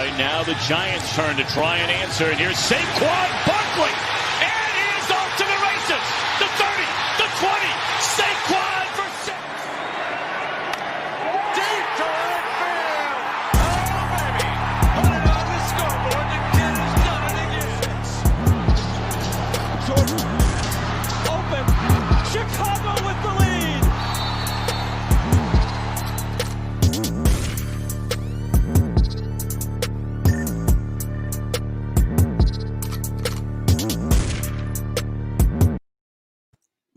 right now. The Giants' turn to try and answer. And here's Saquon Barkley. And he's off to the races. The 30, the 20. Saquon for 6. Deep to right field. Oh, baby. Put it on the scoreboard. The kid has done it again. Jordan. Open. Chicago with the lead.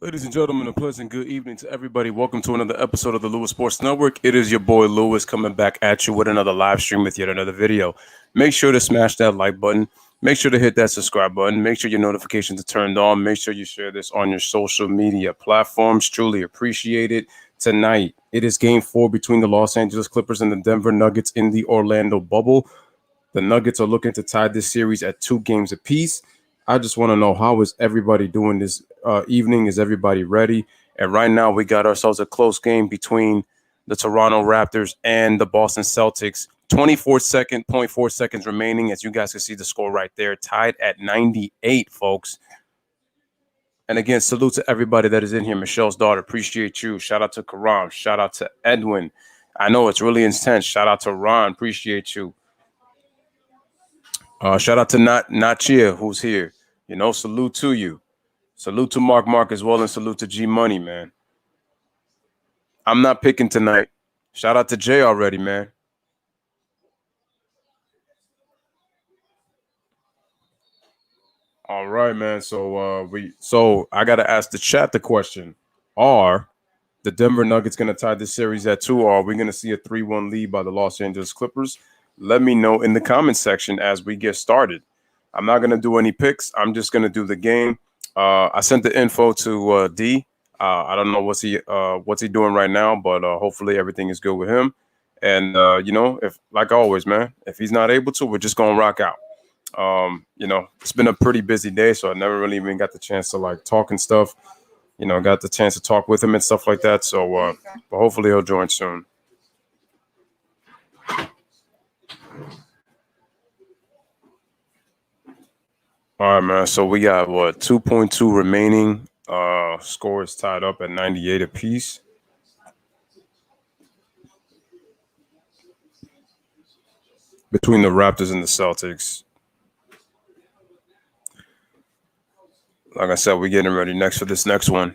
Ladies and gentlemen, a pleasant good evening to everybody. Welcome to another episode of the Lewis Sports Network. It is your boy Lewis coming back at you with another live stream with yet another video. Make sure to smash that like button. Make sure to hit that subscribe button. Make sure your notifications are turned on. Make sure you share this on your social media platforms. Truly appreciate it. Tonight, it is game 4 between the Los Angeles Clippers and the Denver Nuggets in the Orlando bubble. The Nuggets are looking to tie this series at 2 games apiece. I just want to know, how is everybody doing this evening? Is everybody ready? And right now we got ourselves a close game between the Toronto Raptors and the Boston Celtics. 0.4 seconds remaining. As you guys can see the score right there, tied at 98, folks. And again, salute to everybody that is in here. Michelle's daughter, appreciate you. Shout out to Karam. Shout out to Edwin. I know it's really intense. Shout out to Ron. Appreciate you. Shout out to Nachia, who's here. You know, salute to you. Salute to Mark as well, and salute to G Money, man. I'm not picking tonight. Shout out to Jay already, man. All right, man. So I gotta ask the chat the question: are the Denver Nuggets gonna tie this series at 2, or are we gonna see a 3-1 lead by the Los Angeles Clippers? Let me know in the comment section as we get started. I'm not gonna do any picks. I'm just gonna do the game. I sent the info to D. I don't know what's he doing right now, but hopefully everything is good with him. And you know, if like always, man, if he's not able to, we're just gonna rock out. You know, it's been a pretty busy day, so I never really even got the chance to like talk and stuff. You know, got the chance to talk with him and stuff like that. So, but hopefully he'll join soon. All right, man. So we got 2.2 remaining. Score is tied up at 98 apiece. Between the Raptors and the Celtics. Like I said, we're getting ready next for this next one.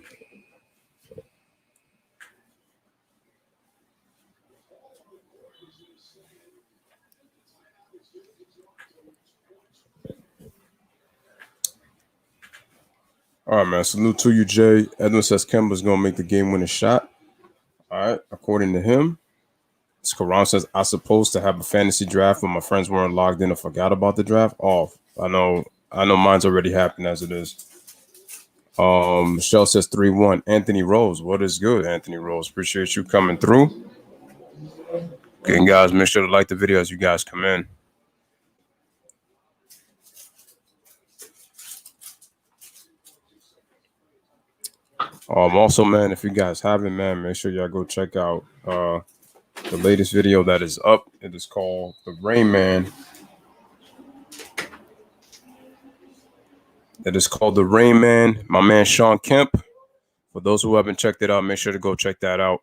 All right, man. Salute to you, Jay. Edwin says Kemba's going to make the game-winning shot. All right. According to him. Karam says, I supposed to have a fantasy draft, but my friends weren't logged in or forgot about the draft. Oh, I know mine's already happened as it is. Michelle says 3-1. Anthony Rose. What is good, Anthony Rose? Appreciate you coming through. Again, guys, make sure to like the video as you guys come in. Also, man, if you guys haven't, man, make sure y'all go check out the latest video that is up. It is called The Rain Man. It is called The Rain Man. My man Sean Kemp. For those who haven't checked it out, make sure to go check that out.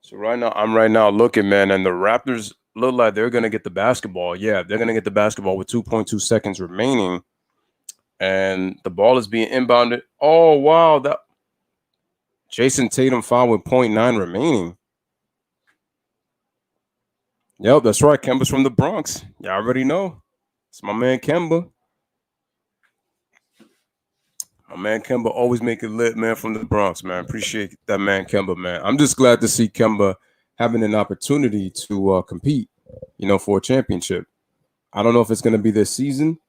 So I'm right now looking, man, and the Raptors look like they're going to get the basketball. Yeah, they're going to get the basketball with 2.2 seconds remaining. And the ball is being inbounded. Oh, wow. That Jason Tatum fouled with 0.9 remaining. Yep, that's right. Kemba's from the Bronx. Y'all already know. It's my man Kemba. My man Kemba always make it lit, man, from the Bronx, man. Appreciate that man Kemba, man. I'm just glad to see Kemba having an opportunity to compete, you know, for a championship. I don't know if it's going to be this season.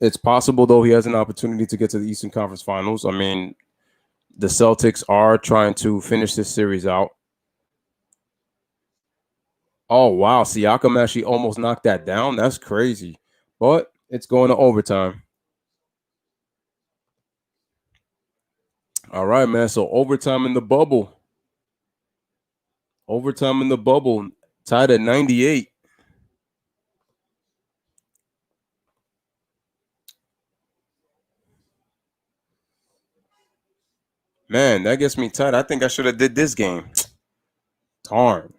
It's possible, though, he has an opportunity to get to the Eastern Conference Finals. I mean, the Celtics are trying to finish this series out. Oh, wow. Siakam actually almost knocked that down. That's crazy. But it's going to overtime. All right, man. So overtime in the bubble. Overtime in the bubble. Tied at 98. Man, that gets me tight. I think I should have did this game. Darn.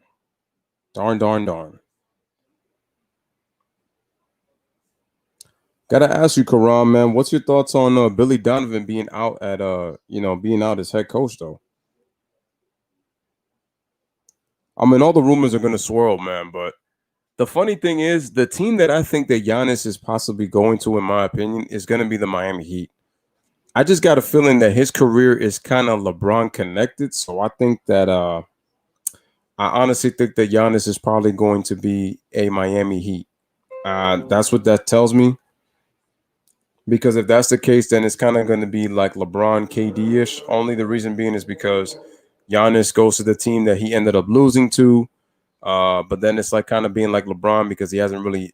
Darn. Gotta ask you, Karam, man, what's your thoughts on Billy Donovan being out at being out as head coach though? I mean, all the rumors are gonna swirl, man, but the funny thing is the team that I think that Giannis is possibly going to, in my opinion, is gonna be the Miami Heat. I just got a feeling that his career is kind of LeBron connected. So I think that I honestly think that Giannis is probably going to be a Miami Heat. That's what that tells me. Because if that's the case, then it's kind of going to be like LeBron KD ish. Only the reason being is because Giannis goes to the team that he ended up losing to. But then it's like kind of being like LeBron because he hasn't really,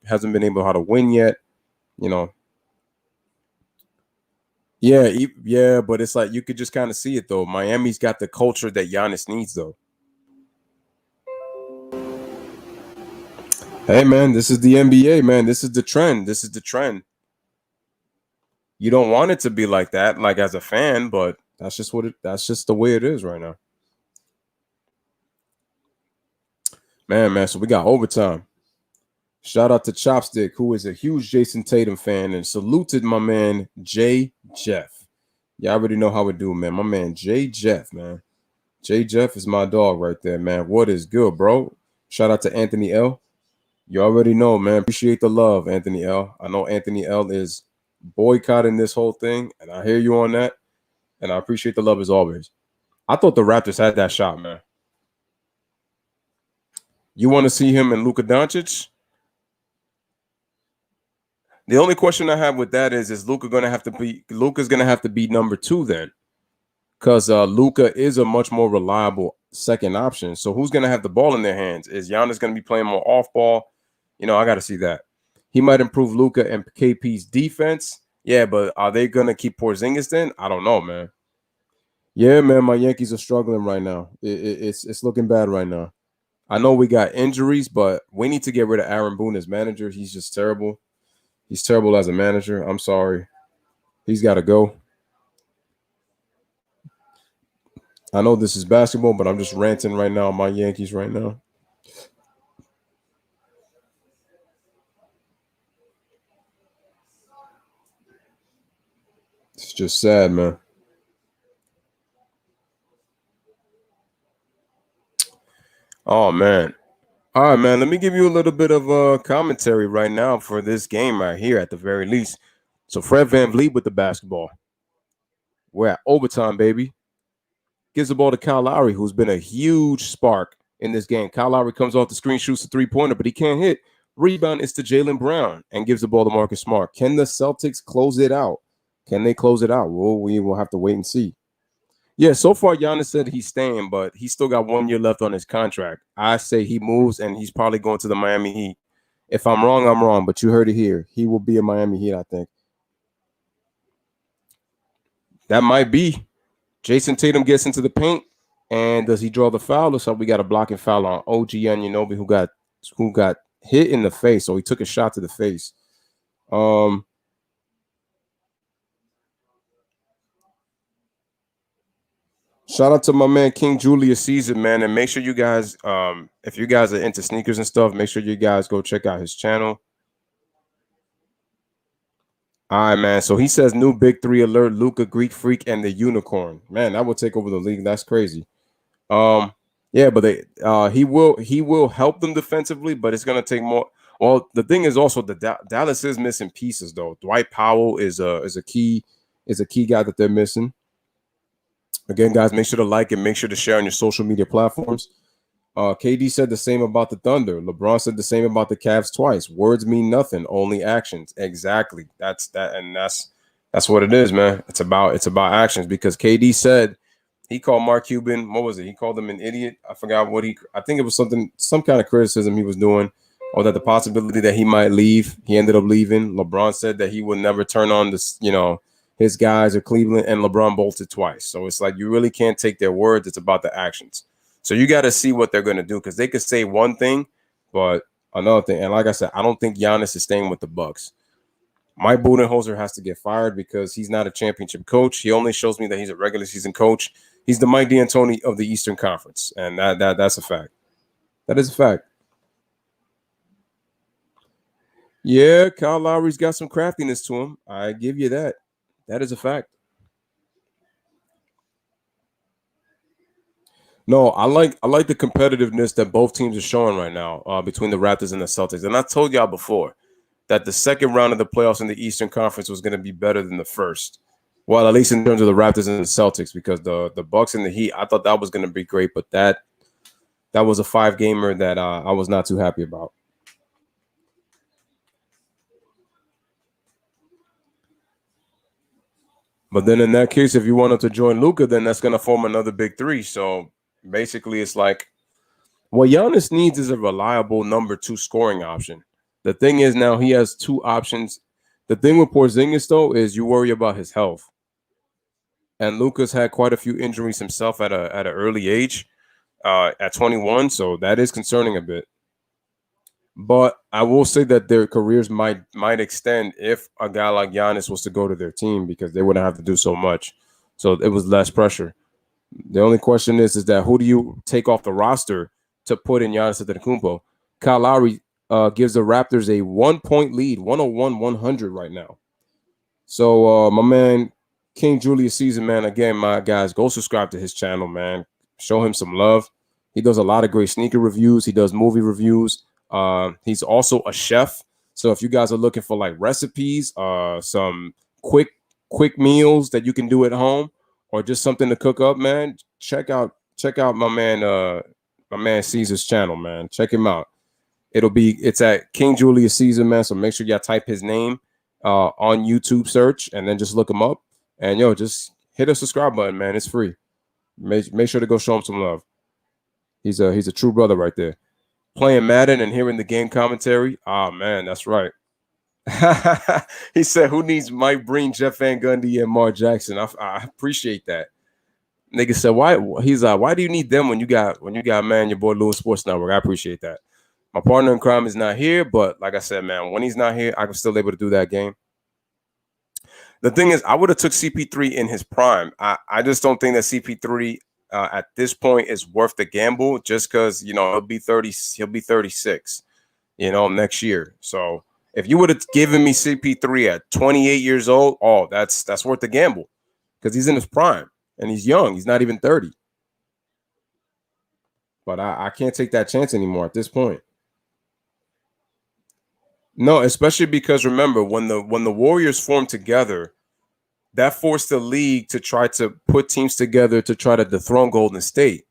hasn't been able how to win yet. You know, yeah, but it's like you could just kind of see it though. Miami's got the culture that Giannis needs though. Hey man, this is the NBA, man. This is the trend. This is the trend. You don't want it to be like that, like as a fan, but that's just the way it is right now. Man. So we got overtime. Shout out to Chopstick, who is a huge Jason Tatum fan, and saluted my man Jay Jeff. Y'all already know how we do, man. My man Jay Jeff, man. Jay Jeff is my dog right there, man. What is good, bro? Shout out to Anthony L. You already know, man. Appreciate the love, Anthony L. I know Anthony L is boycotting this whole thing, and I hear you on that. And I appreciate the love as always. I thought the Raptors had that shot, man. You want to see him and Luka Doncic? The only question I have with that is Luka's gonna have to be number 2 then, because Luka is a much more reliable second option. So who's gonna have the ball in their hands? Is Giannis gonna be playing more off ball? I got to see that. He might improve Luka and KP's defense. Yeah, but are they gonna keep Porzingis then? I don't know, man. Yeah, man, my Yankees are struggling right now. It's looking bad right now. I know we got injuries, but we need to get rid of Aaron Boone as manager. He's just terrible. He's terrible as a manager. I'm sorry. He's got to go. I know this is basketball, but I'm just ranting right now on my Yankees right now. It's just sad, man. Oh, man. All right, man. Let me give you a little bit of commentary right now for this game right here at the very least. So Fred VanVleet with the basketball. We're at overtime, baby. Gives the ball to Kyle Lowry, who's been a huge spark in this game. Kyle Lowry comes off the screen, shoots a three-pointer, but he can't hit. Rebound is to Jaylen Brown and gives the ball to Marcus Smart. Can the Celtics close it out? Can they close it out? Well, we will have to wait and see. Yeah, so far Giannis said he's staying, but he's still got 1 year left on his contract. I say he moves and he's probably going to the Miami Heat. If I'm wrong, I'm wrong, but you heard it here. He will be a Miami Heat, I think. That might be. Jason Tatum gets into the paint, and does he draw the foul? Looks like we got a blocking foul on OG Anunoby, who got hit in the face, so he took a shot to the face. Shout out to my man King Julius Caesar, man, and make sure you guys, if you guys are into sneakers and stuff, make sure you guys go check out his channel. All right, man. So he says new big 3 alert: Luka, Greek Freak, and the Unicorn. Man, that will take over the league. That's crazy. Yeah, but he will help them defensively, but it's gonna take more. Well, the thing is also Dallas is missing pieces though. Dwight Powell is a key guy that they're missing. Again, guys, make sure to like and make sure to share on your social media platforms. KD said the same about the Thunder. LeBron said the same about the Cavs twice. Words mean nothing, only actions. Exactly. That's what it is, man. It's about actions because KD said he called Mark Cuban. What was it? He called him an idiot. I forgot what I think it was some kind of criticism he was doing, or that the possibility that he might leave. He ended up leaving. LeBron said that he would never turn on this, his guys are Cleveland and LeBron bolted twice. So it's like you really can't take their words. It's about the actions. So you got to see what they're going to do because they could say one thing, but another thing. And like I said, I don't think Giannis is staying with the Bucks. Mike Budenholzer has to get fired because he's not a championship coach. He only shows me that he's a regular season coach. He's the Mike D'Antoni of the Eastern Conference, and that's a fact. That is a fact. Yeah, Kyle Lowry's got some craftiness to him. I give you that. That is a fact. No, I like the competitiveness that both teams are showing right now between the Raptors and the Celtics. And I told y'all before that the second round of the playoffs in the Eastern Conference was going to be better than the first. Well, at least in terms of the Raptors and the Celtics, because the Bucks and the Heat, I thought that was going to be great, but that was a 5-gamer that I was not too happy about. But then in that case, if you wanted to join Luka, then that's going to form another big three. So basically, it's like what Giannis needs is a reliable number 2 scoring option. The thing is now he has 2 options. The thing with Porzingis, though, is you worry about his health. And Luka's had quite a few injuries himself at an early age, at 21. So that is concerning a bit. But I will say that their careers might extend if a guy like Giannis was to go to their team because they wouldn't have to do so much. So it was less pressure. The only question is that who do you take off the roster to put in Giannis Antetokounmpo? Kyle Lowry gives the Raptors a 1-point lead, 101-100 right now. So my man King Julius Caesar, man, again, my guys, go subscribe to his channel, man. Show him some love. He does a lot of great sneaker reviews. He does movie reviews. He's also a chef. So if you guys are looking for like recipes, some quick meals that you can do at home, or just something to cook up, man, check out my man Caesar's channel, man. Check him out. It's at King Julius Caesar, man. So make sure y'all type his name on YouTube search and then just look him up. And just hit a subscribe button, man. It's free. Make sure to go show him some love. He's a true brother right there. Playing Madden and hearing the game commentary. Ah, man, that's right. He said, "Who needs Mike Breen, Jeff Van Gundy, and Mark Jackson?" I appreciate that. Nigga said, "Why?" He's like, "Why do you need them when you got man your boy Lewis Sports Network?" I appreciate that. My partner in crime is not here, but like I said, man, when he's not here, I'm still able to do that game. The thing is, I would have took CP3 in his prime. I just don't think that CP3 at this point is worth the gamble, just because he'll be 30, he'll be 36, next year. So if you would have given me CP3 at 28 years old, that's worth the gamble because he's in his prime and he's young. He's not even 30. But I can't take that chance anymore at this point. No, especially because remember when the Warriors formed together, that forced the league to try to put teams together to try to dethrone Golden State.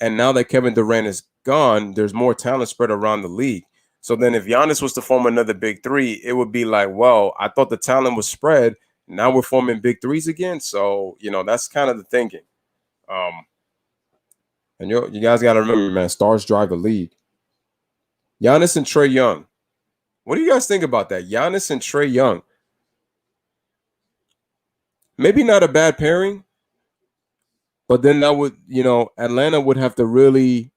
And now that Kevin Durant is gone, there's more talent spread around the league. So then if Giannis was to form another big three, it would be like, well, I thought the talent was spread. Now we're forming big threes again. So, that's kind of the thinking. And you guys got to remember, man, stars drive the league. Giannis and Trae Young. What do you guys think about that? Giannis and Trae Young. Maybe not a bad pairing, but then that would, Atlanta would have to really.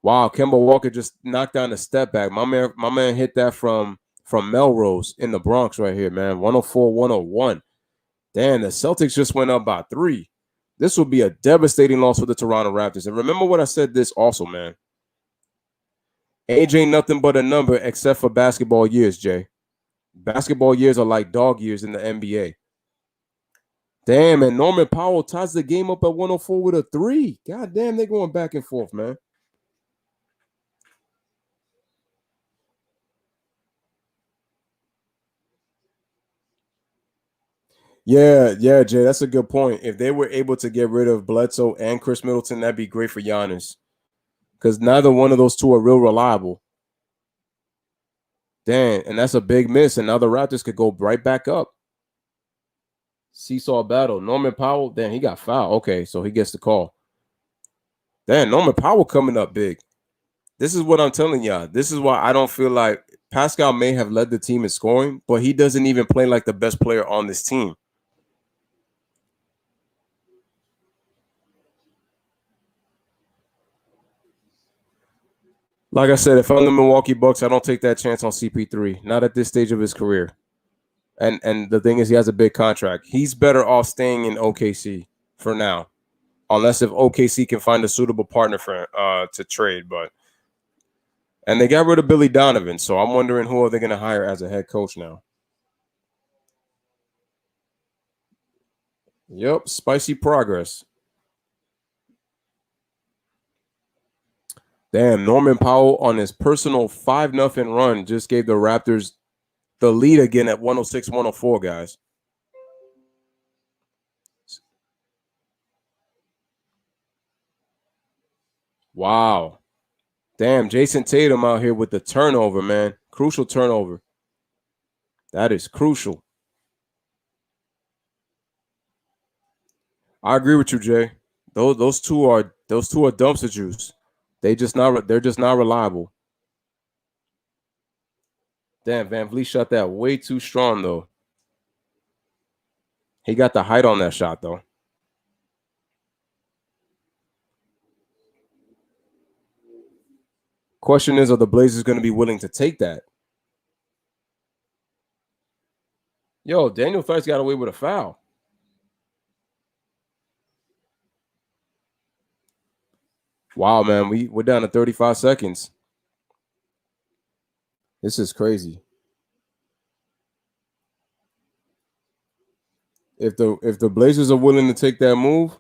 Wow, Kemba Walker just knocked down a step back. My man hit that from Melrose in the Bronx right here, man. 104-101. Damn, the Celtics just went up by 3. This would be a devastating loss for the Toronto Raptors. And remember what I said this also, man. Age ain't nothing but a number except for basketball years, Jay. Basketball years are like dog years in the NBA. Damn, and Norman Powell ties the game up at 104 with a 3. God damn, they're going back and forth, man. Yeah, Jay, that's a good point. If they were able to get rid of Bledsoe and Chris Middleton, that'd be great for Giannis. Because neither one of those two are real reliable. Damn, and that's a big miss. And now the Raptors could go right back up. Seesaw battle. Norman Powell, damn, he got fouled. Okay, so he gets the call. Damn, Norman Powell coming up big. This is what I'm telling y'all. This is why I don't feel like Pascal may have led the team in scoring, but he doesn't even play like the best player on this team. Like I said, if I'm the Milwaukee Bucks, I don't take that chance on CP3. Not at this stage of his career. And the thing is, he has a big contract. He's better off staying in OKC for now, unless if OKC can find a suitable partner for to trade. And they got rid of Billy Donovan, so I'm wondering who are they going to hire as a head coach now. Yep, spicy progress. Damn, Norman Powell on his personal 5-0 run just gave the Raptors the lead again at 106-104, guys. Wow. Damn, Jason Tatum out here with the turnover, man. Crucial turnover. That is crucial. I agree with you, Jay. Those two are dumpster juice. They're just not reliable. Damn, Van Vliet shot that way too strong though. He got the height on that shot though. Question is, are the Blazers going to be willing to take that? Yo, Daniel Theis got away with a foul. Wow, man, we're down to 35 seconds. This is crazy. If the Blazers are willing to take that move,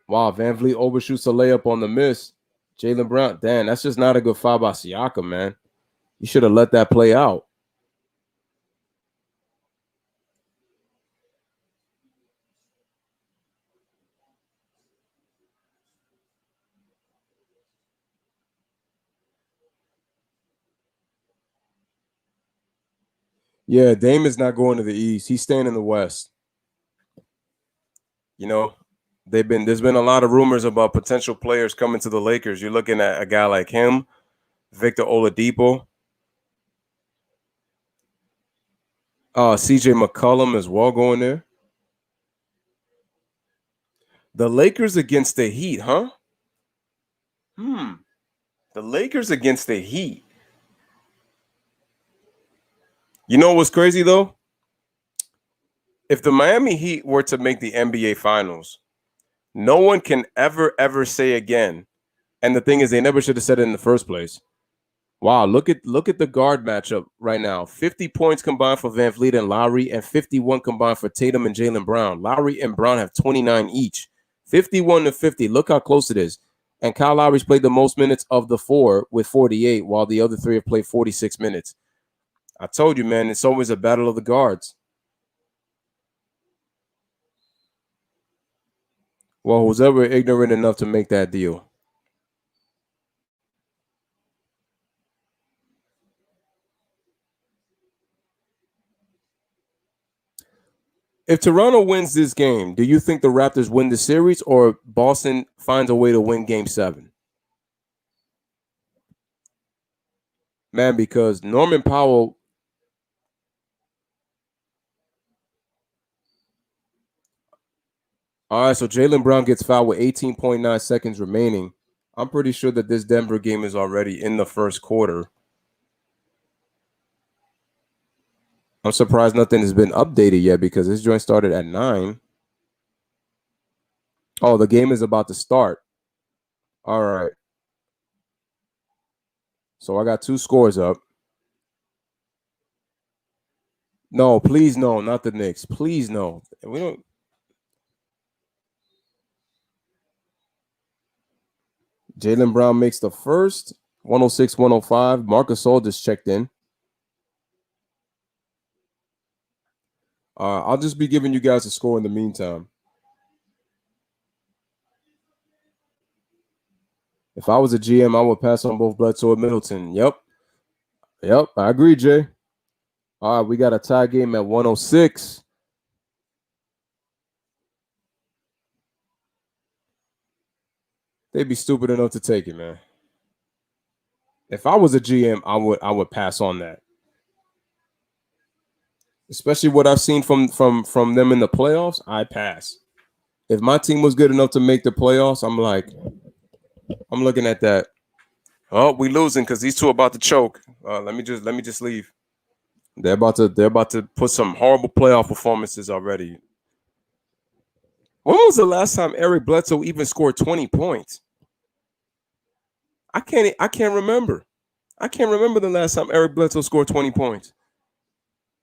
wow, Van Vliet overshoots a layup on the miss. Jaylen Brown, damn, that's just not a good foul by Siakam, man. You should have let that play out. Yeah, Dame is not going to the East. He's staying in the West. You know, there's been a lot of rumors about potential players coming to the Lakers. You're looking at a guy like him, Victor Oladipo, CJ McCollum as well going there. The Lakers against the Heat, huh? The Lakers against the Heat. You know what's crazy though? If the Miami Heat were to make the NBA Finals, no one can ever say again. And the thing is, they never should have said it in the first place. Wow, look at the guard matchup right now. 50 points combined for Van Vliet and Lowry, and 51 combined for Tatum and Jaylen Brown. Lowry and Brown have 29 each. 51-50. Look how close it is. And Kyle Lowry's played the most minutes of the four with 48, while the other three have played 46 minutes. I told you, man, it's always a battle of the guards. Well, who's ever ignorant enough to make that deal? If Toronto wins this game, do you think the Raptors win the series or Boston finds a way to win Game 7? Man, because Norman Powell. All right, so Jaylen Brown gets fouled with 18.9 seconds remaining. I'm pretty sure that this Denver game is already in the first quarter. I'm surprised nothing has been updated yet because this joint started at 9. Oh, the game is about to start. All right. So I got 2 scores up. No, please no, not the Knicks. Please no. We don't. Jaylen Brown makes the first, 106-105. Marcus Gasol just checked in. I'll just be giving you guys a score in the meantime. If I was a GM, I would pass on both Bledsoe and Middleton. Yep, I agree, Jay. All right, we got a tie game at 106. They'd be stupid enough to take it, man. If I was a GM, I would pass on that. Especially what I've seen from them in the playoffs, I pass. If my team was good enough to make the playoffs, I'm like, I'm looking at that. Oh, we losing because these two are about to choke. Let me just leave. They're about to put some horrible playoff performances already. When was the last time Eric Bledsoe even scored 20 points? I can't remember. I can't remember the last time Eric Bledsoe scored 20 points.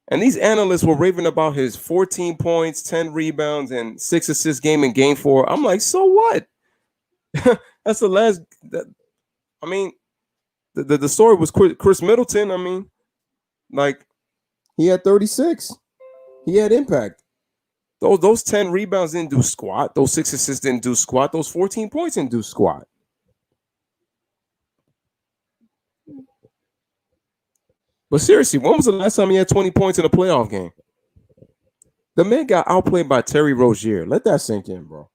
And these analysts were raving about his 14 points, 10 rebounds, and 6 assist game in game 4. I'm like, so what? That's the last. I mean, the story was Chris Middleton. I mean, like, he had 36. He had impact. Those 10 rebounds didn't do squat. Those 6 assists didn't do squat. Those 14 points didn't do squat. But seriously, when was the last time he had 20 points in a playoff game? The man got outplayed by Terry Rozier. Let that sink in, bro.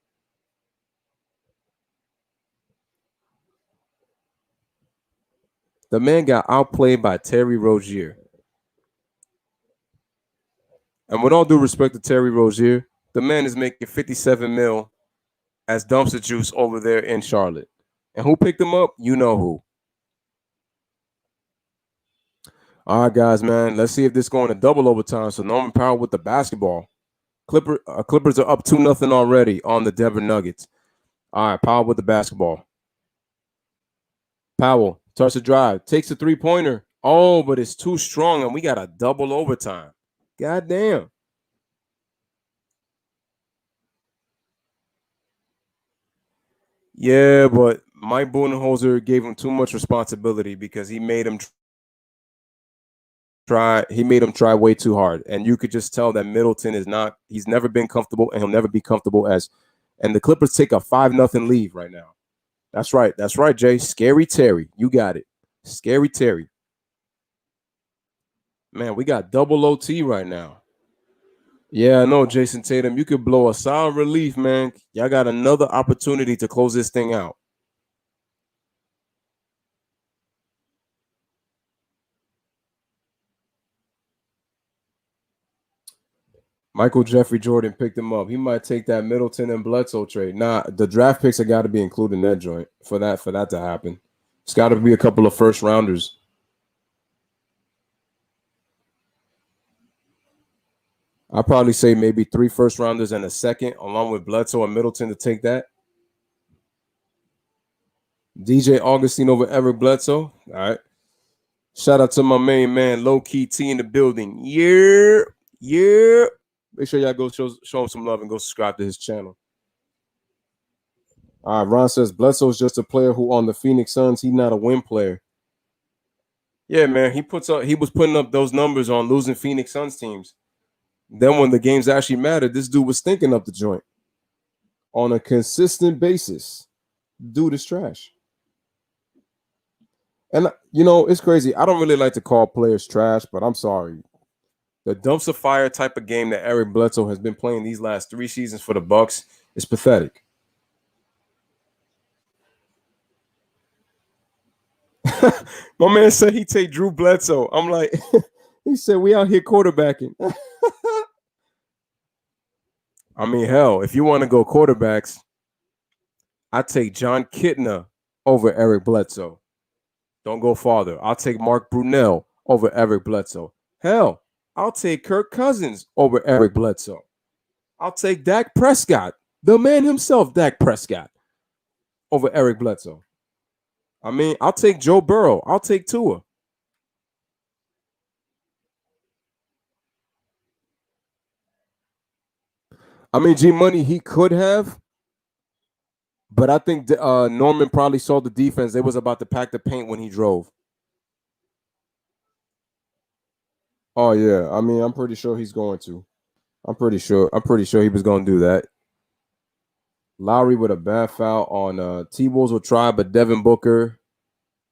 The man got outplayed by Terry Rozier. And with all due respect to Terry Rozier, the man is making 57 mil as dumpster juice over there in Charlotte. And who picked him up? You know who. All right, guys, man. Let's see if this is going to double overtime. So Norman Powell with the basketball. Clippers are up 2-0 already on the Denver Nuggets. All right, Powell with the basketball. Powell starts to drive, takes a three-pointer. Oh, but it's too strong, and we got a double overtime. God damn. Yeah, but Mike Budenholzer gave him too much responsibility because he made him try way too hard. And you could just tell that Middleton he's never been comfortable, and he'll never be comfortable and the Clippers take a 5-0 lead right now. That's right, Jay. Scary Terry. You got it. Scary Terry. Man, we got double OT right now. Yeah, I know, Jason Tatum. You could blow a sigh of relief, man. Y'all got another opportunity to close this thing out. Michael Jeffrey Jordan picked him up. He might take that Middleton and Bledsoe trade. Nah, the draft picks have got to be included in that joint for that to happen. It's got to be a couple of first rounders. I'll probably say maybe 3 first rounders and a second, along with Bledsoe and Middleton to take that. DJ Augustine over Eric Bledsoe. All right. Shout out to my main man, Low Key T in the building. Yeah. Make sure y'all go show him some love and go subscribe to his channel. All right, Ron says Bledsoe's just a player who on the Phoenix Suns, he's not a win player. Yeah, man, he was putting up those numbers on losing Phoenix Suns teams. Then when the games actually mattered, this dude was stinking up the joint on a consistent basis. Dude is trash. And, you know, it's crazy. I don't really like to call players trash, but I'm sorry. The dumpster fire type of game that Eric Bledsoe has been playing these last 3 seasons for the Bucks is pathetic. My man said he take Drew Bledsoe. I'm like, he said we out here quarterbacking. I mean, hell, if you want to go quarterbacks, I take John Kitna over Eric Bledsoe. Don't go farther. I'll take Mark Brunell over Eric Bledsoe. Hell, I'll take Kirk Cousins over Eric Bledsoe. I'll take Dak Prescott, the man himself, Dak Prescott, over Eric Bledsoe. I mean, I'll take Joe Burrow. I'll take Tua. I mean, G-Money, he could have, but I think Norman probably saw the defense. They was about to pack the paint when he drove. Oh, yeah. I mean, I'm pretty sure he's going to. I'm pretty sure he was going to do that. Lowry with a bad foul on T-Wolves will try, but Devin Booker.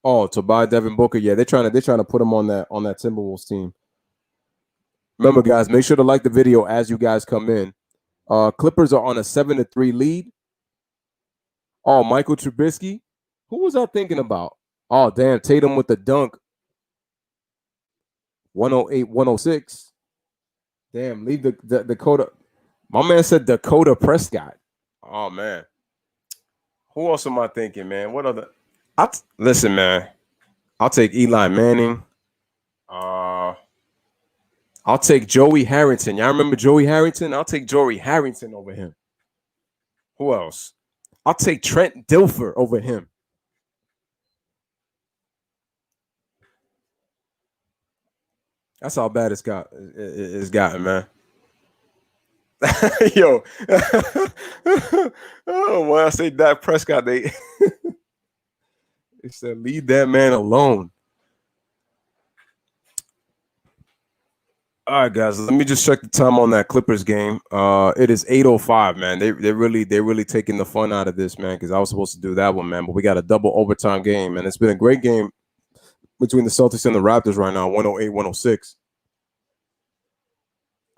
Oh, to buy Devin Booker. Yeah, they're trying to put him on that Timberwolves team. Remember, guys, make sure to like the video as you guys come in. Clippers are on a 7-3 lead. Oh, Michael Trubisky. Who was I thinking about? Oh, damn, Tatum with the dunk. 108, 106. Damn, leave the Dakota. My man said Dakota Prescott. Oh, man. Who else am I thinking, man? What other? Listen, man. I'll take Eli Manning. Uh, I'll take Joey Harrington. Y'all remember Joey Harrington? I'll take Joey Harrington over him. Who else? I'll take Trent Dilfer over him. That's how bad it's gotten, man. Yo. Oh, when I say Dak Prescott, they said leave that man alone. All right, guys. Let me just check the time on that Clippers game. It is 8:05, man. They're really taking the fun out of this, man. Because I was supposed to do that one, man. But we got a double overtime game, and it's been a great game between the Celtics and the Raptors right now. 108-106.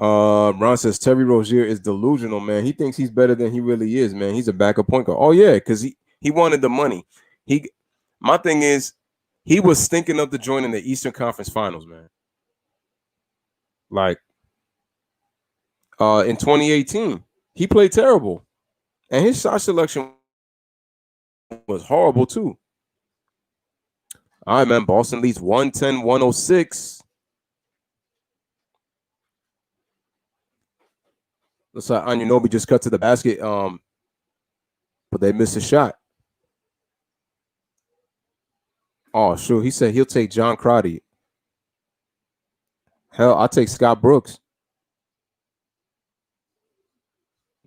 Ron says Terry Rozier is delusional, man. He thinks he's better than he really is, man. He's a backup point guard. Oh yeah, because he wanted the money. My thing is, he was thinking of the joint in the Eastern Conference Finals, man. Like, in 2018, he played terrible, and his shot selection was horrible too. All right, man. Boston leads 110-106. Looks like Anunoby just cut to the basket, but they missed a shot. Oh, sure. He said he'll take John Crotty. Hell, I'll take Scott Brooks.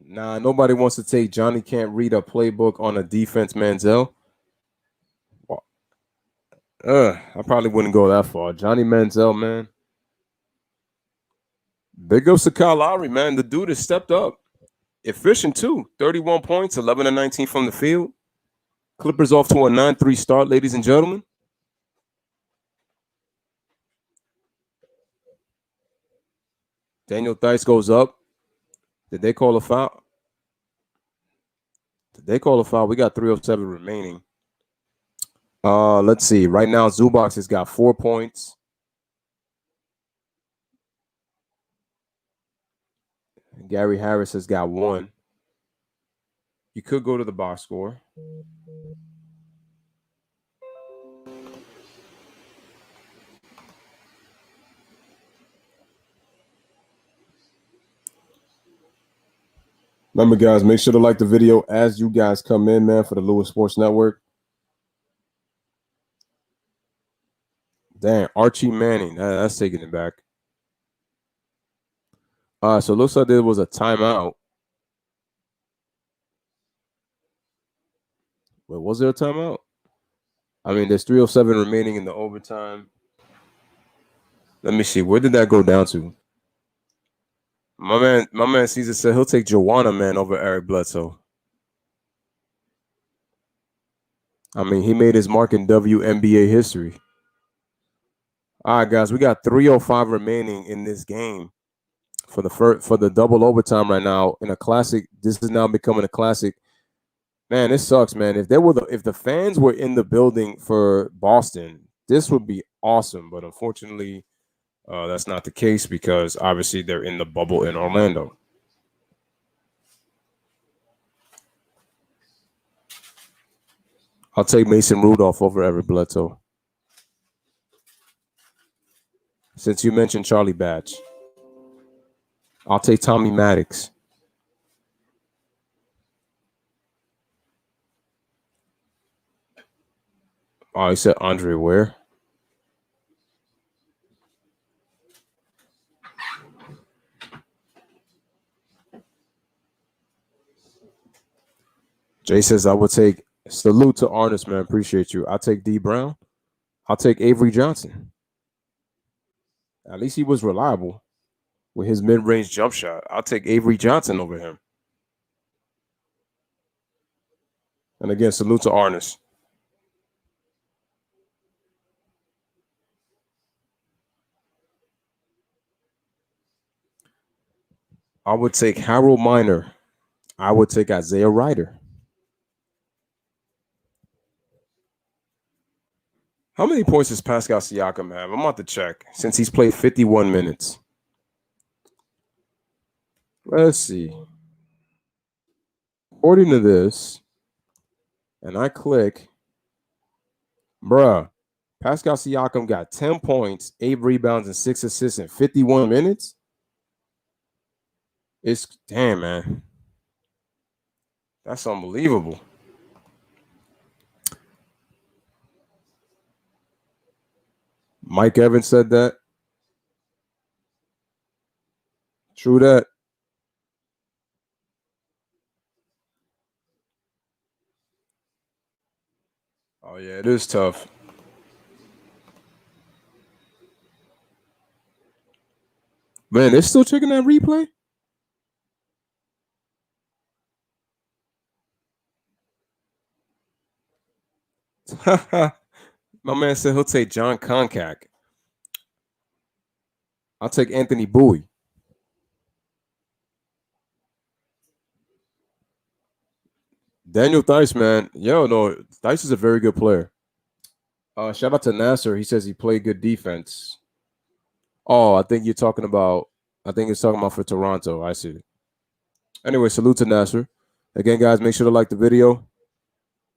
Nah, nobody wants to take Johnny can't read a playbook on a defense, Manziel. I probably wouldn't go that far. Johnny Manziel, man. Big ups to Kyle Lowry, man. The dude has stepped up. Efficient, too. 31 points, 11 and 19 from the field. Clippers off to a 9-3 start, ladies and gentlemen. Daniel Theis goes up. Did they call a foul? We got 3:07 remaining. Let's see. Right now, Zubac has got 4 points. Gary Harris has got 1. You could go to the box score. Remember, guys, make sure to like the video as you guys come in, man, for the Lewis Sports Network. Damn, Archie Manning. That's taking it back. So it looks like there was a timeout. Wait, was there a timeout? I mean, there's 3:07 remaining in the overtime. Let me see. Where did that go down to? My man Caesar said he'll take Joanna, man, over Eric Bledsoe. I mean, he made his mark in WNBA history. All right, guys, we got 3:05 remaining in this game for the double overtime right now in a classic. This is now becoming a classic. Man, this sucks, man. If the fans were in the building for Boston, this would be awesome. But unfortunately, that's not the case because obviously they're in the bubble in Orlando. I'll take Mason Rudolph over Eric Bledsoe. Since you mentioned Charlie Batch, I'll take Tommy Maddox. Oh, he said Andre Ware. Jay says I would take salute to Artist, man. Appreciate you. I'll take D Brown. I'll take Avery Johnson. At least he was reliable with his mid-range jump shot. I'll take Avery Johnson over him. And again, salute to Artist. I would take Harold Miner. I would take Isaiah Ryder. How many points does Pascal Siakam have? I'm about to check since he's played 51 minutes. Let's see. According to this, and I click, bruh, Pascal Siakam got 10 points, 8 rebounds, and 6 assists in 51 minutes. It's damn, man. That's unbelievable. Mike Evans said that. True that. Oh, yeah, it is tough. Man, they're still checking that replay? My man said he'll take John Koncak. I'll take Anthony Bowie. Daniel Theis, man. Yo, no, Theis is a very good player. Shout out to Nasser. He says he played good defense. Oh, I think he's talking about for Toronto. I see. Anyway, salute to Nasser. Again, guys, make sure to like the video.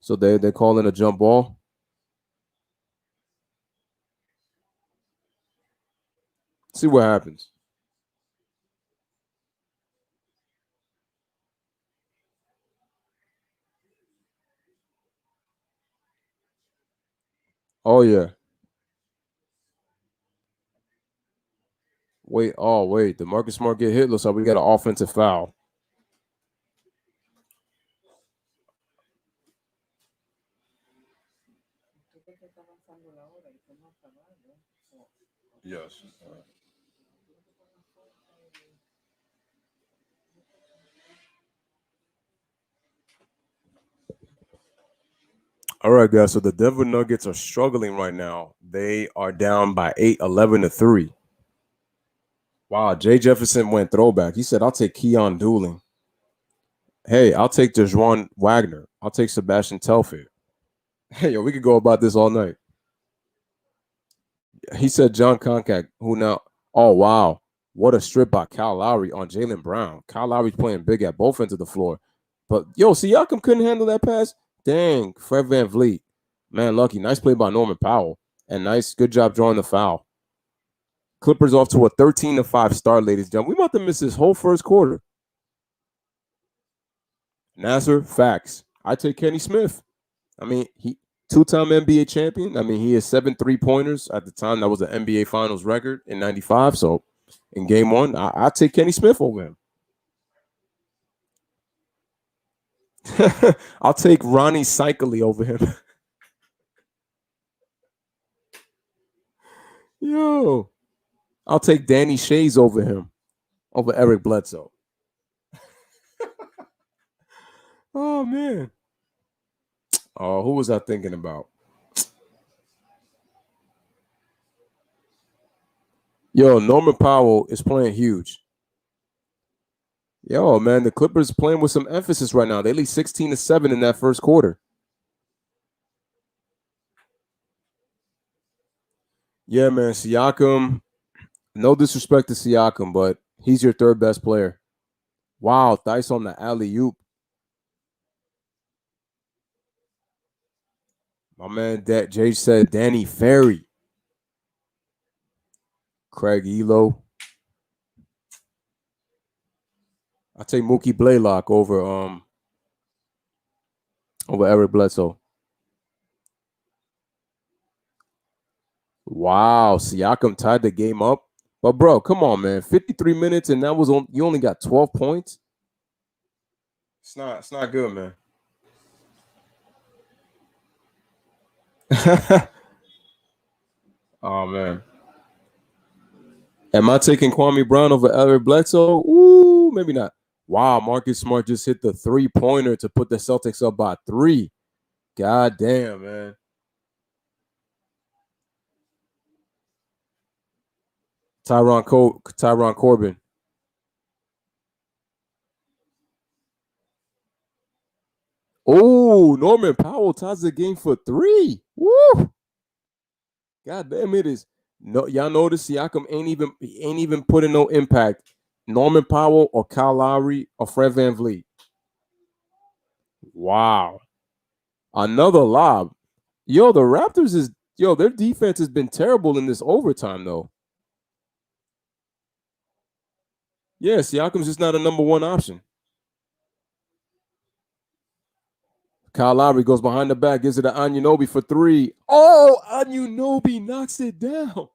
So they're calling a jump ball. See what happens. Oh yeah. Wait. The Marcus Smart get hit. Looks like we got an offensive foul. Yes. All right, guys. So the Denver Nuggets are struggling right now. They are down by 8, 11-3. Wow, Jay Jefferson went throwback. He said, I'll take Keon Dooling. Hey, I'll take DeJuan Wagner. I'll take Sebastian Telfair. Hey, yo, we could go about this all night. He said John Koncak, who now, oh, wow. What a strip by Kyle Lowry on Jaylen Brown. Kyle Lowry's playing big at both ends of the floor. But, yo, Siakam couldn't handle that pass? Dang, Fred VanVleet. Man, lucky. Nice play by Norman Powell. And good job drawing the foul. Clippers off to a 13-5 start, ladies and gentlemen. We about to miss this whole first quarter. Nasser, facts. I take Kenny Smith. I mean, he two-time NBA champion. I mean, he has 7 3-pointers at the time. That was an NBA Finals record in '95. So, in Game 1, I take Kenny Smith over him. I'll take Ronnie Cycli over him. Yo, I'll take Danny Shays over him, over Eric Bledsoe. Oh, man. Oh, who was I thinking about? Yo, Norman Powell is playing huge. Yo, man, the Clippers playing with some emphasis right now. They lead 16-7 in that first quarter. Yeah, man, Siakam. No disrespect to Siakam, but he's your third best player. Wow, Theis on the alley-oop. My man, Jay said Danny Ferry. Craig Elo. I take Mookie Blaylock over Eric Bledsoe. Wow, Siakam tied the game up. But bro, come on, man. 53 minutes and you only got 12 points. It's not good, man. Oh man. Am I taking Kwame Brown over Eric Bledsoe? Ooh, maybe not. Wow, Marcus Smart just hit the 3-pointer to put the Celtics up by 3. God damn, man. Tyron Corbin. Oh, Norman Powell ties the game for 3. Woo! God damn, it is. No, y'all notice Siakam ain't even putting no impact. Norman Powell or Kyle Lowry or Fred VanVleet. Wow. Another lob. Yo, the Raptors is their defense has been terrible in this overtime though. Yeah, Siakam's just not a number one option. Kyle Lowry goes behind the back, gives it to Anunoby for three. Oh, Anunoby knocks it down.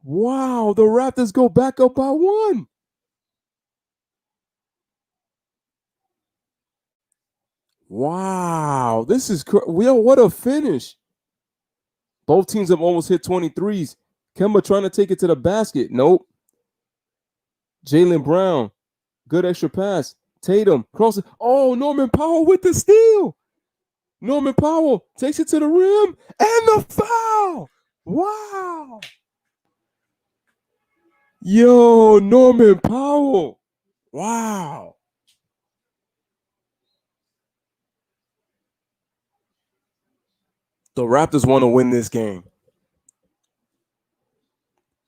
Wow, the Raptors go back up by one. Wow, this is what a finish. Both teams have almost hit 23s. Kemba trying to take it to the basket. Nope. Jaylen Brown, good extra pass. Tatum crosses. Oh, Norman Powell with the steal. Norman Powell takes it to the rim and the foul. Wow. Yo, Norman Powell. Wow. The Raptors want to win this game.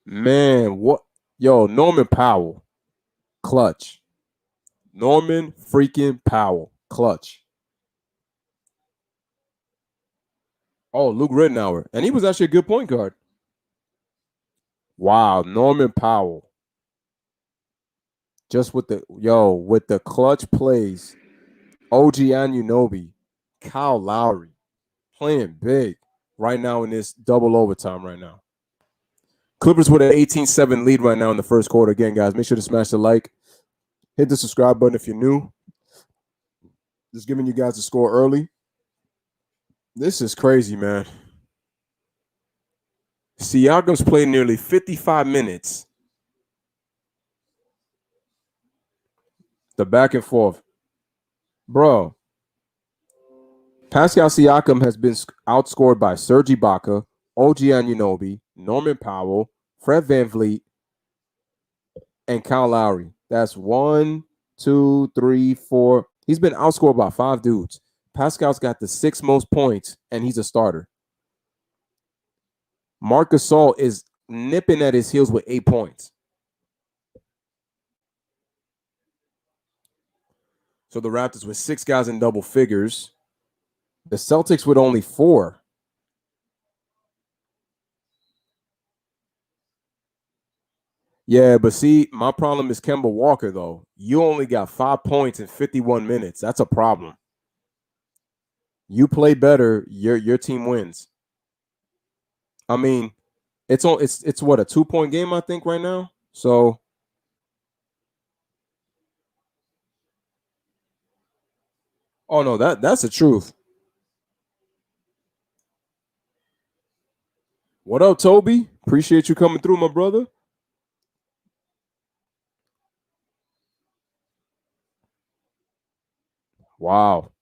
Man, what? Yo, Norman Powell. Clutch. Norman freaking Powell. Clutch. Oh, Luke Rittenauer. And he was actually a good point guard. Wow, Norman Powell. Just with the clutch plays. OG Anunoby. Kyle Lowry. Playing big right now in this double overtime right now. Clippers with an 18-7 lead right now in the first quarter. Again, guys, make sure to smash the like. Hit the subscribe button if you're new. Just giving you guys the score early. This is crazy, man. Siakam's played nearly 55 minutes. The back and forth. Bro. Pascal Siakam has been outscored by Serge Ibaka, OG Anunoby, Norman Powell, Fred VanVleet, and Kyle Lowry. That's 1, 2, 3, 4. He's been outscored by 5 dudes. Pascal's got the 6th most points, and he's a starter. Marc Gasol is nipping at his heels with 8 points. So the Raptors with 6 guys in double figures. The Celtics with only 4. Yeah, but see, my problem is Kemba Walker, though. You only got 5 points in 51 minutes. That's a problem. You play better, your team wins. I mean, it's what, a 2-point game, I think, right now. So oh no, that's the truth. What up, Toby? Appreciate you coming through, my brother. Wow.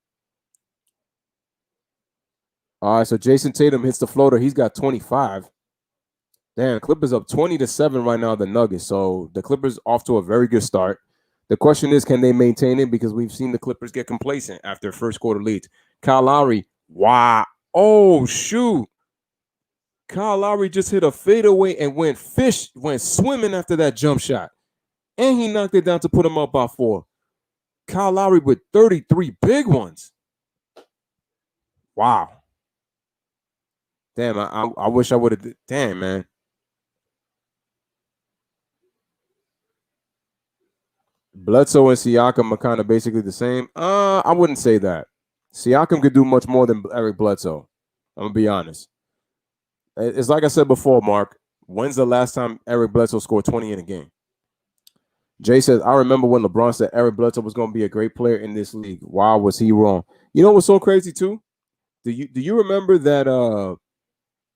All right, so Jason Tatum hits the floater. He's got 25. Damn, Clippers up 20-7 right now, the Nuggets. So the Clippers off to a very good start. The question is, can they maintain it? Because we've seen the Clippers get complacent after first quarter leads. Kyle Lowry, wow. Oh, shoot. Kyle Lowry just hit a fadeaway and went swimming after that jump shot. And he knocked it down to put him up by 4. Kyle Lowry with 33 big ones. Wow. Damn, I wish I would have. Damn, man. Bledsoe and Siakam are kind of basically the same. I wouldn't say that. Siakam could do much more than Eric Bledsoe. I'm going to be honest. It's like I said before, Mark. When's the last time Eric Bledsoe scored 20 in a game? Jay says, I remember when LeBron said Eric Bledsoe was going to be a great player in this league. Why was he wrong? You know what's so crazy too? Do you remember that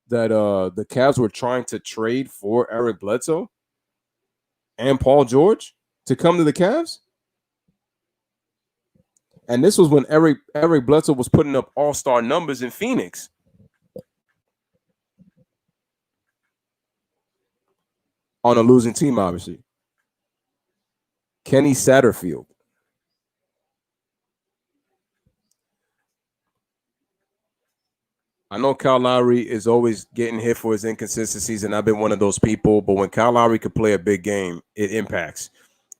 the Cavs were trying to trade for Eric Bledsoe and Paul George to come to the Cavs? And this was when Eric Bledsoe was putting up all-star numbers in Phoenix. On a losing team, obviously. Kenny Satterfield. I know Kyle Lowry is always getting hit for his inconsistencies, and I've been one of those people. But when Kyle Lowry could play a big game, it impacts.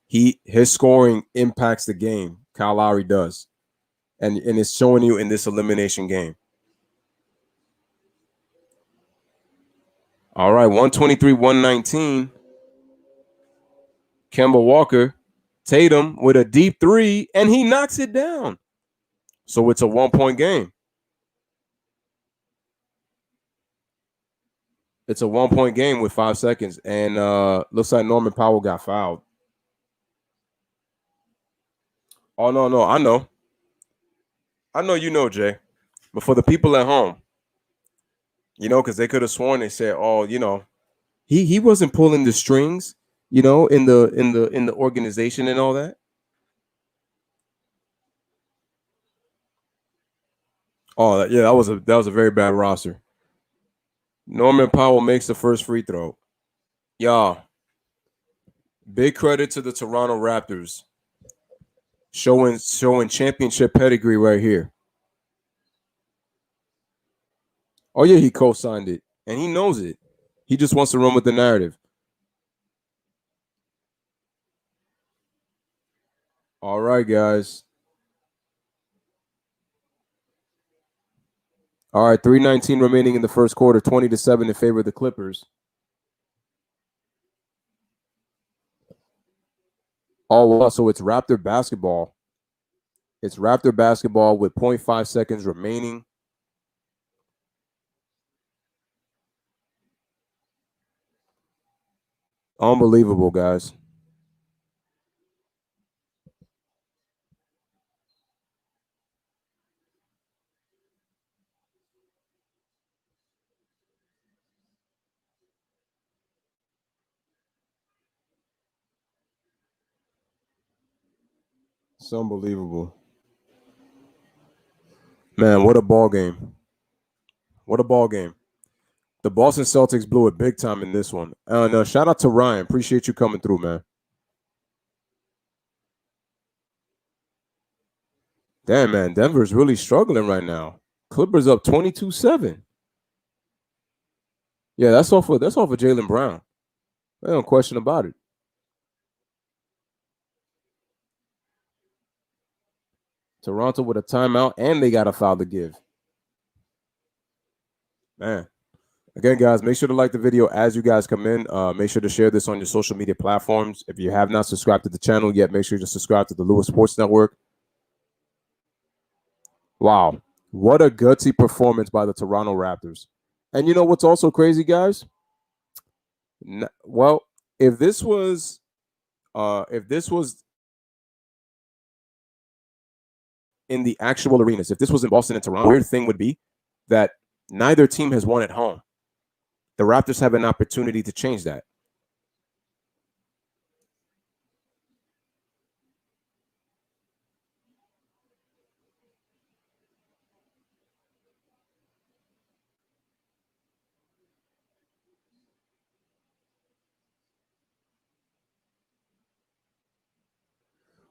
His scoring impacts the game. Kyle Lowry does. and it's showing you in this elimination game. All right, 123, 119. Kemba Walker, Tatum with a deep three, and he knocks it down. So it's a 1-point game. It's a 1-point game with 5 seconds, and looks like Norman Powell got fouled. Oh, no, I know you know, Jay. But for the people at home, because they could have sworn they said, oh, he wasn't pulling the strings, in the organization and all that. Oh, yeah, that was a very bad roster. Norman Powell makes the first free throw. Y'all, big credit to the Toronto Raptors. Showing championship pedigree right here. Oh, yeah, he co-signed it, and he knows it. He just wants to run with the narrative. All right, guys. All right, 3:19 remaining in the first quarter, 20-7 in favor of the Clippers. Oh, well, so it's Raptor basketball. It's Raptor basketball with 0.5 seconds remaining. Unbelievable, guys. It's unbelievable. Man, what a ball game. What a ball game. The Boston Celtics blew it big time in this one. And shout out to Ryan. Appreciate you coming through, man. Damn, man. Denver's really struggling right now. Clippers up 22-7. Yeah, that's off of Jaylen Brown. No question about it. Toronto with a timeout, and they got a foul to give. Man. Again, guys, make sure to like the video as you guys come in. Make sure to share this on your social media platforms. If you have not subscribed to the channel yet, make sure to subscribe to the Lewis Sports Network. Wow. What a gutsy performance by the Toronto Raptors. And you know what's also crazy, guys? Well, if this was in the actual arenas, if this was in Boston and Toronto, the weird thing would be that neither team has won at home. The Raptors have an opportunity to change that.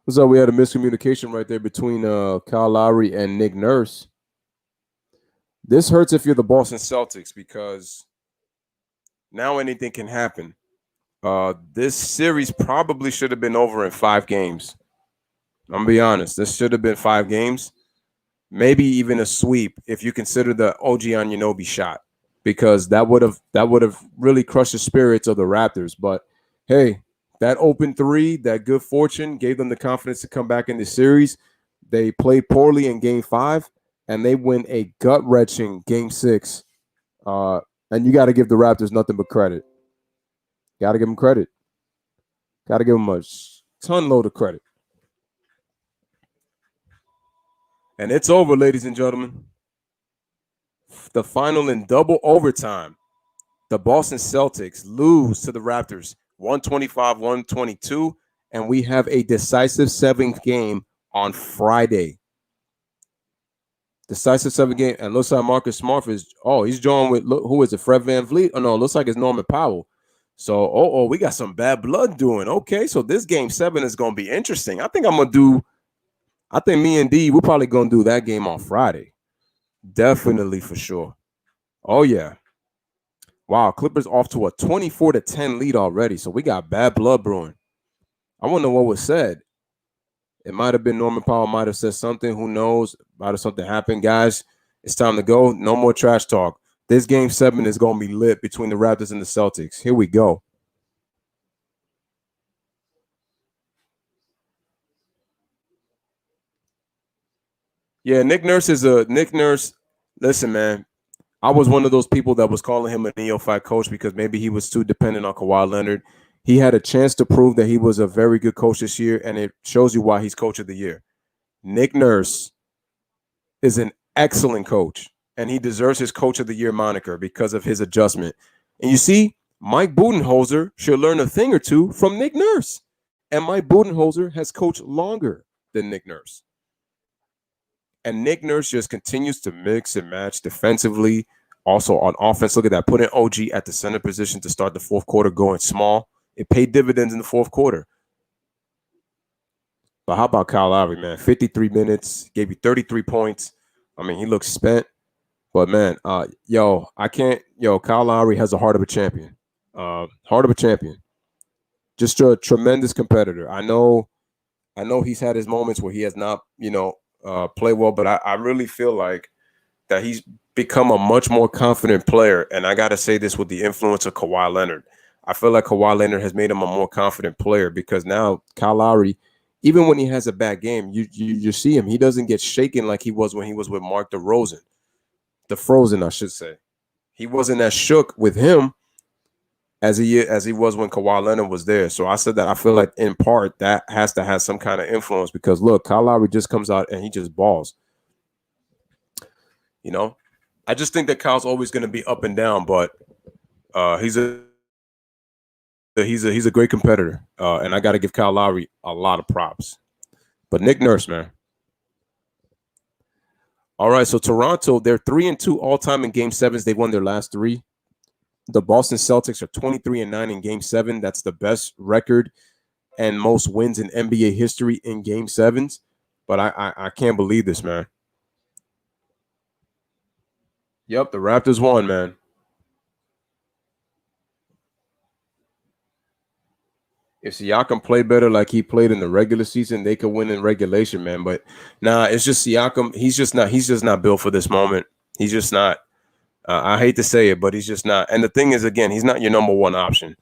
So we had a miscommunication right there between Kyle Lowry and Nick Nurse. This hurts if you're the Boston Celtics because now anything can happen. This series probably should have been over in 5 games. I'm gonna be honest. This should have been 5 games, maybe even a sweep if you consider the OG Anunoby shot, because that would have really crushed the spirits of the Raptors. But hey, that open 3, that good fortune gave them the confidence to come back in the series. They played poorly in Game 5, and they win a gut-wrenching Game 6. And you got to give the Raptors nothing but credit. Got to give them credit. Got to give them a ton load of credit. And it's over, ladies and gentlemen. The final in double overtime. The Boston Celtics lose to the Raptors 125-122, and we have a decisive 7th game on Friday. Decisive 7th game, and looks like Marcus Smart he's joined with, who is it, Fred VanVleet? Oh, no, it looks like it's Norman Powell. So, we got some bad blood doing. Okay, so this Game 7 is going to be interesting. I think me and D, we're probably going to do that game on Friday. Definitely, for sure. Oh, yeah. Wow, Clippers off to a 24-10 lead already. So we got bad blood brewing. I wonder what was said. It might have been Norman Powell might have said something. Who knows? Might have something happened. Guys, it's time to go. No more trash talk. This game 7 is going to be lit between the Raptors and the Celtics. Here we go. Yeah, Nick Nurse. Listen, man, I was one of those people that was calling him a neophyte coach because maybe he was too dependent on Kawhi Leonard. He had a chance to prove that he was a very good coach this year, and it shows you why he's coach of the year. Nick Nurse is an excellent coach, and he deserves his coach of the year moniker because of his adjustment. And you see, Mike Budenholzer should learn a thing or two from Nick Nurse. And Mike Budenholzer has coached longer than Nick Nurse. And Nick Nurse just continues to mix and match defensively. Also on offense, look at that. Putting OG at the center position to start the fourth quarter going small. It paid dividends in the fourth quarter. But how about Kyle Lowry, man? 53 minutes, gave you 33 points. I mean, he looks spent. But, man, Kyle Lowry has the heart of a champion. Heart of a champion. Just a tremendous competitor. I know he's had his moments where he has not, play well, but I really feel like that he's become a much more confident player. And I got to say this with the influence of Kawhi Leonard. I feel like Kawhi Leonard has made him a more confident player because now Kyle Lowry, even when he has a bad game, you see him. He doesn't get shaken like he was when he was with Mark DeFrozen, I should say. He wasn't as shook with him as he was when Kawhi Leonard was there. So I said that I feel like in part that has to have some kind of influence because look, Kyle Lowry just comes out and he just balls. I just think that Kyle's always going to be up and down, but he's a great competitor, and I got to give Kyle Lowry a lot of props. But Nick Nurse, man. All right, so Toronto, they're 3-2 all time in Game 7s. They won their last 3. The Boston Celtics are 23-9 in Game 7. That's the best record and most wins in NBA history in Game 7s. But I can't believe this, man. Yep, the Raptors won, man. If Siakam played better like he played in the regular season, they could win in regulation, man. But nah, it's just Siakam. He's just not built for this moment. He's just not. I hate to say it, but he's just not. And the thing is, again, he's not your number one option.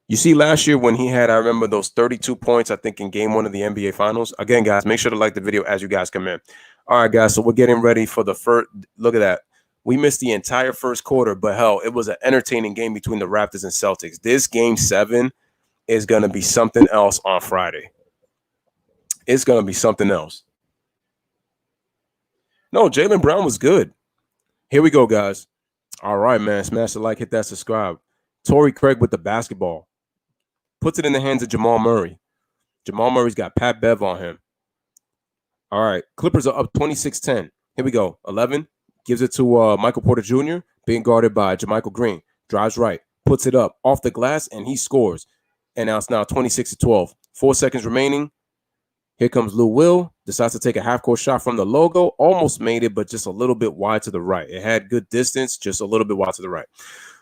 You see, last year when he had, I remember those 32 points, I think, in Game 1 of the NBA Finals. Again, guys, make sure to like the video as you guys come in. All right, guys, so we're getting ready for the first. Look at that. We missed the entire first quarter, but hell, it was an entertaining game between the Raptors and Celtics. This Game 7 is going to be something else on Friday. It's going to be something else. No, Jaylen Brown was good. Here we go, guys. All right, man. Smash the like, hit that subscribe. Torrey Craig with the basketball. Puts it in the hands of Jamal Murray. Jamal Murray's got Pat Bev on him. All right. Clippers are up 26-10. Here we go. 11. Gives it to Michael Porter Jr., being guarded by JaMychal Green. Drives right. Puts it up off the glass, and he scores. And now it's 26-12. 4 seconds remaining. Here comes Lou Will. Decides to take a half-court shot from the logo. Almost made it, but just a little bit wide to the right. It had good distance, just a little bit wide to the right.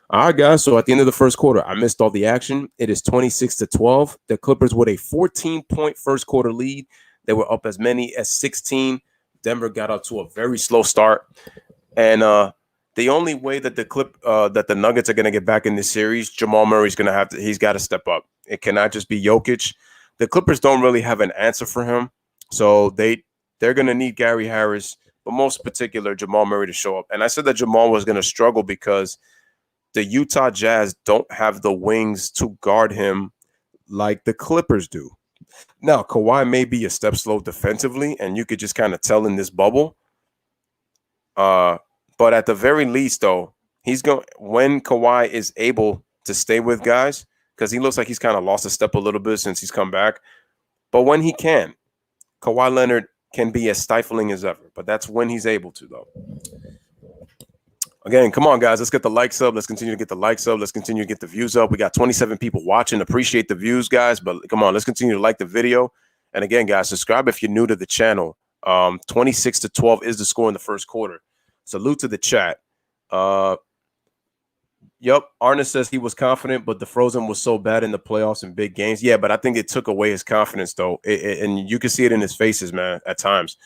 All right, guys. So at the end of the first quarter, I missed all the action. It is 26-12. The Clippers with a 14-point first quarter lead. They were up as many as 16. Denver got out to a very slow start. And the only way that the Nuggets are going to get back in this series, Jamal Murray's going to he's got to step up. It cannot just be Jokic. The Clippers don't really have an answer for him. So they're going to need Gary Harris, but most particular Jamal Murray to show up. And I said that Jamal was going to struggle because the Utah Jazz don't have the wings to guard him like the Clippers do. Now, Kawhi may be a step slow defensively, and you could just kind of tell in this bubble. But at the very least, though, when Kawhi is able to stay with guys, because he looks like he's kind of lost a step a little bit since he's come back. But when he can, Kawhi Leonard can be as stifling as ever. But that's when he's able to, though. Again, come on, guys. Let's get the likes up. Let's continue to get the likes up. Let's continue to get the views up. We got 27 people watching. Appreciate the views, guys. But come on, let's continue to like the video. And again, guys, subscribe if you're new to the channel. 26-12 is the score in the first quarter. Salute to the chat. Yep. Arna says he was confident, but the Frozen was so bad in the playoffs and big games. Yeah, but I think it took away his confidence, though. And you can see it in his faces, man, at times.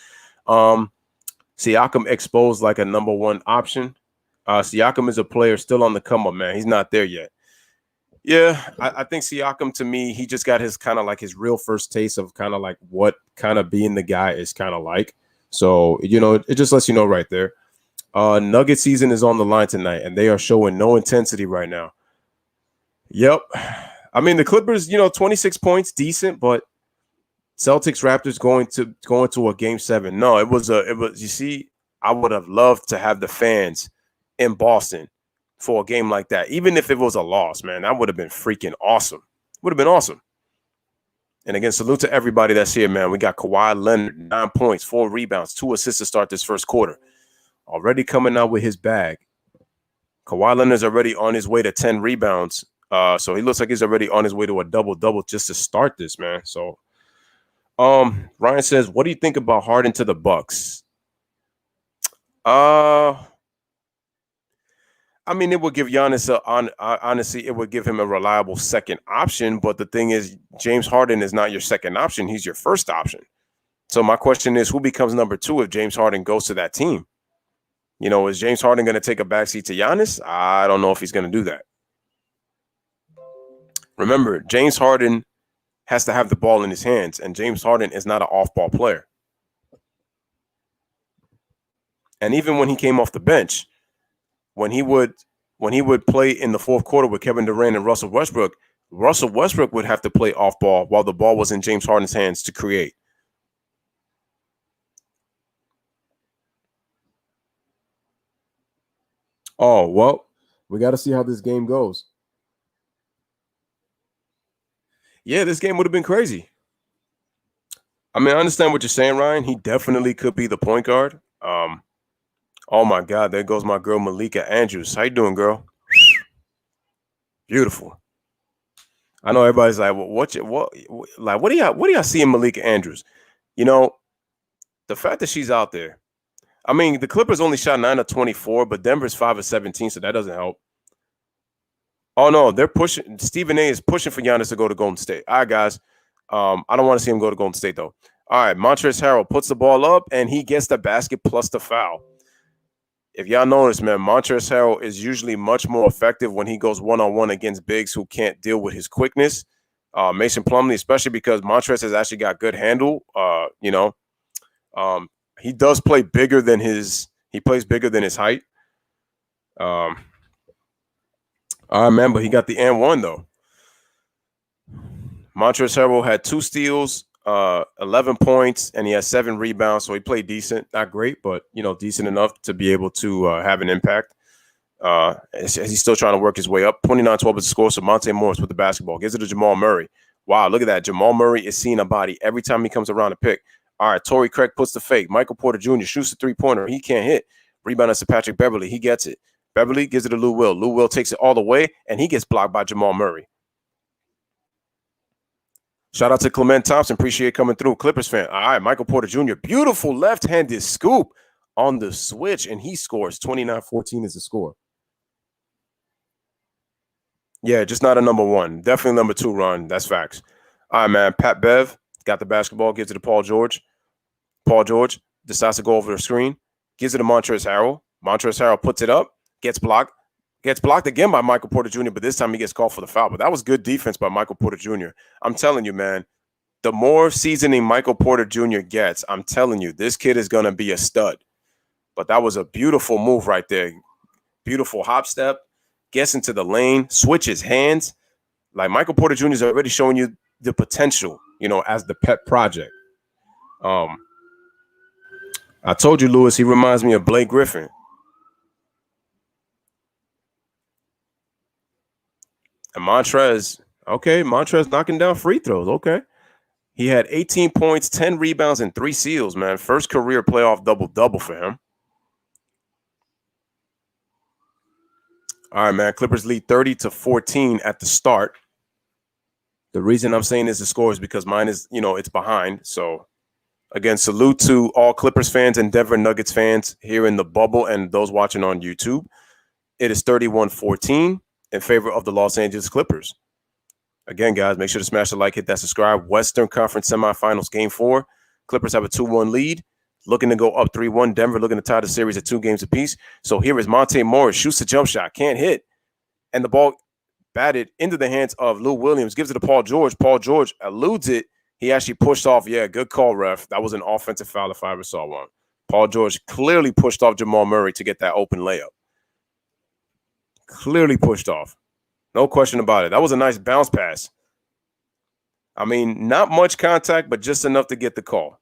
Siakam exposed like a number one option. Siakam is a player still on the come up, man. He's not there yet. Yeah, I think Siakam, to me, he just got his kind of like his real first taste of kind of like what kind of being the guy is kind of like. So, it just lets you know right there. Nugget season is on the line tonight, and they are showing no intensity right now. Yep. I mean, the Clippers, 26 points, decent, but Celtics Raptors going to a game 7. No, it was you see, I would have loved to have the fans in Boston for a game like that. Even if it was a loss, man, that would have been freaking awesome. Would have been awesome. And again, salute to everybody that's here, man. We got Kawhi Leonard, 9 points, 4 rebounds, 2 assists to start this first quarter. Already coming out with his bag. Kawhi Leonard's already on his way to 10 rebounds. So he looks like he's already on his way to a double-double just to start this, man. So Ryan says, what do you think about Harden to the Bucks? I mean, it would give Giannis honestly, it would give him a reliable second option. But the thing is, James Harden is not your second option. He's your first option. So my question is, who becomes number 2 if James Harden goes to that team? Is James Harden going to take a backseat to Giannis? I don't know if he's going to do that. Remember, James Harden has to have the ball in his hands, and James Harden is not an off-ball player. And even when he came off the bench, when he would play in the fourth quarter with Kevin Durant and Russell Westbrook would have to play off ball while the ball was in James Harden's hands to create. Oh, well, we got to see how this game goes. Yeah, this game would have been crazy. I mean, I understand what you're saying, Ryan. He definitely could be the point guard. Oh my God, there goes my girl Malika Andrews. How you doing, girl? Beautiful. I know everybody's like, well, what do y'all see in Malika Andrews? The fact that she's out there. I mean, the Clippers only shot 9 of 24, but Denver's 5 of 17, so that doesn't help. Oh no, they're pushing. Stephen A is pushing for Giannis to go to Golden State. All right, guys. I don't want to see him go to Golden State though. All right, Montrezl Harrell puts the ball up and he gets the basket plus the foul. If y'all notice, man, Montrezl Harrell is usually much more effective when he goes one-on-one against bigs who can't deal with his quickness. Mason Plumlee, especially because Montrezl has actually got good handle. He does play bigger than he plays bigger than his height. All right, man, but he got the and one though. Montrezl Harrell had 2 steals, 11 points, and he has 7 rebounds. So he played decent, not great, but decent enough to be able to have an impact. He's still trying to work his way up. 29-12 is the score. So Monte Morris with the basketball gives it to Jamal Murray. Wow, look at that. Jamal Murray is seeing a body every time he comes around a pick. All right, Torrey Craig puts the fake. Michael Porter Jr. shoots the 3-pointer. He can't hit. Rebound to Patrick Beverly. He gets it. Beverly gives it to Lou Will. Lou Will takes it all the way, and he gets blocked by Jamal Murray. Shout out to Clement Thompson. Appreciate coming through. Clippers fan. All right, Michael Porter Jr. Beautiful left-handed scoop on the switch, and he scores. 29-14 is the score. Yeah, just not a number 1. Definitely number 2, Ron. That's facts. All right, man. Pat Bev got the basketball, gives it to Paul George. Paul George decides to go over the screen, gives it to Montrezl Harrell. Montrezl Harrell puts it up, gets blocked again by Michael Porter Jr., but this time he gets called for the foul. But that was good defense by Michael Porter Jr. I'm telling you, man, the more seasoning Michael Porter Jr. gets, I'm telling you, this kid is going to be a stud. But that was a beautiful move right there. Beautiful hop step, gets into the lane, switches hands. Like Michael Porter Jr. is already showing you the potential, as the pet project. I told you, Lewis, he reminds me of Blake Griffin. And Montrezl knocking down free throws. Okay. He had 18 points, 10 rebounds, and 3 steals, man. First career playoff double-double for him. All right, man. Clippers lead 30-14 at the start. The reason I'm saying this the score is because mine is, it's behind. So, again, salute to all Clippers fans and Denver Nuggets fans here in the bubble and those watching on YouTube. It is 31-14. in favor of the Los Angeles Clippers. Again, guys, make sure to smash the like, hit that subscribe. Western Conference semifinals, game 4. Clippers have a 2-1 lead, looking to go up 3-1. Denver looking to tie the series at 2 games apiece. So here is Monte Morris, shoots a jump shot, can't hit. And the ball batted into the hands of Lou Williams, gives it to Paul George. Paul George eludes it. He actually pushed off. Yeah, good call, ref. That was an offensive foul if I ever saw one. Paul George clearly pushed off Jamal Murray to get that open layup. Clearly pushed off. No question about it. That was a nice bounce pass. I mean, not much contact, but just enough to get the call.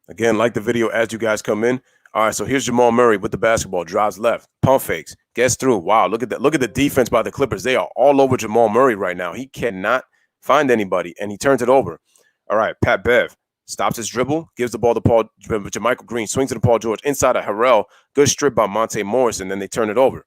Again, like the video as you guys come in. All right, so here's Jamal Murray with the basketball. Drives left, pump fakes, gets through. Wow, look at that. Look at the defense by the Clippers. They are all over Jamal Murray right now. He cannot find anybody, and he turns it over. All right, Pat Bev stops his dribble, gives the ball to Jermichael Green, swings it to Paul George inside of Harrell. Good strip by Monte Morris, and then they turn it over.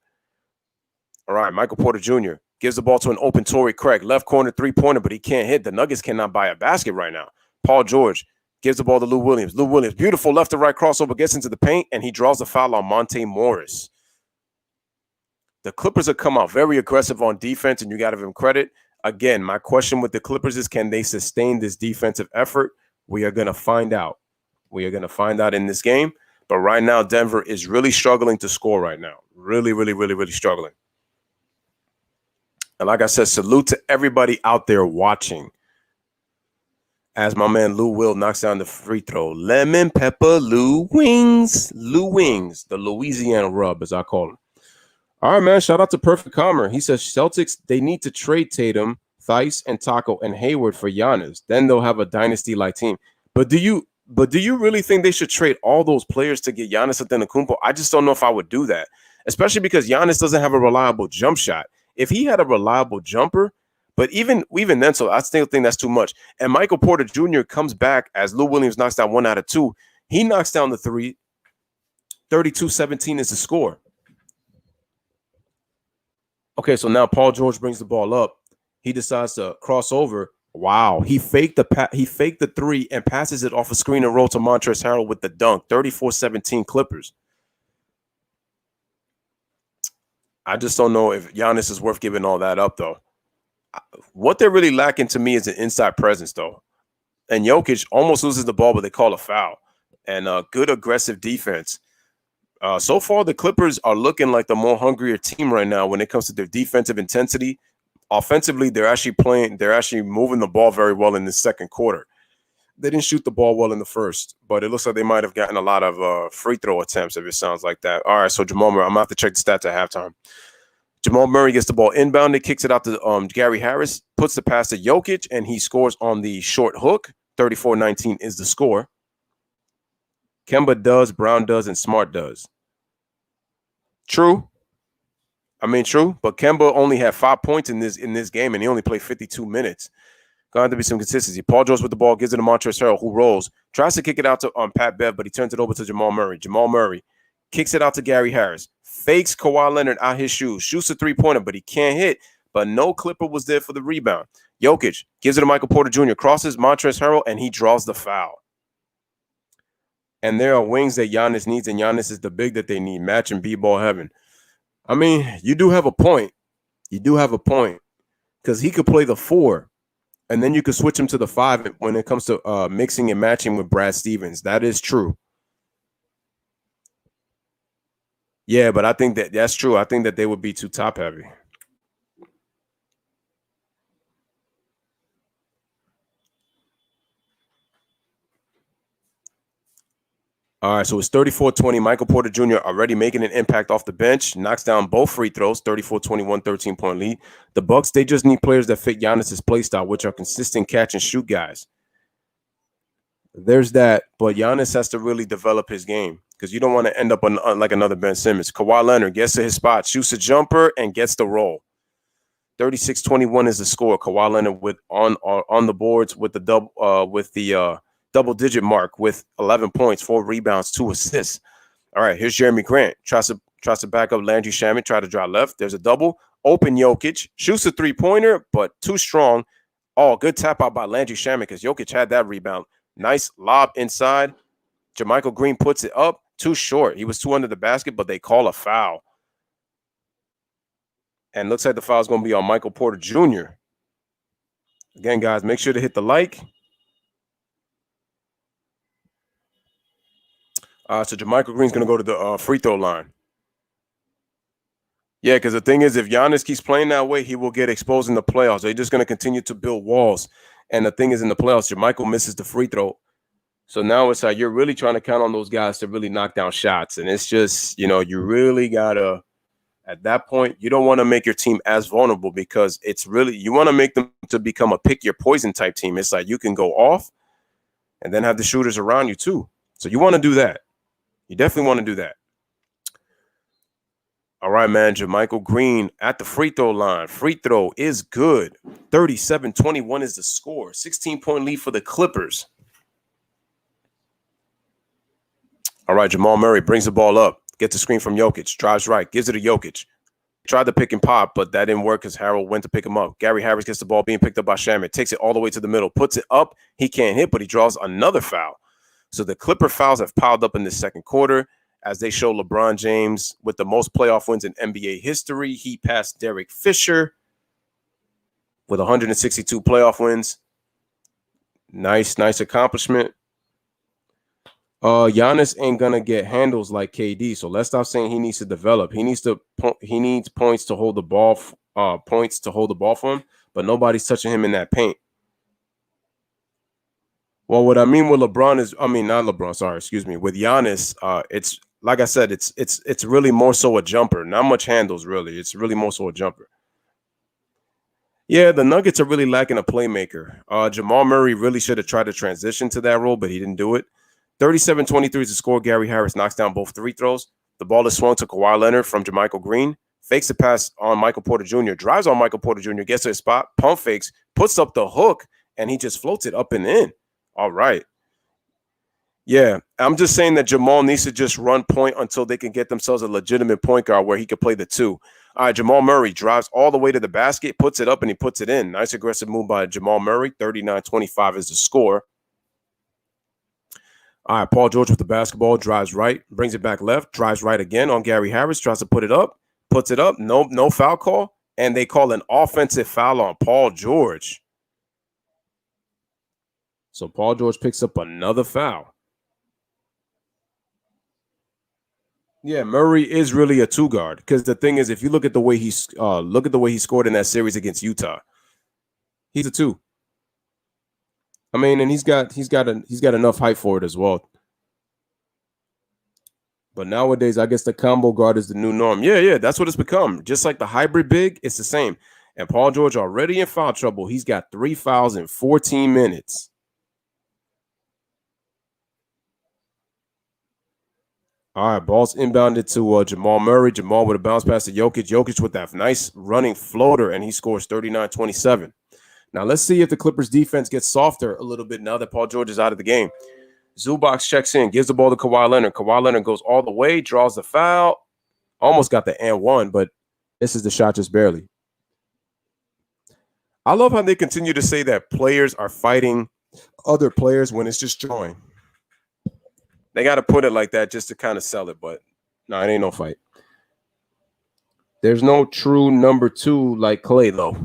All right, Michael Porter Jr. gives the ball to an open Torrey Craig. Left corner three-pointer, but he can't hit. The Nuggets cannot buy a basket right now. Paul George gives the ball to Lou Williams. Lou Williams, beautiful left to right crossover, gets into the paint, and he draws the foul on Monte Morris. The Clippers have come out very aggressive on defense, and you got to give them credit. Again, my question with the Clippers is, can they sustain this defensive effort? We are going to find out. We are going to find out in this game. But right now, Denver is really struggling to score right now. Really, really, really, really struggling. And like I said, salute to everybody out there watching. As my man Lou Will knocks down the free throw. Lemon pepper Lou Wings. Lou Wings, the Louisiana rub, as I call him. All right, man. Shout out to Perfect Calmer. He says Celtics, they need to trade Tatum, Theis, and Taco, and Hayward for Giannis. Then they'll have a dynasty-like team. But do you really think they should trade all those players to get Giannis Antetokounmpo? I just don't know if I would do that, especially because Giannis doesn't have a reliable jump shot. If he had a reliable jumper, but even then, so I still think that's too much. And Michael Porter Jr. comes back as Lou Williams knocks down 1 out of 2. He knocks down the 3. 32-17 is the score. Okay, so now Paul George brings the ball up. He decides to cross over. Wow, he faked the 3 and passes it off a screen and roll to Montrezl Harrell with the dunk. 34-17 Clippers. I just don't know if Giannis is worth giving all that up, though. What they're really lacking to me is an inside presence, though. And Jokic almost loses the ball, but they call a foul. And good aggressive defense. So far, the Clippers are looking like the more hungrier team right now when it comes to their defensive intensity. Offensively, they're actually moving the ball very well in the second quarter. They didn't shoot the ball well in the first, but it looks like they might have gotten a lot of free throw attempts, if it sounds like that. All right, so Jamal Murray, I'm going to have to check the stats at halftime. Jamal Murray gets the ball inbounded, kicks it out to Gary Harris, puts the pass to Jokic, and he scores on the short hook. 34-19 is the score. Kemba does, Brown does, and Smart does. True. True, but Kemba only had 5 points in this game, and he only played 52 minutes. Going to be some consistency. Paul George with the ball, gives it to Montrezl Harrell, who rolls, tries to kick it out to Pat Bev, but he turns it over to Jamal Murray. Jamal Murray kicks it out to Gary Harris, fakes Kawhi Leonard out his shoes, shoots a three-pointer, but he can't hit. But no Clipper was there for the rebound. Jokic gives it to Michael Porter Jr., crosses Montrezl Harrell, and he draws the foul. And there are wings that Giannis needs, and Giannis is the big that they need. Match in B-ball heaven. You do have a point. You do have a point. Because he could play the 4, and then you could switch him to the 5 when it comes to mixing and matching with Brad Stevens. That is true. Yeah, but I think that's true. I think that they would be too top-heavy. All right, so it's 34-20. Michael Porter Jr. already making an impact off the bench. Knocks down both free throws, 34-21, 13-point lead. The Bucks, they just need players that fit Giannis's play style, which are consistent catch-and-shoot guys. There's that, but Giannis has to really develop his game because you don't want to end up on like another Ben Simmons. Kawhi Leonard gets to his spot, shoots a jumper, and gets the roll. 36-21 is the score. Kawhi Leonard on the boards with the double-digit mark with 11 points, 4 rebounds, 2 assists. All right, here's Jeremy Grant. Tries to back up Landry Shamet, try to drive left. There's a double. Open Jokic. Shoots a three-pointer, but too strong. Oh, good tap out by Landry Shamet because Jokic had that rebound. Nice lob inside. Jermichael Green puts it up. too short. He was too under the basket, but they call a foul. And looks like the foul is going to be on Michael Porter Jr. Again, guys, make sure to hit the like. So JaMychal Green's going to go to the free throw line. Yeah, because the thing is, if Giannis keeps playing that way, he will get exposed in the playoffs. They're just going to continue to build walls. And the thing is, in the playoffs, JaMychal misses the free throw. So now it's like you're really trying to count on those guys to really knock down shots. And it's just, you really got to, at that point, you don't want to make your team as vulnerable because it's really, you want to make them to become a pick your poison type team. It's like you can go off and then have the shooters around you too. So you want to do that. You definitely want to do that. All right, man, JaMychal Green at the free throw line. Free throw is good. 37-21 is the score. 16-point lead for the Clippers. All right, Jamal Murray brings the ball up. Gets a screen from Jokic. Drives right. Gives it to Jokic. Tried to pick and pop, but that didn't work because Harrell went to pick him up. Gary Harris gets the ball being picked up by Shaman. Takes it all the way to the middle. Puts it up. He can't hit, but he draws another foul. So the Clipper fouls have piled up in the second quarter. As they show LeBron James with the most playoff wins in NBA history. He passed Derek Fisher with 162 playoff wins. Nice accomplishment. Giannis ain't gonna get handles like KD, so let's stop saying he needs to develop. He needs points to hold the ball, for him, but nobody's touching him in that paint. Well, what I mean with LeBron is, not LeBron, sorry, excuse me. With Giannis, it's like I said, it's really more so a jumper. Not much handles, really. It's really more so a jumper. Yeah, the Nuggets are really lacking a playmaker. Jamal Murray really should have tried to transition to that role, but he didn't do it. 37-23 is the score. Gary Harris knocks down both free throws. The ball is swung to Kawhi Leonard from JaMychal Green. Fakes the pass on Michael Porter Jr. Drives on Michael Porter Jr. Gets to his spot. Pump fakes. Puts up the hook, and he just floats it up and in. All right. Yeah, I'm just saying that Jamal needs to just run point until they can get themselves a legitimate point guard where he could play the two. All right, Jamal Murray drives all the way to the basket, puts it up, and he puts it in. Nice aggressive move by Jamal Murray. 39-25 is the score. All right, Paul George with the basketball, drives right, brings it back left, drives right again on Gary Harris, tries to put it up, puts it up, no foul call, and they call an offensive foul on Paul George. So Paul George picks up another foul. Yeah, Murray is really a two guard because the thing is, if you look at the way he scored in that series against Utah, he's a two. I mean, and he's got enough height for it as well. But nowadays, I guess the combo guard is the new norm. Yeah, that's what it's become. Just like the hybrid big, it's the same. And Paul George already in foul trouble. He's got 3 fouls in 14 minutes. All right, ball's inbounded to Jamal Murray. Jamal with a bounce pass to Jokic. Jokic with that nice running floater, and he scores 39-27. Now, let's see if the Clippers defense gets softer a little bit now that Paul George is out of the game. Zubac checks in, gives the ball to Kawhi Leonard. Kawhi Leonard goes all the way, draws the foul. Almost got the and one, but this is the shot just barely. I love how they continue to say that players are fighting other players when it's just drawing. They got to put it like that just to kind of sell it, but no, it ain't no fight. There's no true number two like Clay, though.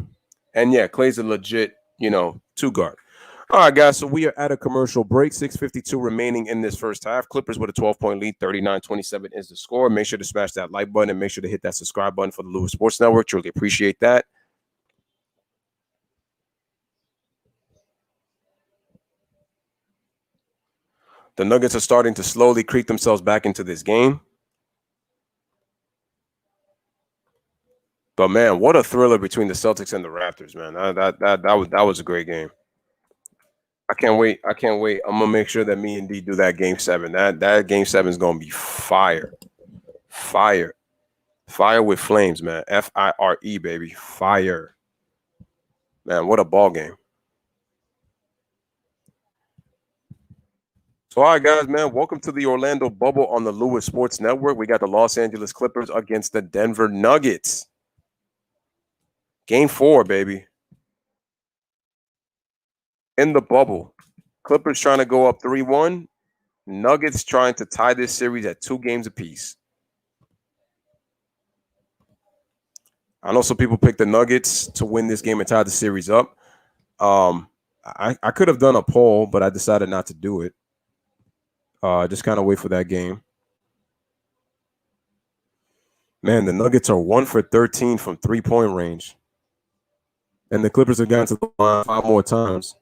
And yeah, Clay's a legit, two guard. All right, guys, so we are at a commercial break. 6:52 remaining in this first half. Clippers with a 12-point lead. 39-27 is the score. Make sure to smash that like button and make sure to hit that subscribe button for the Lewis Sports Network. Truly appreciate that. The Nuggets are starting to slowly creep themselves back into this game. But man, what a thriller between the Celtics and the Raptors, man. That was a great game. I can't wait. I'm gonna make sure that me and D do that game 7. That game 7 is gonna be fire. Fire with flames, man. FIRE, baby. Fire. Man, what a ball game. So, all right, guys, man, welcome to the Orlando Bubble on the Lewis Sports Network. We got the Los Angeles Clippers against the Denver Nuggets. Game 4, baby. In the bubble. Clippers trying to go up 3-1. Nuggets trying to tie this series at 2 games apiece. I know some people picked the Nuggets to win this game and tie the series up. I could have done a poll, but I decided not to do it. Just kind of wait for that game. Man, the Nuggets are 1 for 13 from 3-point range. And the Clippers have gotten to the line 5 more times.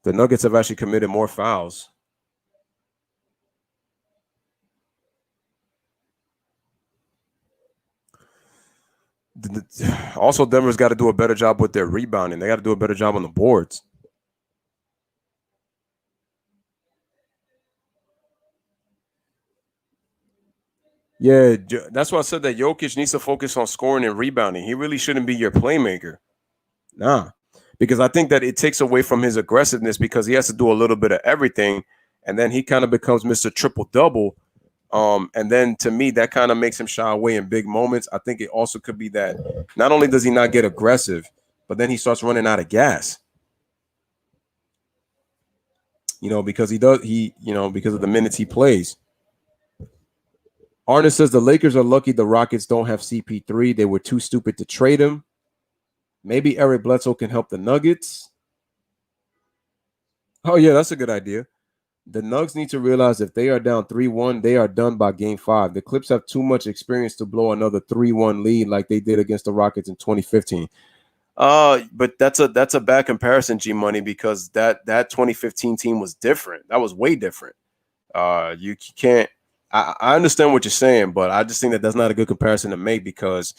The Nuggets have actually committed more fouls. Also, Denver's got to do a better job with their rebounding. They got to do a better job on the boards. Yeah, that's why I said that Jokic needs to focus on scoring and rebounding. He really shouldn't be your playmaker. Nah, because I think that it takes away from his aggressiveness because he has to do a little bit of everything, and then he kind of becomes Mr. Triple-Double. And then to me, that kind of makes him shy away in big moments. I think it also could be that not only does he not get aggressive, but then he starts running out of gas. Because because of the minutes he plays. Arna says the Lakers are lucky the Rockets don't have CP3. They were too stupid to trade him. Maybe Eric Bledsoe can help the Nuggets. Oh, yeah, that's a good idea. The Nugs need to realize if they are down 3-1, they are done by Game 5. The Clips have too much experience to blow another 3-1 lead like they did against the Rockets in 2015. But that's a bad comparison, G Money, because that 2015 team was different. That was way different. You can't. I understand what you're saying, but I just think that that's not a good comparison to make because,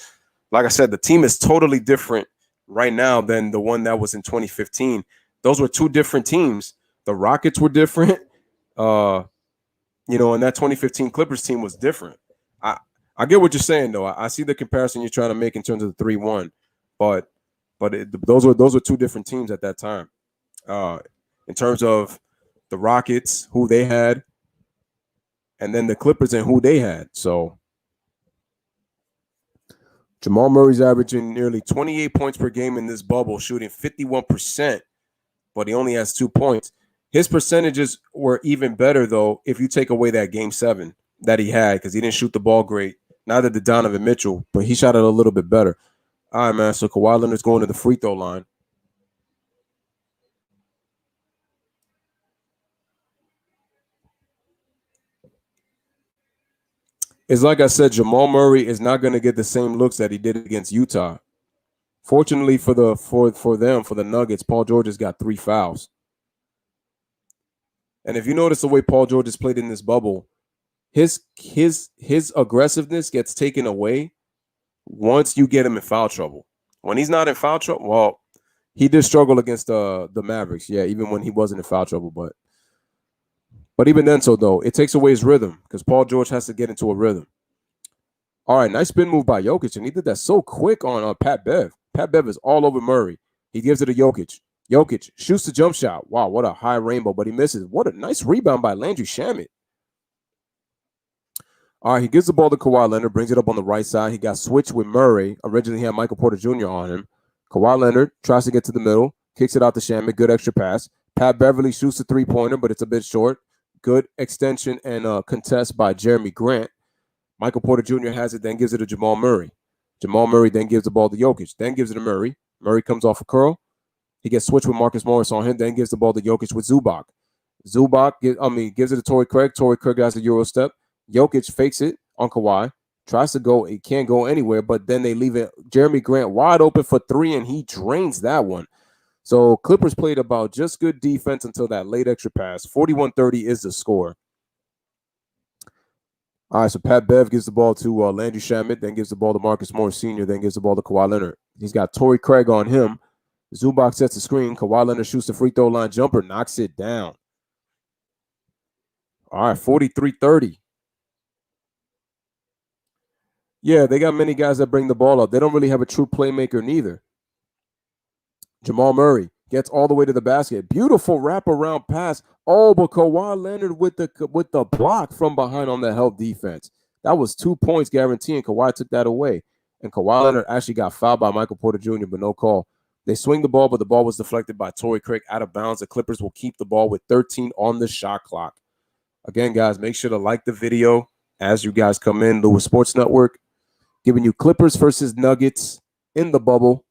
like I said, the team is totally different right now than the one that was in 2015. Those were 2 different teams. The Rockets were different. And that 2015 Clippers team was different. I get what you're saying, though. I see the comparison you're trying to make in terms of the 3-1, but those were 2 different teams at that time. In terms of the Rockets, who they had, and then the Clippers and who they had. So Jamal Murray's averaging nearly 28 points per game in this bubble, shooting 51%, but he only has 2 points. His percentages were even better, though, if you take away that Game 7 that he had because he didn't shoot the ball great. Neither did Donovan Mitchell, but he shot it a little bit better. All right, man, so Kawhi Leonard's going to the free throw line. It's like I said, Jamal Murray is not going to get the same looks that he did against Utah. Fortunately for the Nuggets, Paul George has got 3 fouls. And if you notice the way Paul George has played in this bubble, his aggressiveness gets taken away once you get him in foul trouble. When he's not in foul trouble, well, he did struggle against the Mavericks, yeah, even when he wasn't in foul trouble, but even then, though, it takes away his rhythm because Paul George has to get into a rhythm. All right, nice spin move by Jokic, and he did that so quick on Pat Bev. Pat Bev is all over Murray. He gives it to Jokic. Jokic shoots the jump shot. Wow, what a high rainbow, but he misses. What a nice rebound by Landry Shamet. All right, he gives the ball to Kawhi Leonard, brings it up on the right side. He got switched with Murray. Originally, he had Michael Porter Jr. on him. Kawhi Leonard tries to get to the middle, kicks it out to Shamet. Good extra pass. Pat Beverly shoots the 3-pointer, but it's a bit short. Good extension and contest by Jeremy Grant. Michael Porter Jr. has it, then gives it to Jamal Murray. Jamal Murray then gives the ball to Jokic, then gives it to Murray. Murray comes off a curl. He gets switched with Marcus Morris on him, then gives the ball to Jokic with Zubac. Zubac gives it to Torrey Craig. Torrey Craig has a Euro step. Jokic fakes it on Kawhi. Tries to go. It can't go anywhere, but then they leave it. Jeremy Grant wide open for 3, and he drains that one. So Clippers played about just good defense until that late extra pass. 41-30 is the score. All right, so Pat Bev gives the ball to Landry Shamet, then gives the ball to Marcus Morris Sr., then gives the ball to Kawhi Leonard. He's got Torrey Craig on him. Zubac sets the screen. Kawhi Leonard shoots the free throw line jumper, knocks it down. All right, 43-30. Yeah, they got many guys that bring the ball up. They don't really have a true playmaker neither. Jamal Murray gets all the way to the basket. Beautiful wraparound pass. Oh, but Kawhi Leonard with the block from behind on the help defense. That was 2 points guaranteeing. Kawhi took that away. And Kawhi Leonard actually got fouled by Michael Porter Jr., but no call. They swing the ball, but the ball was deflected by Torrey Craig out of bounds. The Clippers will keep the ball with 13 on the shot clock. Again, guys, make sure to like the video as you guys come in. Lewis Sports Network giving you Clippers versus Nuggets in the bubble.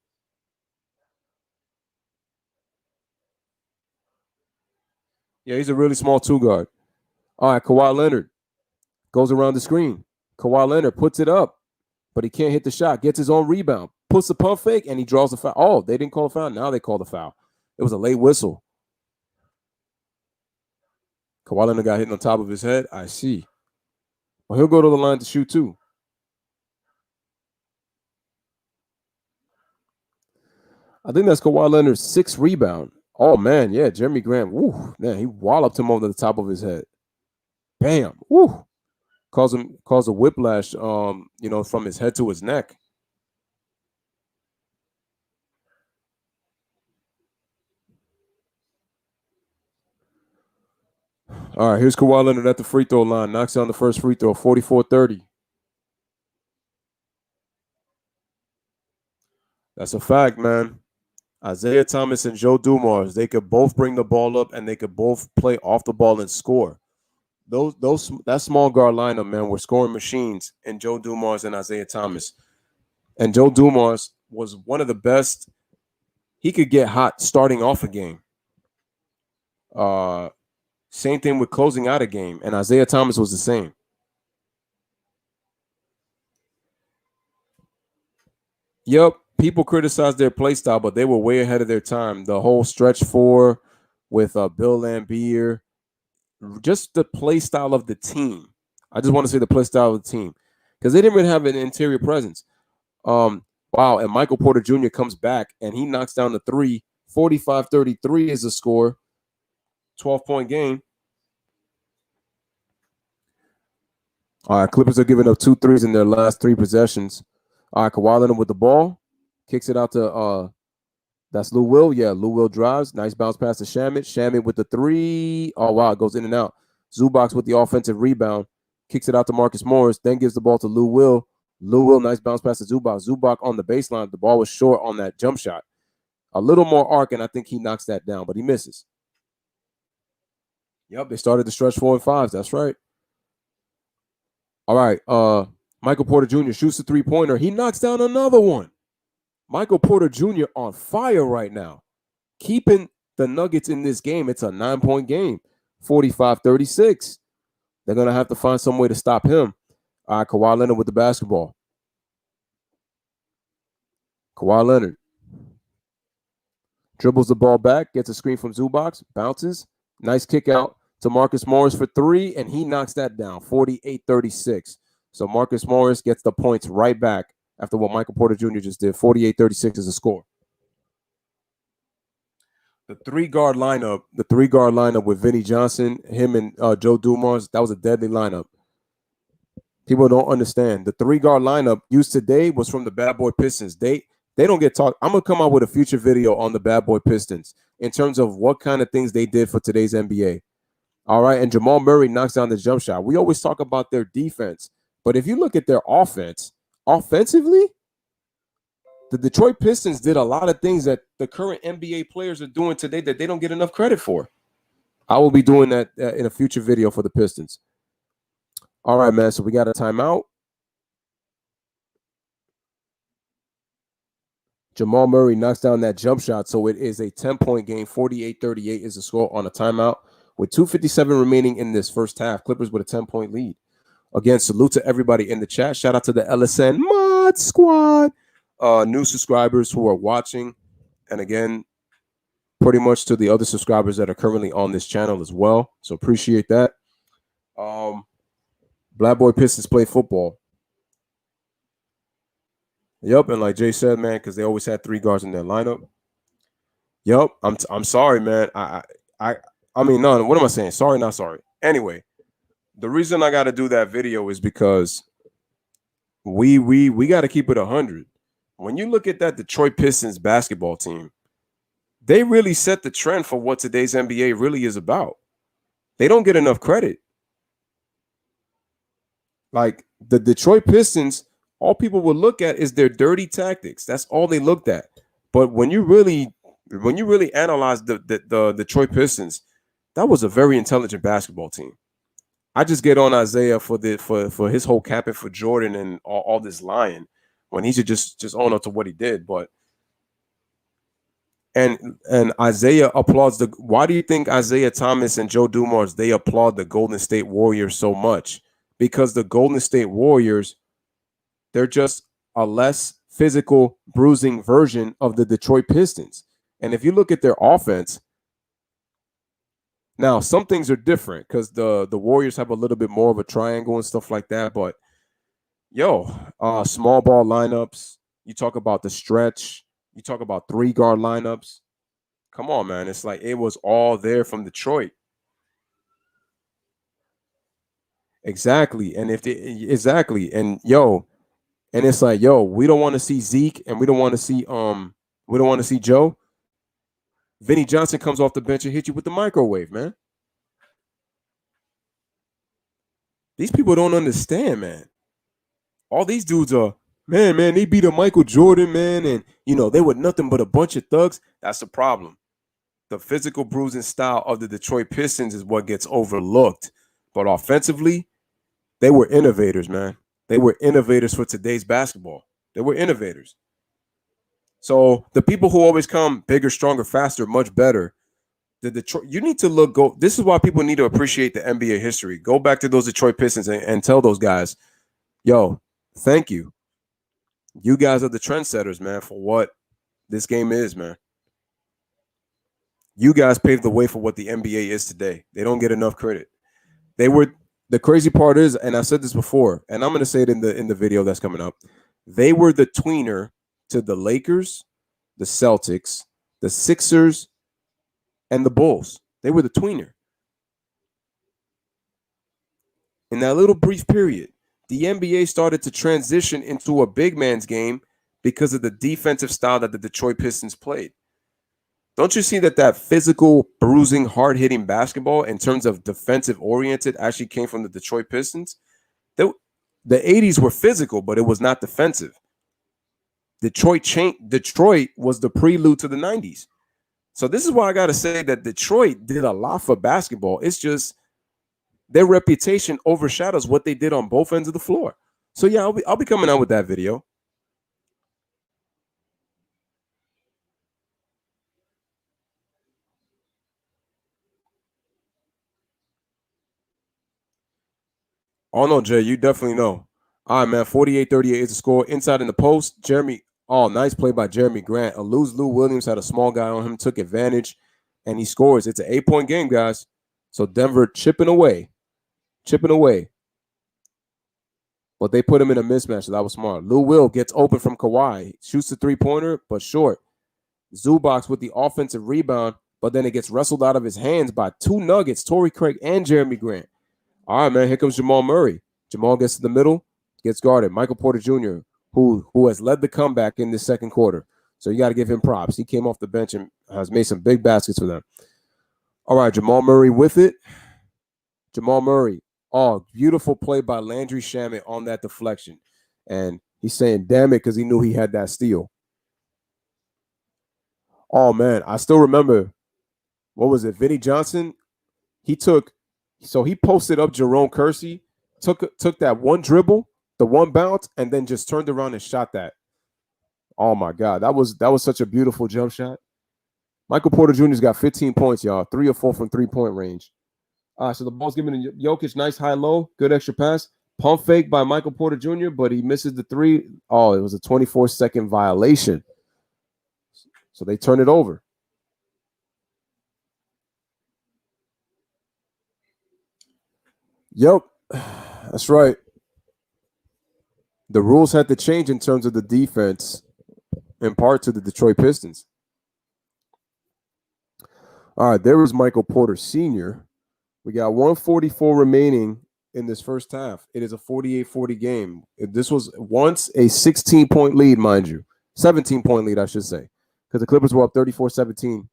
Yeah, he's a really small two guard. All right, Kawhi Leonard goes around the screen. Kawhi Leonard puts it up, but he can't hit the shot. Gets his own rebound. Puts a pump fake, and he draws a foul. Oh, they didn't call a foul. Now they called a foul. It was a late whistle. Kawhi Leonard got hit on top of his head. I see. Well, he'll go to the line to shoot too. I think that's Kawhi Leonard's 6th rebound. Oh, man, yeah, Jeremy Grant. Woo, man, he walloped him over the top of his head. Bam. Woo. Caused a whiplash, from his head to his neck. All right, here's Kawhi Leonard at the free throw line. Knocks down the first free throw, 44-30. That's a fact, man. Isaiah Thomas and Joe Dumars, they could both bring the ball up and they could both play off the ball and score. That small guard lineup, man, were scoring machines in Joe Dumars and Isaiah Thomas. And Joe Dumars was one of the best. He could get hot starting off a game. Same thing with closing out a game. And Isaiah Thomas was the same. Yep. People criticized their play style, but they were way ahead of their time. The whole stretch 4 with Bill Laimbeer, just the play style of the team. I just want to say the play style of the team because they didn't really have an interior presence. Wow, and Michael Porter Jr. comes back and he knocks down the 3. 45-33 is the score. 12-point game. All right, Clippers are giving up 2 threes in their last 3 possessions. All right, Kawhi Leonard with the ball. Kicks it out to, that's Lou Will. Yeah, Lou Will drives. Nice bounce pass to Shamet. Shamet with the 3. Oh, wow, it goes in and out. Zubac with the offensive rebound. Kicks it out to Marcus Morris. Then gives the ball to Lou Will. Lou Will, nice bounce pass to Zubac. Zubac on the baseline. The ball was short on that jump shot. A little more arc, and I think he knocks that down, but he misses. Yep, they started the stretch 4 and 5s. That's right. All right, Michael Porter Jr. shoots the 3-pointer. He knocks down another one. Michael Porter Jr. on fire right now. Keeping the Nuggets in this game. It's a 9-point game. 45-36. They're going to have to find some way to stop him. All right, Kawhi Leonard with the basketball. Kawhi Leonard dribbles the ball back, gets a screen from Zubac, bounces. Nice kick out to Marcus Morris for 3, and he knocks that down, 48-36. So Marcus Morris gets the points right back after what Michael Porter Jr. just did. 48-36 is the score. The three-guard lineup with Vinnie Johnson, him and Joe Dumars, that was a deadly lineup. People don't understand. The 3-guard lineup used today was from the Bad Boy Pistons. They don't get talked. I'm going to come out with a future video on the Bad Boy Pistons in terms of what kind of things they did for today's NBA. All right, and Jamal Murray knocks down the jump shot. We always talk about their defense, but if you look at their offense, offensively, the Detroit Pistons did a lot of things that the current NBA players are doing today that they don't get enough credit for. I will be doing that in a future video for the Pistons. All right, man, so we got a timeout. Jamal Murray knocks down that jump shot, so it is a 10-point game. 48-38 is the score on a timeout with 2:57 remaining in this first half. Clippers with a 10-point lead. Again, salute to everybody in the chat. Shout out to the LSN Mod Squad. New subscribers who are watching. And again, pretty much to the other subscribers that are currently on this channel as well. So appreciate that. Black Boy Pistons play football. Yep, and like Jay said, man, because they always had 3 guards in their lineup. Yep, I'm sorry, man. I mean, no, what am I saying? Sorry, not sorry. Anyway, the reason I got to do that video is because we got to keep it 100. When you look at that Detroit Pistons basketball team, they really set the trend for what today's NBA really is about. They don't get enough credit. Like the Detroit Pistons, all people will look at is their dirty tactics. That's all they looked at. But when you really analyze the Detroit Pistons, that was a very intelligent basketball team. I just get on Isaiah for his whole capping for Jordan and all this lying when he should just own up to what he did. But and Isaiah applauds the. Why do you think Isaiah Thomas and Joe Dumars they applaud the Golden State Warriors so much? Because the Golden State Warriors, they're just a less physical, bruising version of the Detroit Pistons. And if you look at their offense, now some things are different because the Warriors have a little bit more of a triangle and stuff like that. But small ball lineups. You talk about the stretch. You talk about 3-guard lineups. Come on, man. It's like it was all there from Detroit. Exactly. And and it's like, we don't want to see Zeke and we don't want to see Joe. Vinny Johnson comes off the bench and hits you with the microwave, man. These people don't understand, man. All these dudes are, man, they beat a Michael Jordan, man, and they were nothing but a bunch of thugs. That's the problem. The physical bruising style of the Detroit Pistons is what gets overlooked. But offensively, they were innovators, man. They were innovators for today's basketball. They were innovators. So the people who always come bigger, stronger, faster, much better. The Detroit, you need to go. This is why people need to appreciate the NBA history. Go back to those Detroit Pistons and tell those guys, thank you. You guys are the trendsetters, man, for what this game is, man. You guys paved the way for what the NBA is today. They don't get enough credit. The crazy part is, and I said this before, and I'm going to say it in the video that's coming up. They were the tweener to the Lakers, the Celtics, the Sixers, and the Bulls. They were the tweener. In that little brief period, the NBA started to transition into a big man's game because of the defensive style that the Detroit Pistons played. Don't you see that physical, bruising, hard-hitting basketball in terms of defensive-oriented actually came from the Detroit Pistons? The 80s were physical, but it was not defensive. Detroit was the prelude to the 90s. So this is why I got to say that Detroit did a lot for basketball. It's just their reputation overshadows what they did on both ends of the floor. So yeah, I'll be coming out with that video. Oh no, Jay, you definitely know. All right, man. 48-38 is the score. Inside in the post, Jeremy. Oh, nice play by Jeremy Grant. Lou Williams had a small guy on him, took advantage, and he scores. It's an 8-point game, guys. So Denver chipping away. But they put him in a mismatch, so that was smart. Lou Will gets open from Kawhi, shoots the 3-pointer, but short. Zubac with the offensive rebound, but then it gets wrestled out of his hands by two Nuggets, Torrey Craig and Jeremy Grant. All right, man, here comes Jamal Murray. Jamal gets to the middle, gets guarded. Michael Porter Jr., who has led the comeback in the second quarter. So you got to give him props. He came off the bench and has made some big baskets for them. All right, Jamal Murray with it. Jamal Murray. Oh, beautiful play by Landry Shamet on that deflection. And he's saying, damn it, because he knew he had that steal. Oh, man, I still remember, what was it, Vinny Johnson? He posted up Jerome Kersey, took that one dribble, the one bounce, and then just turned around and shot that. Oh, my God, that was such a beautiful jump shot. Michael Porter Jr.'s got 15 points, y'all, 3 or 4 from three-point range. So the ball's given to Jokic, nice high-low, good extra pass. Pump fake by Michael Porter Jr., but he misses the three. Oh, it was a 24-second violation. So they turn it over. Yep, that's right. The rules had to change in terms of the defense, in part to the Detroit Pistons. All right, there was Michael Porter Sr. We got 144 remaining in this first half. It is a 48-40 game. This was once a 16-point lead, mind you. 17-point lead, I should say, because the Clippers were up 34-17.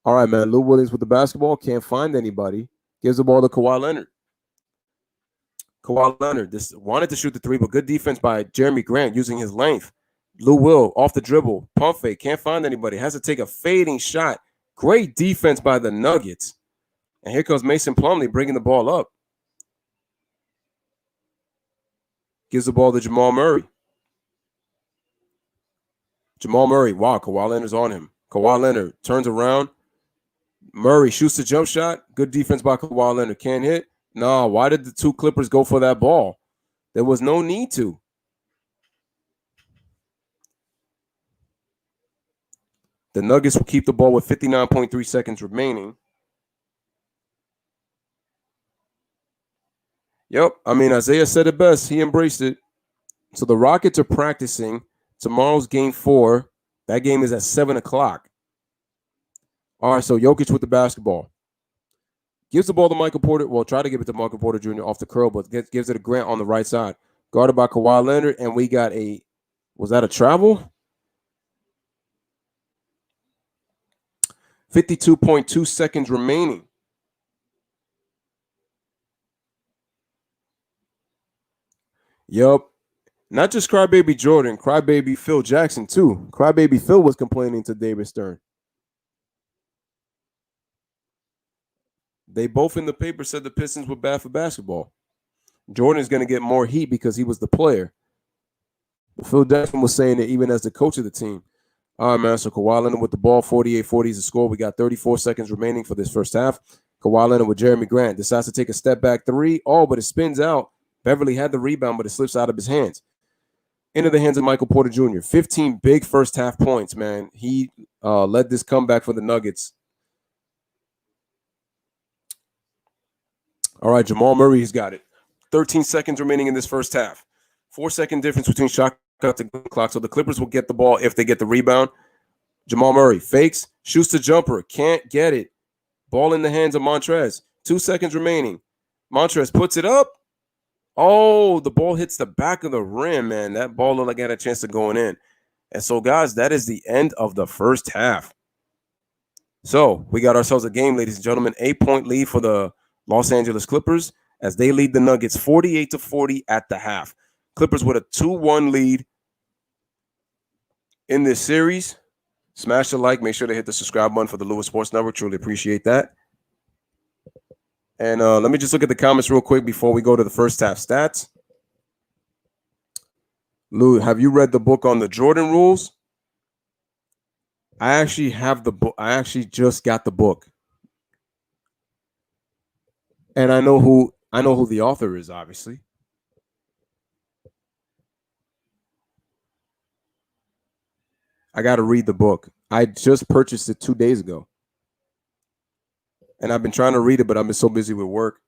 All right, man. Lou Williams with the basketball. Can't find anybody. Gives the ball to Kawhi Leonard. Kawhi Leonard wanted to shoot the three, but good defense by Jeremy Grant using his length. Lou Will off the dribble, pump fake, can't find anybody, has to take a fading shot. Great defense by the Nuggets. And here comes Mason Plumlee bringing the ball up. Gives the ball to Jamal Murray. Jamal Murray, wow, Kawhi Leonard's on him. Kawhi Leonard turns around. Murray shoots the jump shot. Good defense by Kawhi Leonard. Can't hit. No, why did the two Clippers go for that ball? There was no need to. The Nuggets will keep the ball with 59.3 seconds remaining. Yep, I mean, Isaiah said it best. He embraced it. So the Rockets are practicing. Tomorrow's game 4. That game is at 7 o'clock. All right, so Jokic with the basketball. Gives the ball to Michael Porter. Well, try to give it to Michael Porter Jr. off the curl, but gives it to Grant on the right side. Guarded by Kawhi Leonard, and we got was that a travel? 52.2 seconds remaining. Yup. Not just Crybaby Jordan, Crybaby Phil Jackson, too. Crybaby Phil was complaining to David Stern. They both in the paper said the Pistons were bad for basketball. Jordan's going to get more heat because he was the player. But Phil Jackson was saying that even as the coach of the team. All right, man, so Kawhi Leonard with the ball, 48-40 is the score. We got 34 seconds remaining for this first half. Kawhi Leonard with Jeremy Grant. Decides to take a step back three. Oh, but it spins out. Beverly had the rebound, but it slips out of his hands. Into the hands of Michael Porter Jr. 15 big first half points, man. He led this comeback for the Nuggets. All right, Jamal Murray, he's got it. 13 seconds remaining in this first half. 4-second difference between shot clock to clock. So the Clippers will get the ball if they get the rebound. Jamal Murray fakes, shoots the jumper, can't get it. Ball in the hands of Montrez. 2 seconds remaining. Montrez puts it up. Oh, the ball hits the back of the rim, man. That ball looked like it had a chance of going in. And so, guys, that is the end of the first half. So we got ourselves a game, ladies and gentlemen. 8-point lead for the Los Angeles Clippers as they lead the Nuggets 48-40 at the half. Clippers with a 2-1 lead in this series. Smash the like. Make sure to hit the subscribe button for the Lewis Sports Network. Truly appreciate that. And let me just look at the comments real quick before we go to the first half stats. Lou, have you read the book on the Jordan rules? I actually have the book. I actually just got the book. And I know who the author is, obviously. I got to read the book. I just purchased it 2 days ago. And I've been trying to read it, but I've been so busy with work.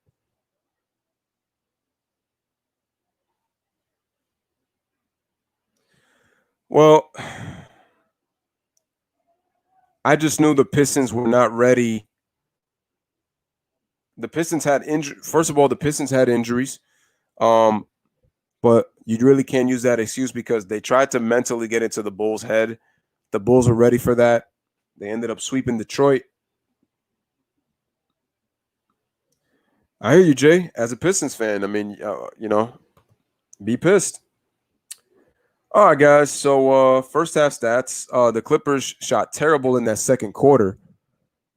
Well, I just knew the Pistons were not ready. The Pistons had injuries. First of all, the Pistons had injuries. But you really can't use that excuse because they tried to mentally get into the Bulls' head. The Bulls were ready for that. They ended up sweeping Detroit. I hear you, Jay. As a Pistons fan, I mean, be pissed. All right, guys. So first half stats. The Clippers shot terrible in that second quarter.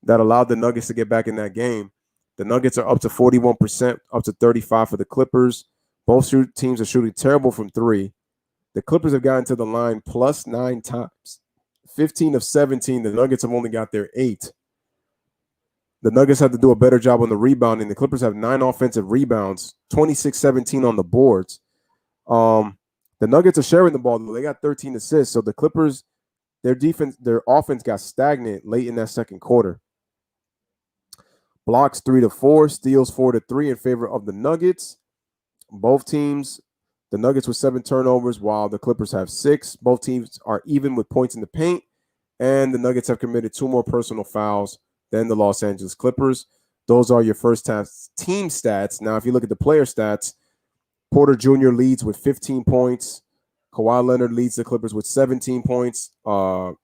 That allowed the Nuggets to get back in that game. The Nuggets are up to 41%, up to 35% for the Clippers. Both teams are shooting terrible from three. The Clippers have gotten to the line plus 9 times. 15 of 17. The Nuggets have only got their 8. The Nuggets have to do a better job on the rebounding. The Clippers have 9 offensive rebounds, 26-17 on the boards. The Nuggets are sharing the ball. They got 13 assists. So the Clippers, their offense got stagnant late in that second quarter. Blocks 3-4, steals 4-3 in favor of the Nuggets. Both teams, the Nuggets with 7 turnovers, while the Clippers have 6. Both teams are even with points in the paint, and the Nuggets have committed 2 more personal fouls than the Los Angeles Clippers. Those are your first half team stats. Now, if you look at the player stats, Porter Jr. leads with 15 points. Kawhi Leonard leads the Clippers with 17 points. Paul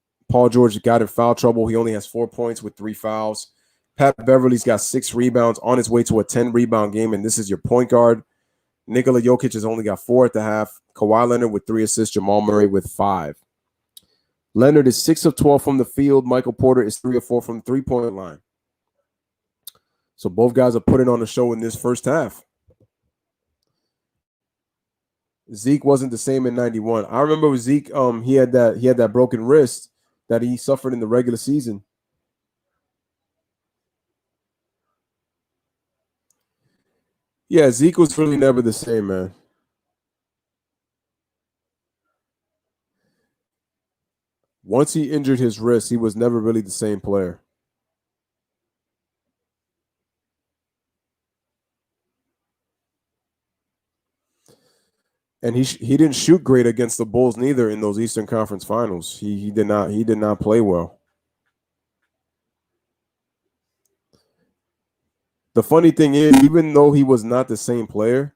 George got in foul trouble. He only has 4 points with 3 fouls. Pat Beverly's got 6 rebounds on his way to a 10-rebound game, and this is your point guard. Nikola Jokic has only got 4 at the half. Kawhi Leonard with 3 assists. Jamal Murray with 5. Leonard is 6 of 12 from the field. Michael Porter is 3 of 4 from the three-point line. So both guys are putting on a show in this first half. Zeke wasn't the same in 91. I remember with Zeke, he had that broken wrist that he suffered in the regular season. Yeah, Zeke was really never the same, man. Once he injured his wrist, he was never really the same player. And he didn't shoot great against the Bulls neither in those Eastern Conference Finals. He did not play well. The funny thing is, even though he was not the same player,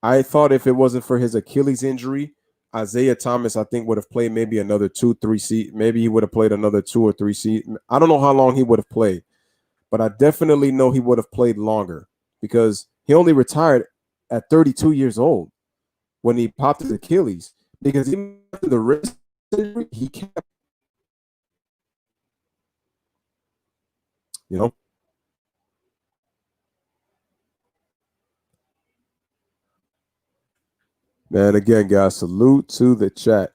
I thought if it wasn't for his Achilles injury, Isaiah Thomas, I think, would have played maybe another 2-3 seasons. Maybe he would have played another 2 or 3 seasons. I don't know how long he would have played, but I definitely know he would have played longer because he only retired at 32 years old when he popped his Achilles. Because even after the wrist injury, he kept, you know. Man, again, guys, salute to the chat.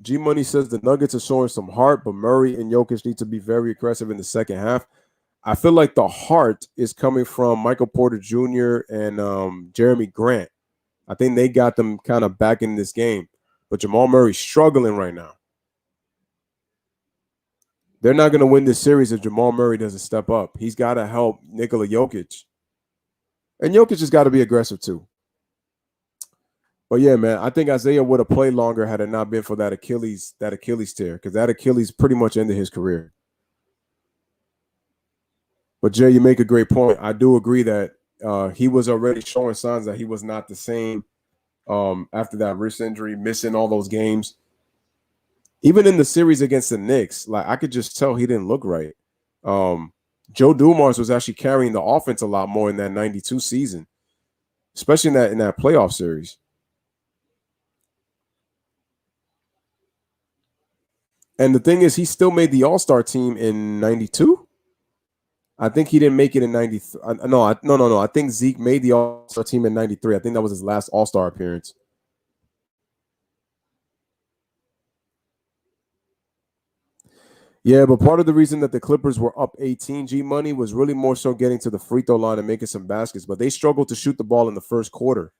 G Money says the Nuggets are showing some heart, but Murray and Jokic need to be very aggressive in the second half. I feel like the heart is coming from Michael Porter Jr. and Jeremy Grant. I think they got them kind of back in this game, but Jamal Murray's struggling right now. They're not going to win this series if Jamal Murray doesn't step up. He's got to help Nikola Jokic, and Jokic has got to be aggressive too. But yeah, man, I think Isaiah would have played longer had it not been for that Achilles tear, because that Achilles pretty much ended his career. But Jay, you make a great point. I do agree that he was already showing signs that he was not the same after that wrist injury, missing all those games. Even in the series against the Knicks, like I could just tell he didn't look right. Joe Dumars was actually carrying the offense a lot more in that 92 season, especially in that playoff series. And the thing is, he still made the All-Star team in 92. I think he didn't make it in 93. No. I think Zeke made the All-Star team in 93. I think that was his last All-Star appearance. Yeah, but part of the reason that the Clippers were up 18 G Money was really more so getting to the free throw line and making some baskets, but they struggled to shoot the ball in the first quarter.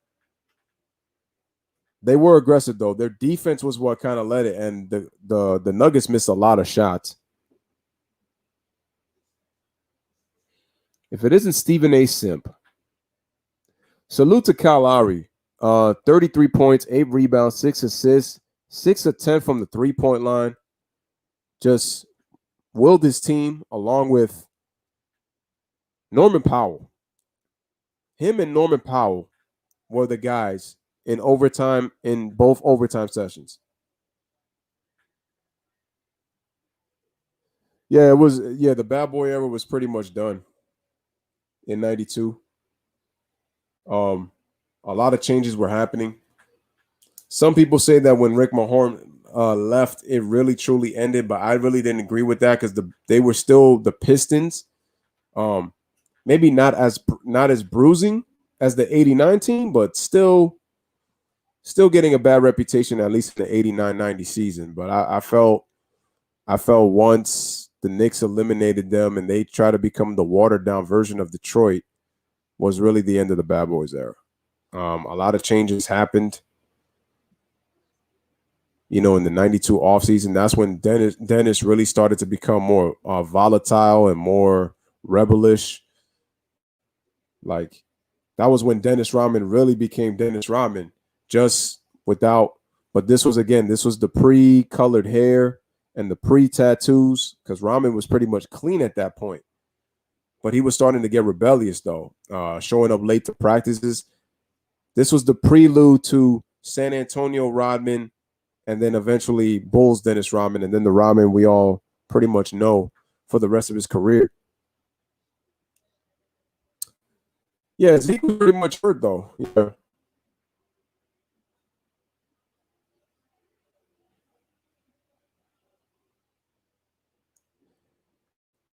They were aggressive though. Their defense was what kind of led it, and the Nuggets missed a lot of shots. If it isn't Stephen A. Simp, salute to Kyle Lowry. 33 points, 8 rebounds, 6 assists, 6 of 10 from the three-point line. Just willed his team along with Norman Powell. Him and Norman Powell were the guys in overtime, in both overtime sessions. Yeah, it was. Yeah, the bad boy era was pretty much done in 92. A lot of changes were happening. Some people say that when Rick Mahorn left, it really truly ended, but I really didn't agree with that because they were still the Pistons. Maybe not as bruising as the 89 team, but still getting a bad reputation, at least in the 89-90 season. But I felt once the Knicks eliminated them and they tried to become the watered down version of Detroit was really the end of the Bad Boys era. A lot of changes happened. In the 92 offseason, that's when Dennis really started to become more volatile and more rebellish. Like, that was when Dennis Rodman really became Dennis Rodman, just without, but this was the pre-colored hair and the pre-tattoos, because Rodman was pretty much clean at that point. But he was starting to get rebellious, though, showing up late to practices. This was the prelude to San Antonio Rodman, and then eventually Bulls Dennis Rodman, and then the Rodman we all pretty much know for the rest of his career. Yeah, Zeke was pretty much hurt though. Yeah.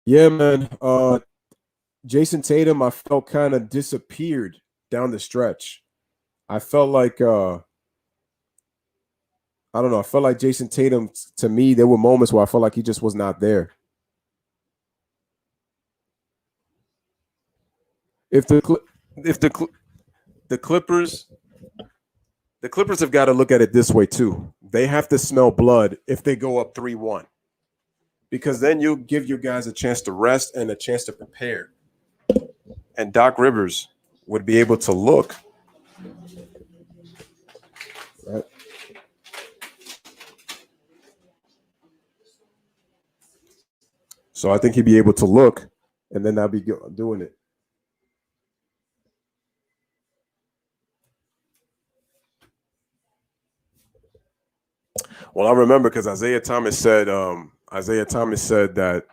Yeah, man. Jason Tatum, I felt kind of disappeared down the stretch. I felt like I don't know. I felt like Jason Tatum. To me, there were moments where I felt like he just was not there. If the if the Clippers the Clippers have got to look at it this way too. They have to smell blood if they go up 3-1, because then you'll give your guys a chance to rest and a chance to prepare. And Doc Rivers would be able to look. Right. So I think he'd be able to look, and then I'll be doing it. Well, I remember because Isaiah Thomas said that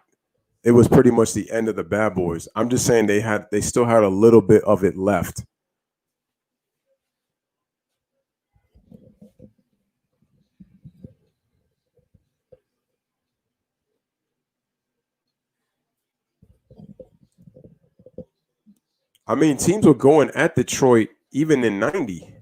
it was pretty much the end of the Bad Boys. I'm just saying they still had a little bit of it left. I mean, teams were going at Detroit even in '90.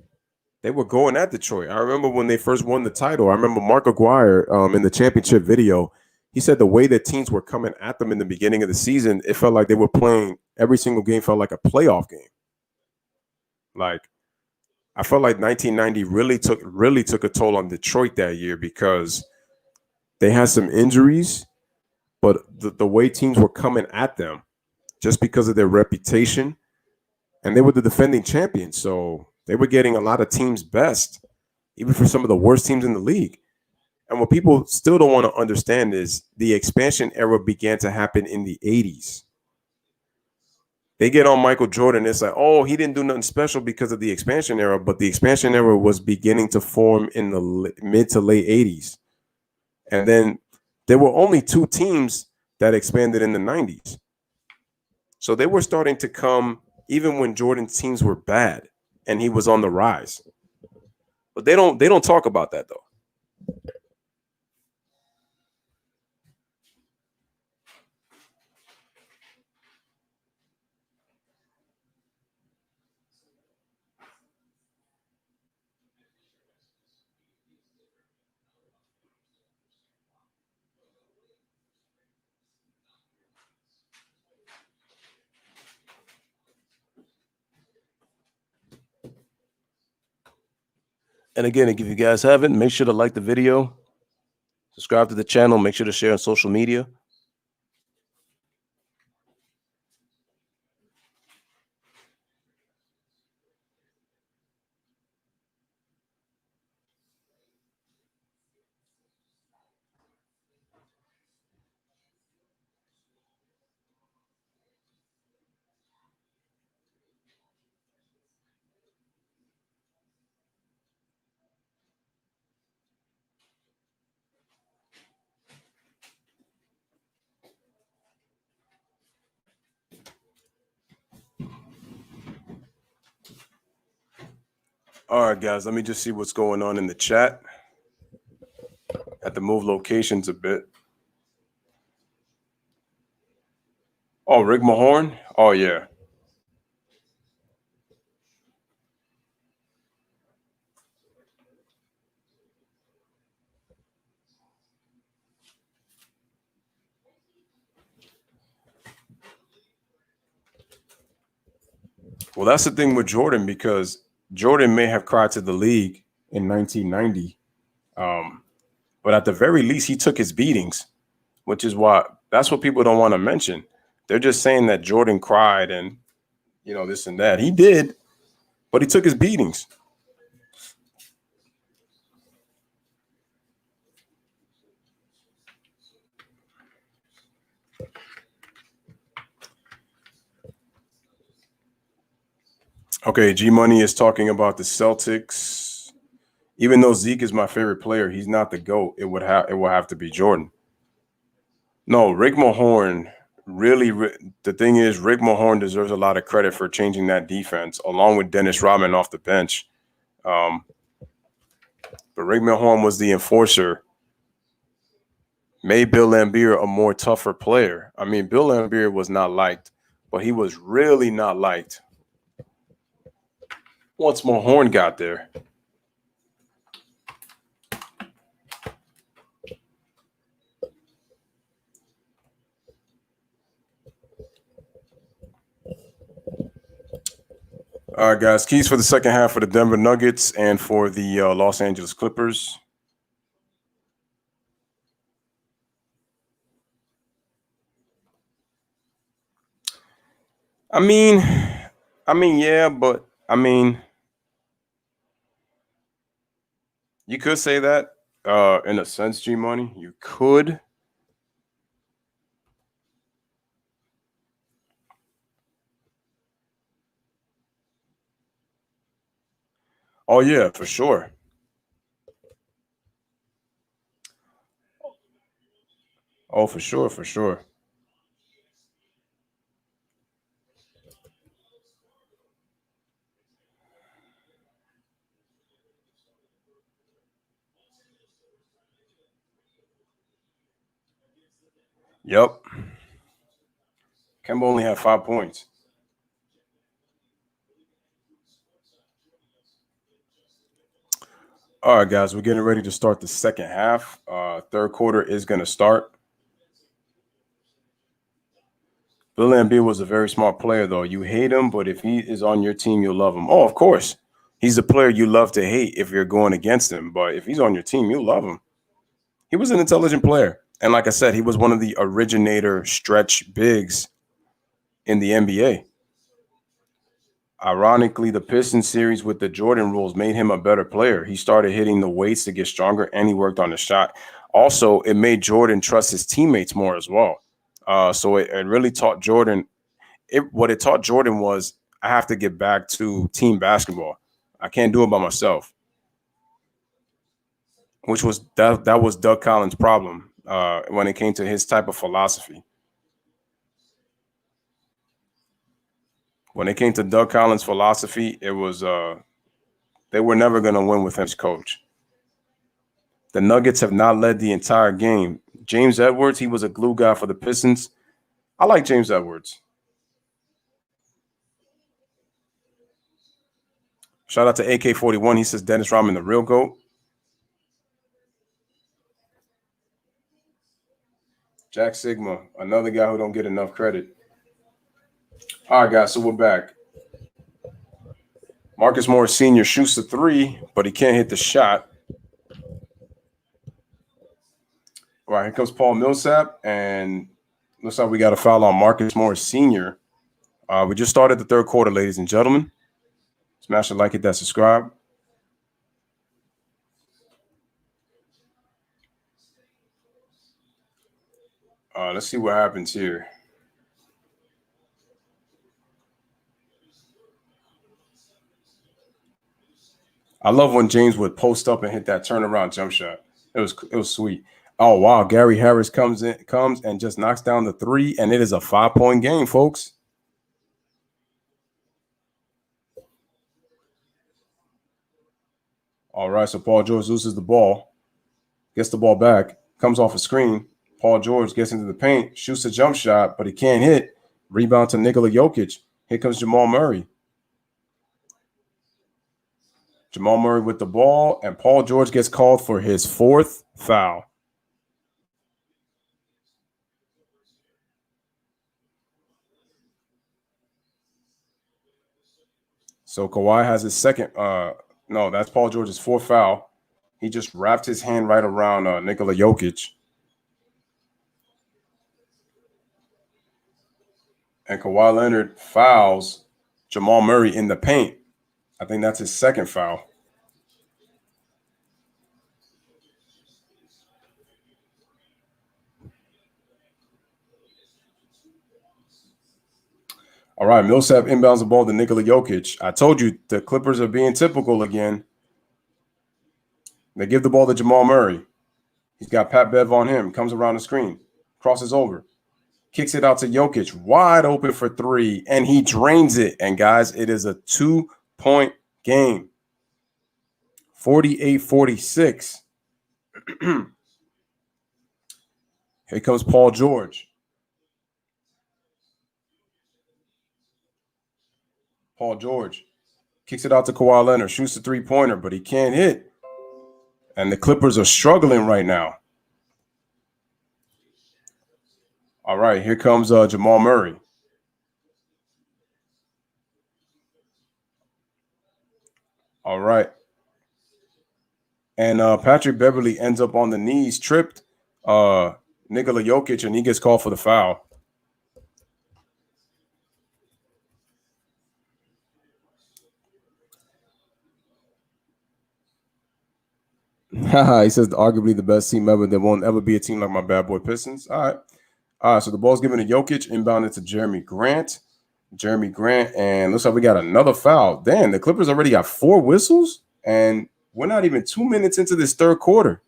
They were going at Detroit. I remember when they first won the title. I remember Mark Aguirre in the championship video. He said the way that teams were coming at them in the beginning of the season, it felt like they were playing every single game felt like a playoff game. Like I felt like 1990 really took a toll on Detroit that year because they had some injuries, but the way teams were coming at them, just because of their reputation, and they were the defending champions, so they were getting a lot of teams' best, even for some of the worst teams in the league. And what people still don't want to understand is the expansion era began to happen in the 80s. They get on Michael Jordan. It's like, oh, he didn't do nothing special because of the expansion era, but the expansion era was beginning to form in the mid to late 80s. And then there were only two teams that expanded in the 90s. So they were starting to come even when Jordan's teams were bad and he was on the rise. But they don't talk about that though. And again, if you guys haven't, make sure to like the video, subscribe to the channel, make sure to share on social media. All right, guys, let me just see what's going on in the chat. Had to move locations a bit. Oh, Rick Mahorn? Oh, yeah. Well, that's the thing with Jordan, because Jordan may have cried to the league in 1990, but at the very least, he took his beatings, which is why that's what people don't want to mention. They're just saying that Jordan cried and, this and that. He did, but he took his beatings. Okay, G Money is talking about the Celtics. Even though Zeke is my favorite player, he's not the GOAT. It will have to be Jordan. No, Rick Mahorn really, the thing is, Rick Mahorn deserves a lot of credit for changing that defense, along with Dennis Rodman off the bench. But Rick Mahorn was the enforcer, made Bill Laimbeer a more tougher player. I mean, Bill Laimbeer was not liked, but he was really not liked once Mahorn got there. All right, guys. Keys for the second half for the Denver Nuggets and for the Los Angeles Clippers. I mean, yeah, but I mean, you could say that in a sense, G Money. You could. Oh yeah, for sure. Oh, for sure, for sure. Yep. Kemba only had 5 points. All right, guys, we're getting ready to start the second half. Third quarter is going to start. Bill Laimbeer was a very smart player, though. You hate him, but if he is on your team, you'll love him. Oh, of course. He's a player you love to hate if you're going against him. But if he's on your team, you'll love him. He was an intelligent player. And like I said, he was one of the originator stretch bigs in the NBA. Ironically, the Pistons series with the Jordan rules made him a better player. He started hitting the weights to get stronger, and he worked on the shot. Also, it made Jordan trust his teammates more as well. So it really taught Jordan. What it taught Jordan was, I have to get back to team basketball. I can't do it by myself. Which was that was Doug Collins' problem when it came to his type of philosophy. When it came to Doug Collins' philosophy, it was they were never going to win with him as coach. The Nuggets have not led the entire game. James Edwards, he was a glue guy for the Pistons. I like James Edwards. Shout out to AK-41. He says Dennis Rodman, the real GOAT. Jack Sigma, another guy who don't get enough credit. All right, guys, so we're back. Marcus Morris Sr. shoots the three, but he can't hit the shot. All right, here comes Paul Millsap, and looks like we got a foul on Marcus Morris Sr. We just started the third quarter, ladies and gentlemen. Smash the like, hit that subscribe. Let's see what happens here. I love when James would post up and hit that turnaround jump shot. It was sweet. Oh wow, Gary Harris comes and just knocks down the three, and it is a 5-point game, folks. All right, so Paul George loses the ball, gets the ball back, comes off a screen. Paul George gets into the paint, shoots a jump shot, but he can't hit. Rebound to Nikola Jokic. Here comes Jamal Murray. Jamal Murray with the ball, and Paul George gets called for his fourth foul. So Kawhi has his second. No, that's Paul George's fourth foul. He just wrapped his hand right around Nikola Jokic. And Kawhi Leonard fouls Jamal Murray in the paint. I think that's his second foul. All right, Millsap inbounds the ball to Nikola Jokic. I told you the Clippers are being typical again. They give the ball to Jamal Murray. He's got Pat Bev on him. Comes around the screen. Crosses over. Kicks it out to Jokic, wide open for three, and he drains it. And guys, it is a 2-point game. 48-46. Here comes Paul George. Paul George kicks it out to Kawhi Leonard, shoots a three-pointer, but he can't hit. And the Clippers are struggling right now. All right, here comes Jamal Murray. All right. And Patrick Beverly ends up on the knees, tripped Nikola Jokic, and he gets called for the foul. He says arguably the best team ever. There won't ever be a team like my bad boy Pistons. All right. So the ball's given to Jokic, inbounded to Jeremy Grant. And looks like we got another foul. Damn, the Clippers already got 4 whistles, and we're not even 2 minutes into this third quarter.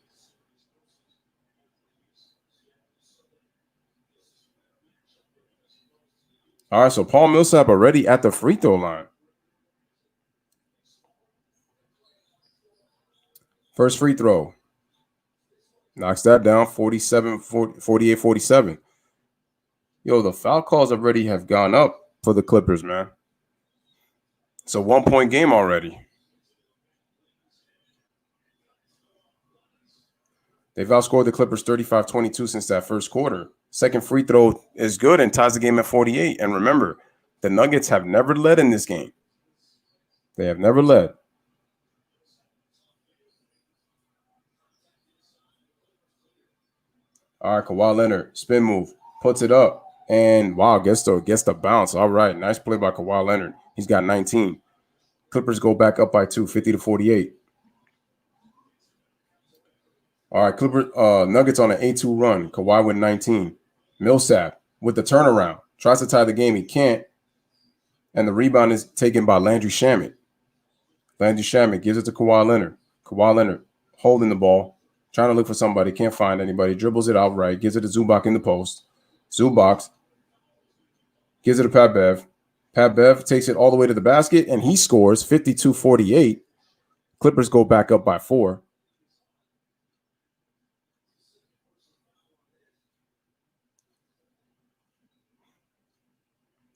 All right, so Paul Millsap already at the free throw line. First free throw. Knocks that down, 48-47. Yo, the foul calls already have gone up for the Clippers, man. It's a 1-point game already. They've outscored the Clippers 35-22 since that first quarter. Second free throw is good and ties the game at 48. And remember, the Nuggets have never led in this game. They have never led. All right, Kawhi Leonard, spin move, puts it up, and wow, gets the bounce. All right, nice play by Kawhi Leonard. He's got 19. Clippers go back up by 2, 50-48. All right, Nuggets on an 8-2 run. Kawhi with 19. Millsap with the turnaround. Tries to tie the game. He can't. And the rebound is taken by Landry Shamet. Landry Shamet gives it to Kawhi Leonard. Kawhi Leonard holding the ball. Trying to look for somebody. Can't find anybody. Dribbles it outright. Gives it to Zubac in the post. Zubac gives it to Pat Bev. Pat Bev takes it all the way to the basket, and he scores 52-48. Clippers go back up by 4.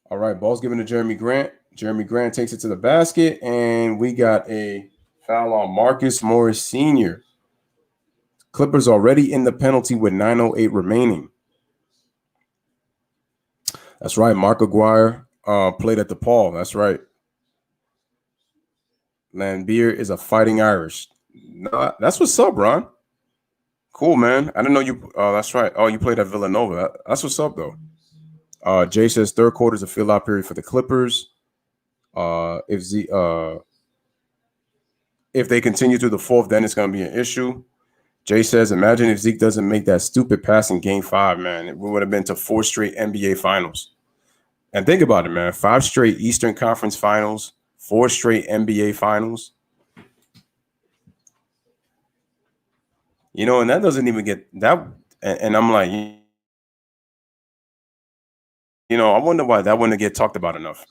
All right, ball's given to Jeremy Grant. Jeremy Grant takes it to the basket, and we got a foul on Marcus Morris Sr. Clippers already in the penalty with 9:08 remaining. That's right. Mark Aguirre played at the Paul. That's right. Lambeer is a fighting Irish. No, that's what's up, Ron. Cool, man. I didn't know you. That's right. Oh, you played at Villanova. That's what's up, though. Jay says third quarter is a fill-out period for the Clippers. If they continue through the fourth, then it's going to be an issue. Jay says, imagine if Zeke doesn't make that stupid pass in Game 5, man. It would have been to 4 straight NBA Finals. And think about it, man. 5 straight Eastern Conference Finals, 4 straight NBA Finals. You know, and that doesn't even get that. And I'm like, you know, I wonder why that wouldn't get talked about enough.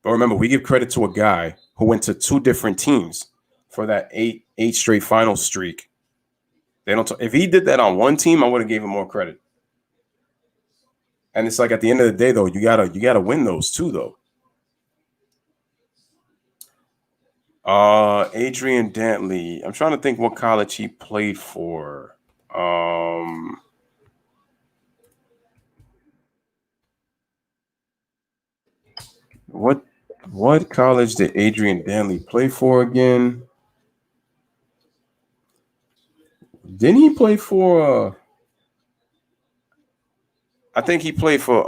But remember, we give credit to a guy who went to 2 different teams for that 8 straight final streak. They don't. If he did that on one team, I would have gave him more credit. And it's like at the end of the day, though, you gotta win those too, though. Adrian Dantley. I'm trying to think what college he played for. What college did Adrian Dantley play for again? Didn't he play for I think he played for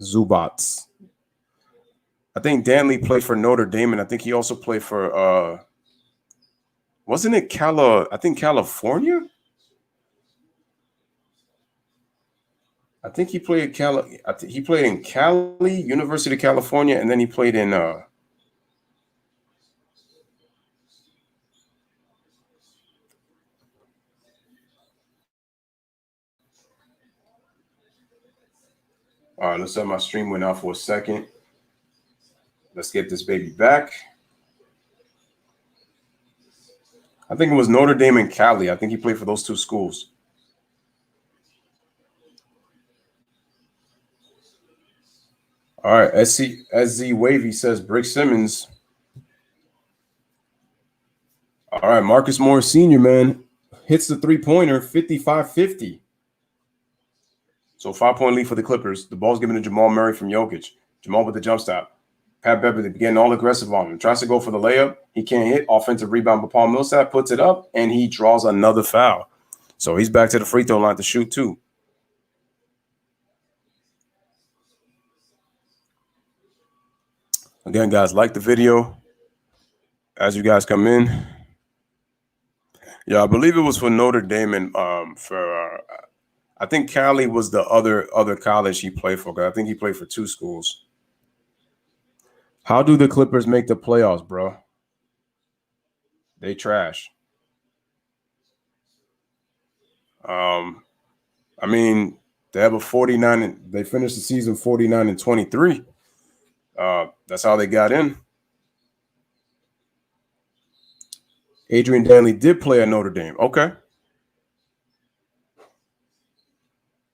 Zubats. I think Dantley played for Notre Dame, and I think he also played for wasn't it California? I think he played he played in Cali, University of California, and then he played in All right, let's let my stream went out for a second. Let's get this baby back. I think it was Notre Dame and Cali. I think he played for those two schools. All right, SZ Wavy says Brick Simmons. All right, Marcus Morris Sr., man, hits the three-pointer, 55-50. So 5-point lead for the Clippers. The ball's given to Jamal Murray from Jokic. Jamal with the jump stop. Pat Beverly getting all aggressive on him. Tries to go for the layup. He can't hit. Offensive rebound by Paul Millsap. Puts it up, and he draws another foul. So he's back to the free throw line to shoot two. Again, guys, like the video as you guys come in. Yeah, I believe it was for Notre Dame and I think Cali was the other college he played for. I think he played for two schools. How do the Clippers make the playoffs, bro? They trash. I mean, they have a 49 and they finished the season 49-23. That's how they got in. Adrian Danley did play at Notre Dame. Okay.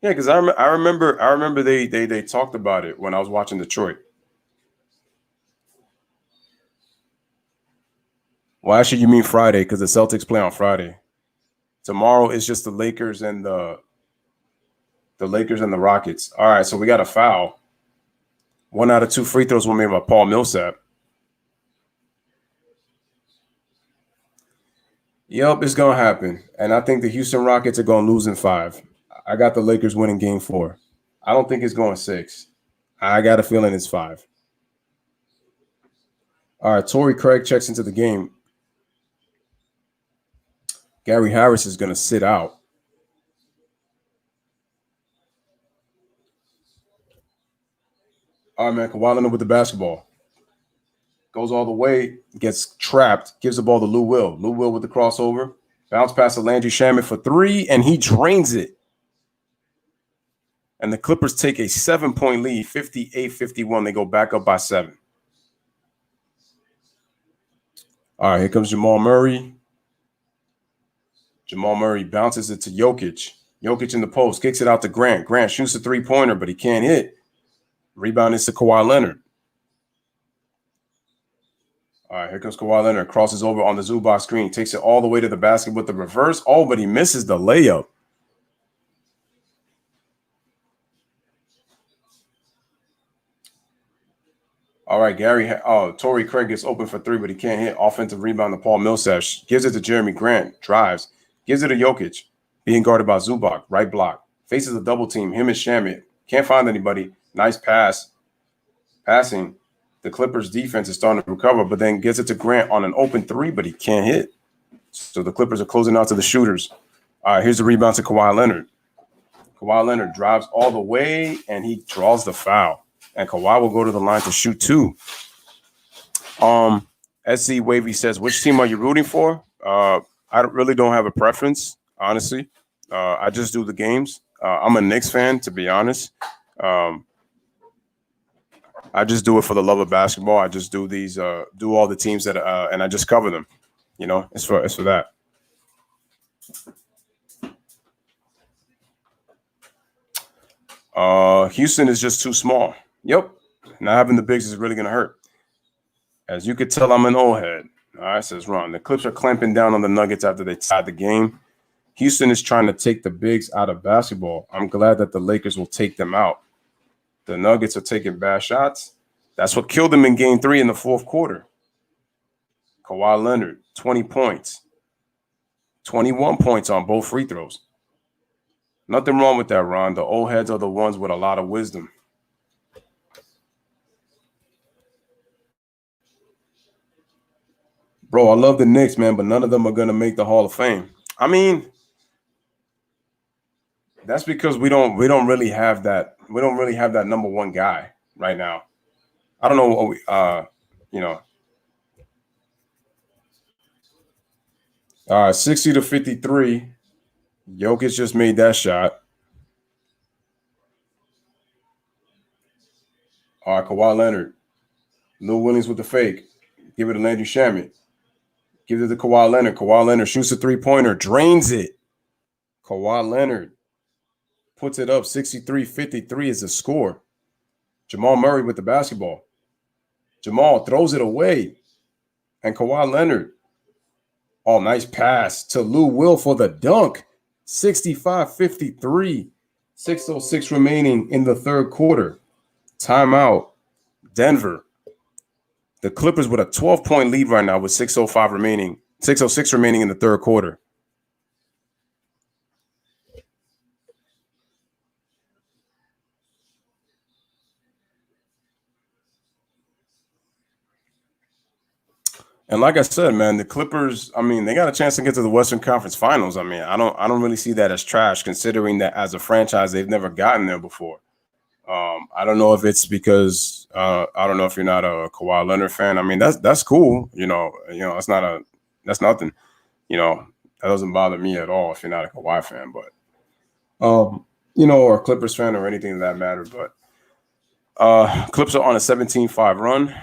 Yeah, because I remember they talked about it when I was watching Detroit. Well, actually, you mean Friday because the Celtics play on Friday. Tomorrow is just the Lakers and the Rockets. All right, so we got a foul. 1 out of 2 free throws were made by Paul Millsap. Yep, it's gonna happen, and I think the Houston Rockets are gonna lose in 5. I got the Lakers winning Game 4. I don't think it's going 6. I got a feeling it's 5. All right, Torrey Craig checks into the game. Gary Harris is gonna sit out. All right, man. Kawhi Leonard with the basketball. Goes all the way, gets trapped, gives the ball to Lou Will. Lou Will with the crossover. Bounce pass to Landry Shamet for 3, and he drains it. And the Clippers take a 7-point lead, 58-51. They go back up by 7. All right, here comes Jamal Murray. Jamal Murray bounces it to Jokic. Jokic in the post, kicks it out to Grant. Grant shoots a 3-pointer, but he can't hit. Rebound is to Kawhi Leonard. All right, here comes Kawhi Leonard. Crosses over on the Zubac screen. Takes it all the way to the basket with the reverse. Oh, but he misses the layup. All right, Torrey Craig gets open for 3, but he can't hit. Offensive rebound to Paul Millsap. Gives it to Jeremy Grant. Drives. Gives it to Jokic. Being guarded by Zubac. Right block. Faces a double team. Him and Shamet. Can't find anybody. Nice pass. Passing. The Clippers defense is starting to recover, but then gets it to Grant on an open 3, but he can't hit. So the Clippers are closing out to the shooters. All right, here's the rebound to Kawhi Leonard. Kawhi Leonard drives all the way, and he draws the foul. And Kawhi will go to the line to shoot 2. SC Wavy says, which team are you rooting for? I really don't have a preference, honestly. I just do the games. I'm a Knicks fan, to be honest. I just do it for the love of basketball. I just do do all the teams that, and I just cover them. You know, it's for that. Houston is just too small. Yep. Not having the bigs is really going to hurt. As you could tell, I'm an old head. All right, says Ron. The Clips are clamping down on the Nuggets after they tied the game. Houston is trying to take the bigs out of basketball. I'm glad that the Lakers will take them out. The Nuggets are taking bad shots. That's what killed them in Game 3 in the 4th quarter. Kawhi Leonard, 20 points. 21 points on both free throws. Nothing wrong with that, Ron. The old heads are the ones with a lot of wisdom. Bro, I love the Knicks, man, but none of them are going to make the Hall of Fame. I mean, that's because we don't really have that. We don't really have that number one guy right now. I don't know what we, you know. 60-53. Jokic just made that shot. All right, Kawhi Leonard. Lou Williams with the fake. Give it to Landry Shamet. Give it to Kawhi Leonard. Kawhi Leonard shoots a three-pointer, drains it. Kawhi Leonard puts it up 63-53 is the score. Jamal Murray with the basketball. Jamal throws it away. And Kawhi Leonard. Oh, nice pass to Lou Will for the dunk. 65-53. 6:06 remaining in the third quarter. Timeout. Denver. The Clippers with a 12-point lead right now with 6:05 remaining. 6:06 remaining in the third quarter. And like I said, man, the Clippers, I mean, they got a chance to get to the Western Conference Finals. I mean, I don't really see that as trash, considering that as a franchise, they've never gotten there before. I don't know if it's because I don't know if you're not a Kawhi Leonard fan. I mean, that's cool. That's nothing. That doesn't bother me at all if you're not a Kawhi fan, but or a Clippers fan or anything of that matter. But Clips are on a 17-5 run.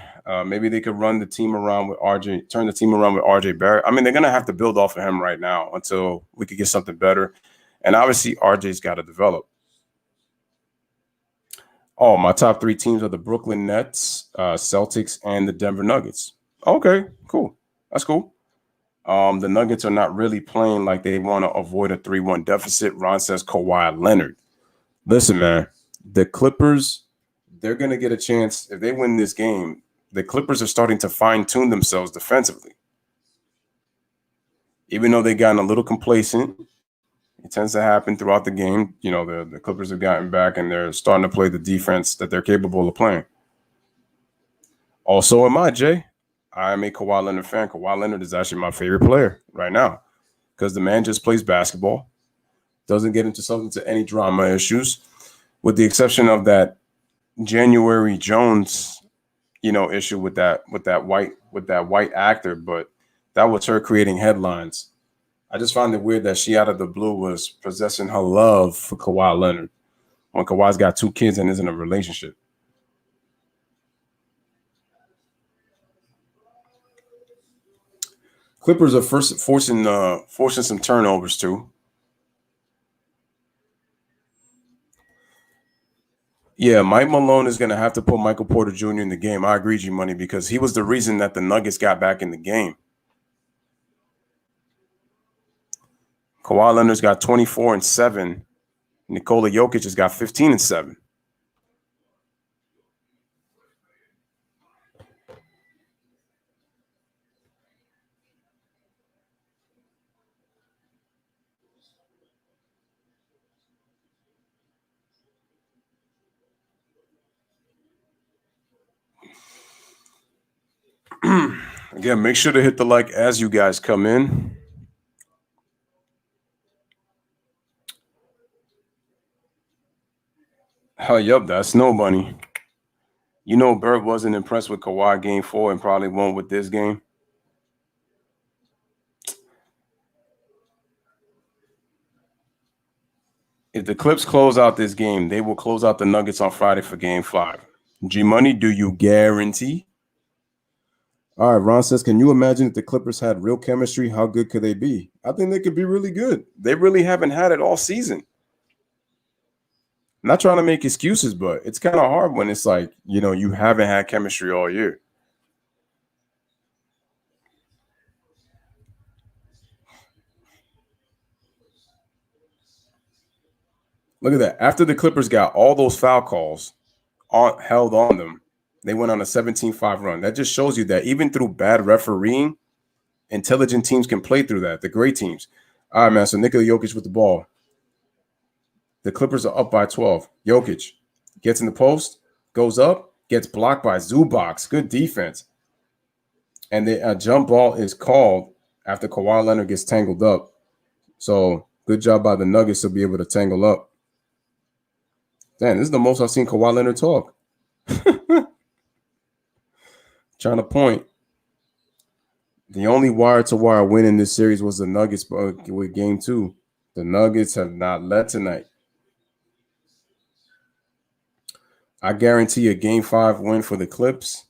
Maybe they could run the team around with RJ, turn the team around with RJ Barrett. I mean, they're gonna have to build off of him right now until we could get something better. And obviously, RJ's got to develop. Oh, my top three teams are the Brooklyn Nets, Celtics, and the Denver Nuggets. Okay, cool. That's cool. The Nuggets are not really playing like they want to avoid a 3-1 deficit. Ron says Kawhi Leonard. Listen, man, the Clippers, they're going to get a chance. If they win this game, the Clippers are starting to fine-tune themselves defensively. Even though they've gotten a little complacent, it tends to happen throughout the game. The Clippers have gotten back and they're starting to play the defense that they're capable of playing. Also, am I, Jay? I'm a Kawhi Leonard fan. Kawhi Leonard is actually my favorite player right now because the man just plays basketball, doesn't get into any drama issues, with the exception of that January Jones, issue with that white actor, but that was her creating headlines. I just find it weird that she out of the blue was possessing her love for Kawhi Leonard when Kawhi's got 2 kids and is in a relationship. Clippers are forcing some turnovers too. Yeah, Mike Malone is going to have to put Michael Porter Jr. in the game. I agree, G Money, because he was the reason that the Nuggets got back in the game. Kawhi Leonard's got 24 and 7. Nikola Jokic has got 15 and 7. Again, make sure to hit the like as you guys come in. Hell, yup, that's Snow Bunny. Bert wasn't impressed with Kawhi game 4 and probably won't with this game. If the Clips close out this game, they will close out the Nuggets on Friday for game 5. G Money, do you guarantee? All right, Ron says, can you imagine if the Clippers had real chemistry? How good could they be? I think they could be really good. They really haven't had it all season. I'm not trying to make excuses, but it's kind of hard when it's like, you haven't had chemistry all year. Look at that. After the Clippers got all those foul calls held on them, they went on a 17-5 run. That just shows you that even through bad refereeing, intelligent teams can play through that. The great teams. All right, man. So Nikola Jokic with the ball. The Clippers are up by 12. Jokic gets in the post, goes up, gets blocked by Zubac. Good defense. And a jump ball is called after Kawhi Leonard gets tangled up. So good job by the Nuggets to be able to tangle up. Damn, this is the most I've seen Kawhi Leonard talk. Trying to point. The only wire-to-wire win in this series was the Nuggets with game 2. The Nuggets have not led tonight. I guarantee a Game 5 win for the Clips.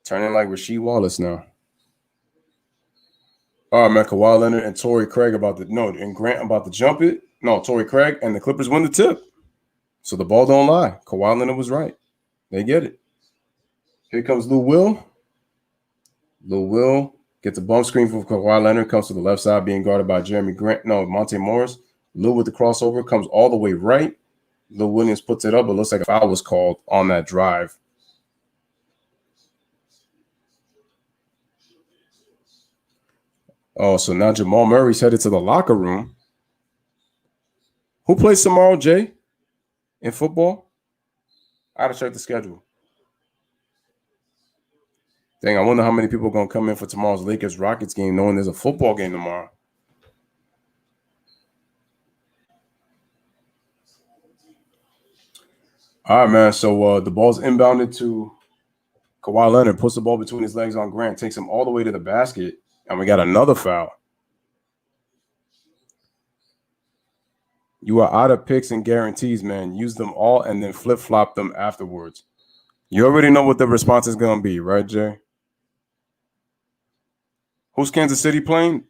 Turning like Rasheed Wallace now. Oh man, Kawhi Leonard and Torrey Craig and Grant about to jump it. No, Torrey Craig and the Clippers win the tip. So the ball don't lie. Kawhi Leonard was right. They get it. Here comes Lou Will. Lou Will gets a bump screen from Kawhi Leonard, comes to the left side, being guarded by Monte Morris. Lou with the crossover comes all the way right. Lou Williams puts it up, but looks like a foul was called on that drive. Oh, so now Jamal Murray's headed to the locker room. Who plays tomorrow, Jay, in football? I gotta check the schedule. Dang, I wonder how many people are going to come in for tomorrow's Lakers-Rockets game knowing there's a football game tomorrow. All right, man. So the ball's inbounded to Kawhi Leonard, puts the ball between his legs on Grant, takes him all the way to the basket, and we got another foul. You are out of picks and guarantees, man. Use them all and then flip-flop them afterwards. You already know what the response is going to be, right, Jay? Who's Kansas City playing?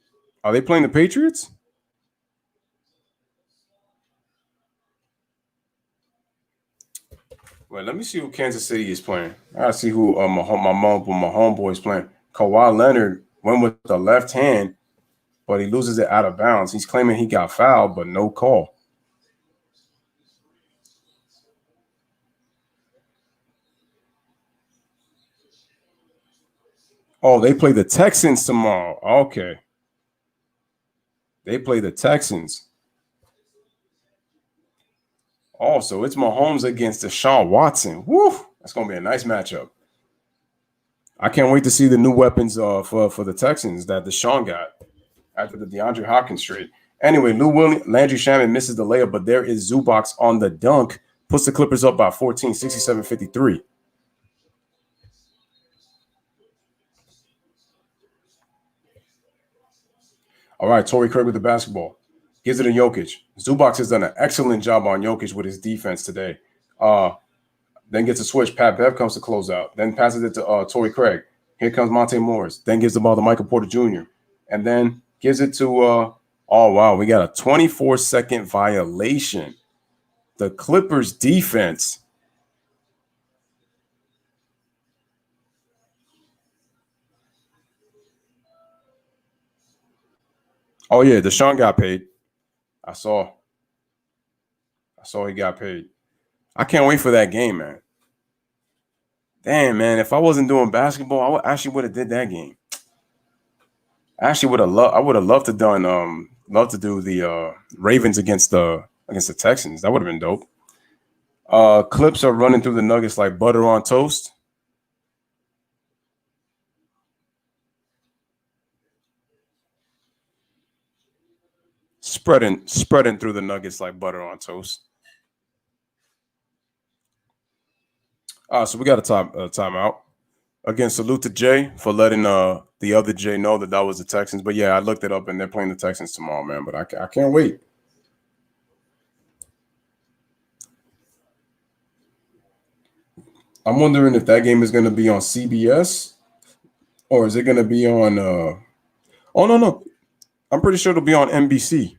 Are they playing the Patriots? Well, let me see who Kansas City is playing. I gotta see who my homeboy is playing. Kawhi Leonard went with the left hand, but he loses it out of bounds. He's claiming he got fouled, but no call. Oh, they play the Texans tomorrow. Okay. They play the Texans. Oh, so it's Mahomes against Deshaun Watson. Woo! That's going to be a nice matchup. I can't wait to see the new weapons for the Texans that Deshaun got after the DeAndre Hopkins trade. Anyway, Landry Shamet misses the layup, but there is Zubac on the dunk. Puts the Clippers up by 14, 67-53. All right, Torrey Craig with the basketball. Gives it to Jokic. Zubac has done an excellent job on Jokic with his defense today. Then gets a switch. Pat Bev comes to close out. Then passes it to Torrey Craig. Here comes Monte Morris. Then gives the ball to Michael Porter Jr. And then gives it to oh, wow. We got a 24-second violation. The Clippers defense. Oh, yeah. Deshaun got paid. I saw he got paid. I can't wait for that game, man. Damn, man. If I wasn't doing basketball, I actually would have did that game. I actually would have loved to do the Ravens against the Texans. That would have been dope. Clips are running through the Nuggets like butter on toast. Spreading through the Nuggets like butter on toast. So we got a timeout. Again, salute to Jay for letting the other Jay know that was the Texans. But yeah, I looked it up and they're playing the Texans tomorrow, man. But I can't wait. I'm wondering if that game is going to be on CBS or is it going to be on oh no. I'm pretty sure it'll be on NBC.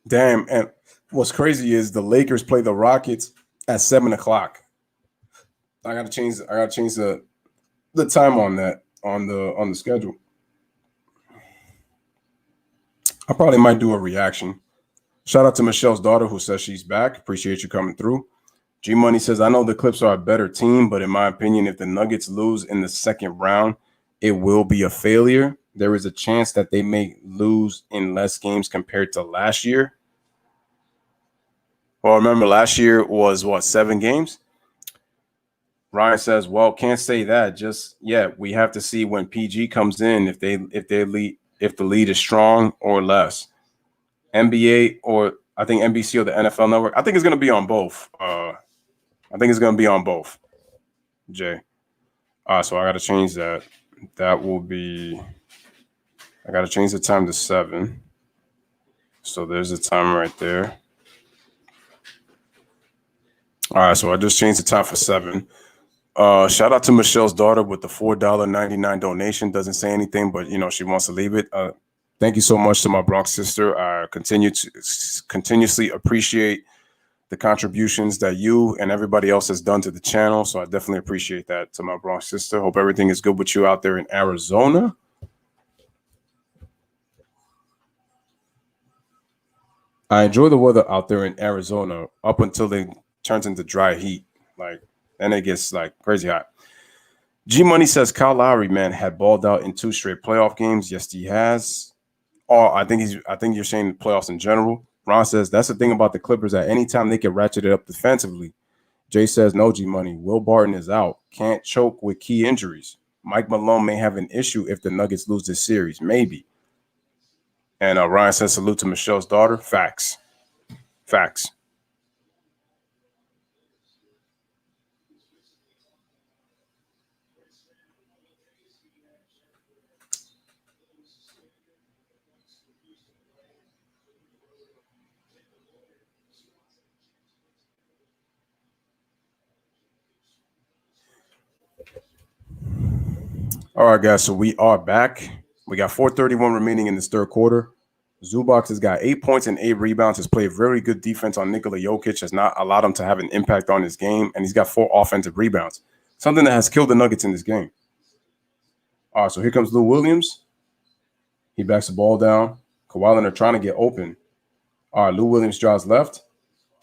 Damn, and what's crazy is the Lakers play the Rockets at 7:00. I gotta change the time on that on the schedule. I probably might do a reaction. Shout out to Michelle's daughter who says she's back. Appreciate you coming through. G Money says, I know the Clips are a better team, but in my opinion, if the Nuggets lose in the second round, it will be a failure. There is a chance that they may lose in less games compared to last year. Well, remember last year was 7 games? Ryan says, well, can't say that just yet. We have to see when PG comes in if the lead is strong or less. NBA or I think NBC or the NFL Network. I think it's going to be on both. Jay. So I got to change that. I got to change the time to 7. So there's a time right there. All right, so I just changed the time for 7. Shout out to Michelle's daughter with the $4.99 donation. Doesn't say anything, but she wants to leave it. Thank you so much to my Bronx sister. I continue to continuously appreciate the contributions that you and everybody else has done to the channel. So I definitely appreciate that to my Bronx sister. Hope everything is good with you out there in Arizona. I enjoy the weather out there in Arizona up until it turns into dry heat. Then it gets crazy hot. G Money says Kyle Lowry, man, had balled out in 2 straight playoff games. Yes, he has. I think you're saying the playoffs in general. Ron says that's the thing about the Clippers. At any time they can ratchet it up defensively. Jay says no, G Money. Will Barton is out. Can't choke with key injuries. Mike Malone may have an issue if the Nuggets lose this series. Maybe. And Ryan says salute to Michelle's daughter. Facts. All right, guys. So we are back. We got 4:31 remaining in this third quarter. Zubac has got 8 points and 8 rebounds. Has played very good defense on Nikola Jokic. Has not allowed him to have an impact on his game. And he's got 4 offensive rebounds. Something that has killed the Nuggets in this game. All right, so here comes Lou Williams. He backs the ball down. Kawhi Leonard trying to get open. All right, Lou Williams drives left.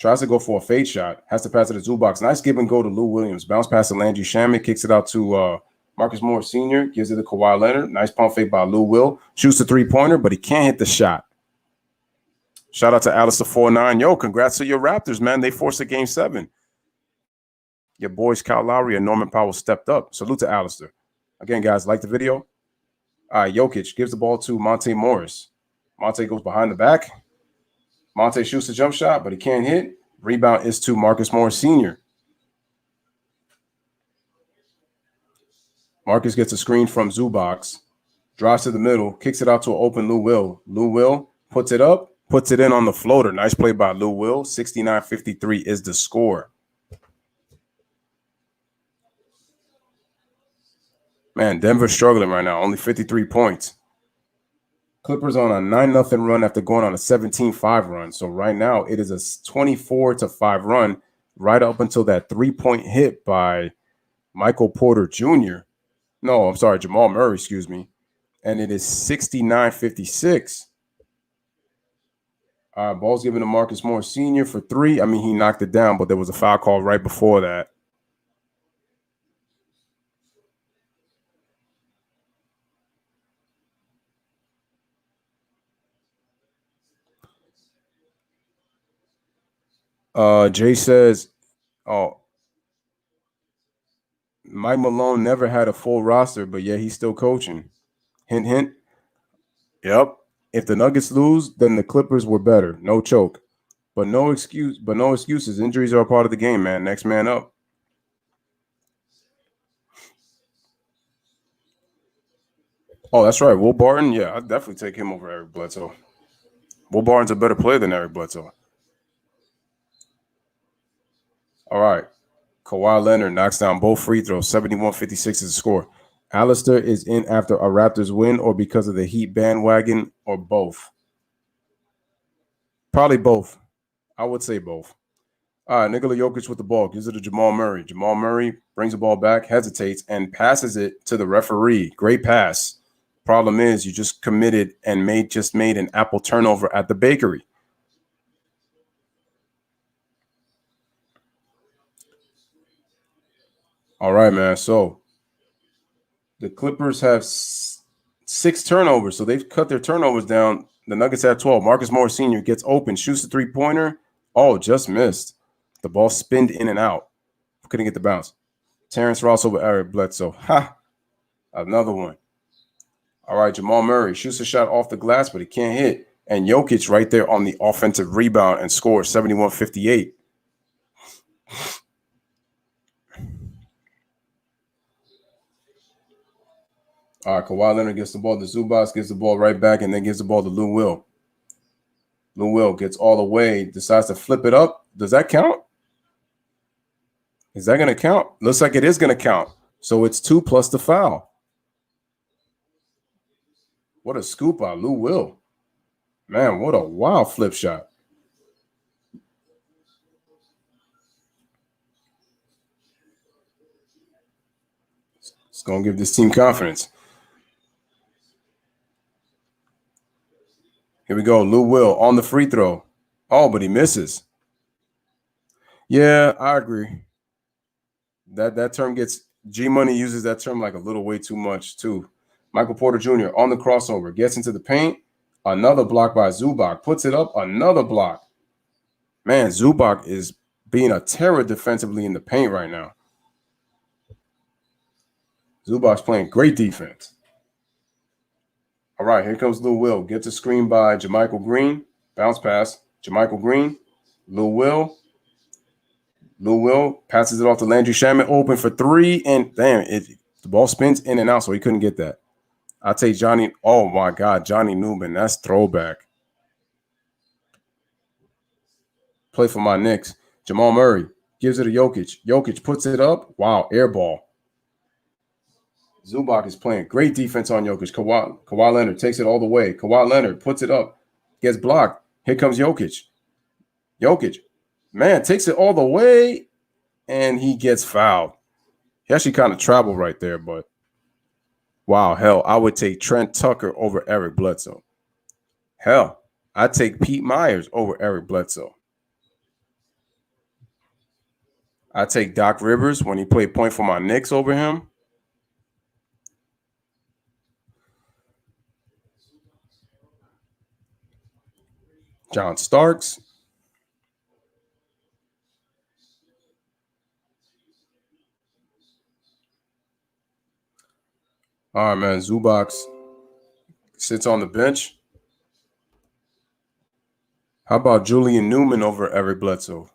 Tries to go for a fade shot. Has to pass it to Zubac. Nice give and go to Lou Williams. Bounce pass to Landry Shamet. Kicks it out to Marcus Morris Sr. Gives it to Kawhi Leonard. Nice pump fake by Lou Will. Shoots the 3-pointer, but he can't hit the shot. Shout out to Alistair49. Yo, congrats to your Raptors, man. They forced a game 7. Your boys Kyle Lowry and Norman Powell stepped up. Salute to Alistair. Again, guys, like the video. All right, Jokic gives the ball to Monte Morris. Monte goes behind the back. Monte shoots the jump shot, but he can't hit. Rebound is to Marcus Morris Sr. Marcus gets a screen from Zubac. Drives to the middle. Kicks it out to an open Lou Will. Lou Will puts it up. Puts it in on the floater. Nice play by Lou Will. 69-53 is the score. Man, Denver's struggling right now. Only 53 points. Clippers on a 9-0 run after going on a 17-5 run. So right now it is a 24-5 run right up until that 3-point hit by Michael Porter Jr. No, I'm sorry, Jamal Murray, excuse me. And it is 69-56. Ball's given to Marcus Morris Sr. for 3. I mean, he knocked it down, but there was a foul call right before that. Jay says, Mike Malone never had a full roster, but yeah, he's still coaching. Hint, hint. Yep. If the Nuggets lose, then the Clippers were better. No choke. But no excuses. Injuries are a part of the game, man. Next man up. Oh, that's right. Will Barton. Yeah, I'd definitely take him over Eric Bledsoe. Will Barton's a better player than Eric Bledsoe. All right. Kawhi Leonard knocks down both free throws. 71-56 is the score. Alistair is in after a Raptors win or because of the Heat bandwagon or both? Probably both. I would say both. All right, Nikola Jokic with the ball. Gives it to Jamal Murray. Jamal Murray brings the ball back, hesitates, and passes it to the referee. Great pass. Problem is you just committed and made an apple turnover at the bakery. All right, man. So the Clippers have 6 turnovers, so they've cut their turnovers down. The Nuggets have 12. Marcus Morris Sr. gets open, shoots the 3-pointer. Oh, just missed. The ball spinned in and out. Couldn't get the bounce. Terrence Ross over Eric Bledsoe. Ha! Another one. All right, Jamal Murray shoots a shot off the glass, but he can't hit. And Jokic right there on the offensive rebound and scores 71-58. All right, Kawhi Leonard gets the ball to Zubac, gives the ball right back, and then gives the ball to Lou Will. Lou Will gets all the way, decides to flip it up. Does that count? Is that going to count? Looks like it is going to count. So it's 2 plus the foul. What a scoop by Lou Will. Man, what a wild flip shot. It's going to give this team confidence. Here we go. Lou Will on the free throw. Oh, but he misses. Yeah, I agree. That term gets G Money uses that term like a little way too much too. Michael Porter Jr. on the crossover gets into the paint. Another block by Zubac. Puts it up. Another block. Man, Zubac is being a terror defensively in the paint right now. Zubac's playing great defense. All right, here comes Lou Will. Gets a screen by JaMychal Green. Bounce pass. JaMychal Green. Lou Will. Lou Will passes it off to Landry Shamet. Open for three. And damn, the ball spins in and out, so he couldn't get that. I'll take Johnny. Oh, my God. Johnny Newman. That's throwback. Play for my Knicks. Jamal Murray gives it to Jokic. Jokic puts it up. Wow, air ball. Zubac is playing great defense on Jokic. Kawhi Leonard takes it all the way. Kawhi Leonard puts it up. Gets blocked. Here comes Jokic. Jokic, man, takes it all the way, and he gets fouled. He actually kind of traveled right there, but wow, hell, I would take Trent Tucker over Eric Bledsoe. Hell, I'd take Pete Myers over Eric Bledsoe. I'd take Doc Rivers when he played point for my Knicks over him. John Starks. All right, man. Zubac sits on the bench. How about Julian Newman over Eric Bledsoe?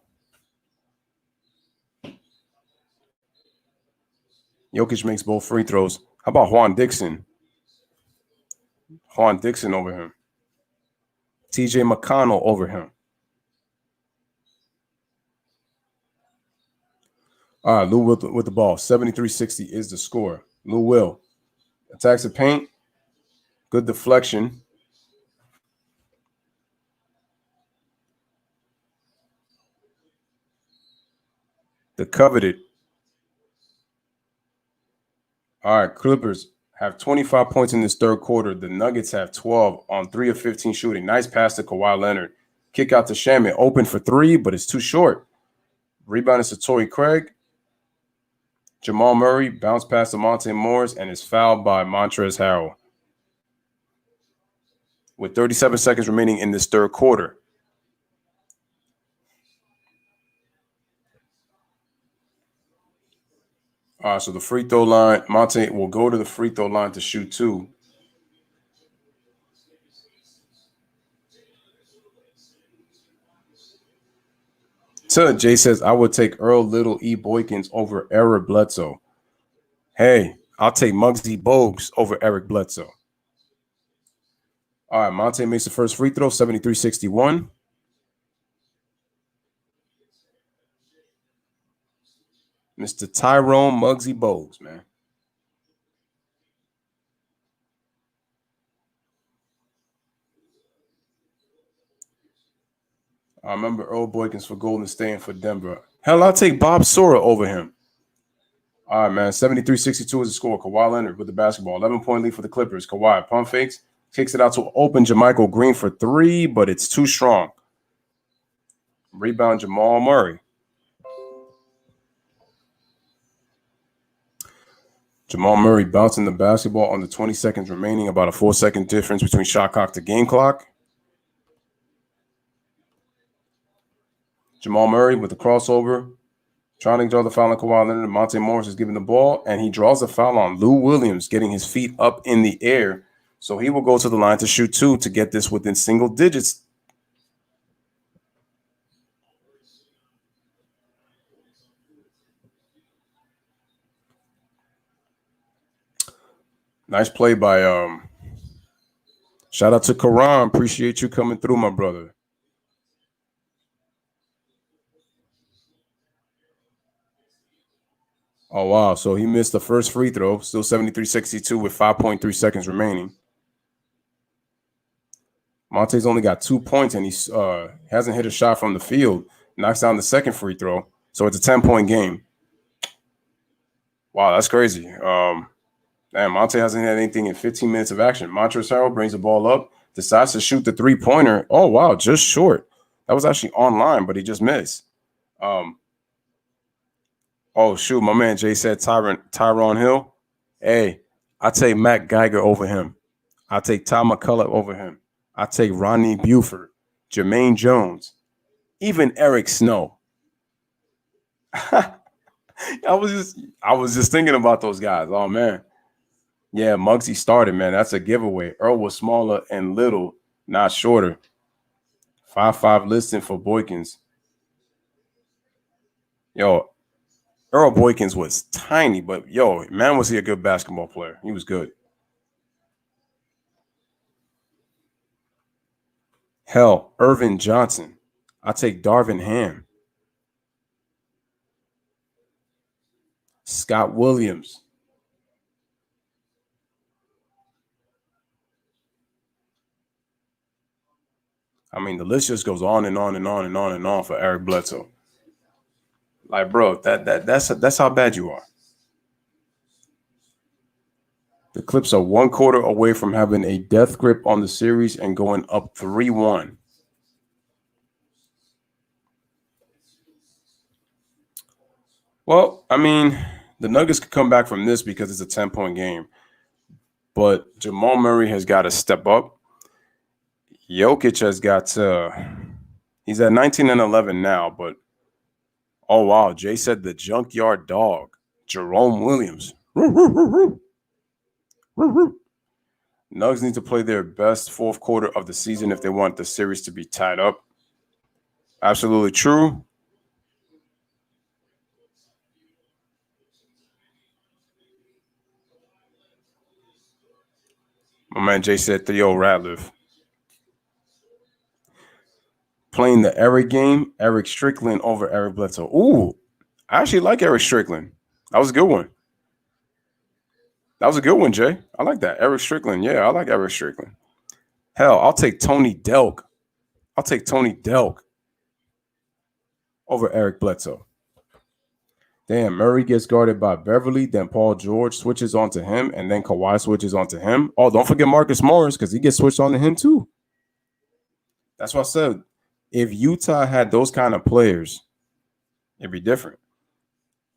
Jokic makes both free throws. How about Juan Dixon? Juan Dixon over him. TJ McConnell over him. All right, Lou with the ball. 73-60 is the score. Lou Will attacks the paint. Good deflection. The coveted. All right, Clippers have 25 points in this third quarter. The Nuggets have 12 on 3 of 15 shooting. Nice pass to Kawhi Leonard. Kick out to Shamet. Open for three, but it's too short. Rebound is to Torrey Craig. Jamal Murray bounce past to Monte Morris and is fouled by Montrezl Harrell. With 37 seconds remaining in this third quarter. All right, so the free throw line, Monte will go to the free throw line to shoot two. Jay says, I would take Earl Little E. Boykins over Eric Bledsoe. Hey, I'll take Muggsy Bogues over Eric Bledsoe. All right, Monte makes the first free throw, 73-61. Mr. Tyrone Muggsy Bogues, man. I remember Earl Boykins for Golden State and for Denver. Hell, I'll take Bob Sora over him. All right, man. 73-62 is the score. Kawhi Leonard with the basketball. 11-point lead for the Clippers. Kawhi pump fakes. Kicks it out to open JaMychal Green for three, but it's too strong. Rebound Jamal Murray. Jamal Murray bouncing the basketball on the 20 seconds remaining. About a 4-second difference between shot clock to game clock. Jamal Murray with the crossover. Trying to draw the foul on Kawhi Leonard. Monte Morris is giving the ball, and he draws the foul on Lou Williams, getting his feet up in the air. So he will go to the line to shoot two to get this within single digits. Nice play by shout out to Karan. Appreciate you coming through, my brother. Oh, wow. So he missed the first free throw, still 73-62 with 5.3 seconds remaining. Monte's only got 2 points, and he hasn't hit a shot from the field. Knocks down the second free throw. So it's a 10-point game. Wow, that's crazy. Damn, Monte hasn't had anything in 15 minutes of action. Montrezl Harrell brings the ball up, decides to shoot the three-pointer. Oh, wow, just short. That was actually online, but he just missed. Oh, shoot, my man Jay said Tyron Hill. Hey, I take Matt Geiger over him. I take Ty McCullough over him. I take Ronnie Buford, Jermaine Jones, even Eric Snow. I was just thinking about those guys. Oh, man. Yeah, Muggsy started, man. That's a giveaway. Earl was smaller and little, not shorter. 5'5" listing for Boykins. Yo, Earl Boykins was tiny, but yo, man, was he a good basketball player. He was good. Hell, Irvin Johnson. I take Darvin Ham. Scott Williams. I mean, the list just goes on and on and on and on and on for Eric Bledsoe. Like, bro, that's how bad you are. The Clips are 1 quarter away from having a death grip on the series and going up 3-1. Well, I mean, the Nuggets could come back from this because it's a 10-point game. But Jamal Murray has got to step up. Jokic has got to – he's at 19 and 11 now, but oh, wow. Jay said the junkyard dog, Jerome Williams. Nugs need to play their best fourth quarter of the season if they want the series to be tied up. Absolutely true. My man Jay said 3-0 Ratliff. Playing the Eric game, Eric Strickland over Eric Bledsoe. Ooh, I actually like Eric Strickland. That was a good one. That was a good one, Jay. I like that. Eric Strickland. Yeah, I like Eric Strickland. Hell, I'll take Tony Delk. I'll take Tony Delk over Eric Bledsoe. Damn, Murray gets guarded by Beverly, then Paul George switches onto him, and then Kawhi switches onto him. Oh, don't forget Marcus Morris because he gets switched onto him too. That's what I said. If Utah had those kind of players, it'd be different.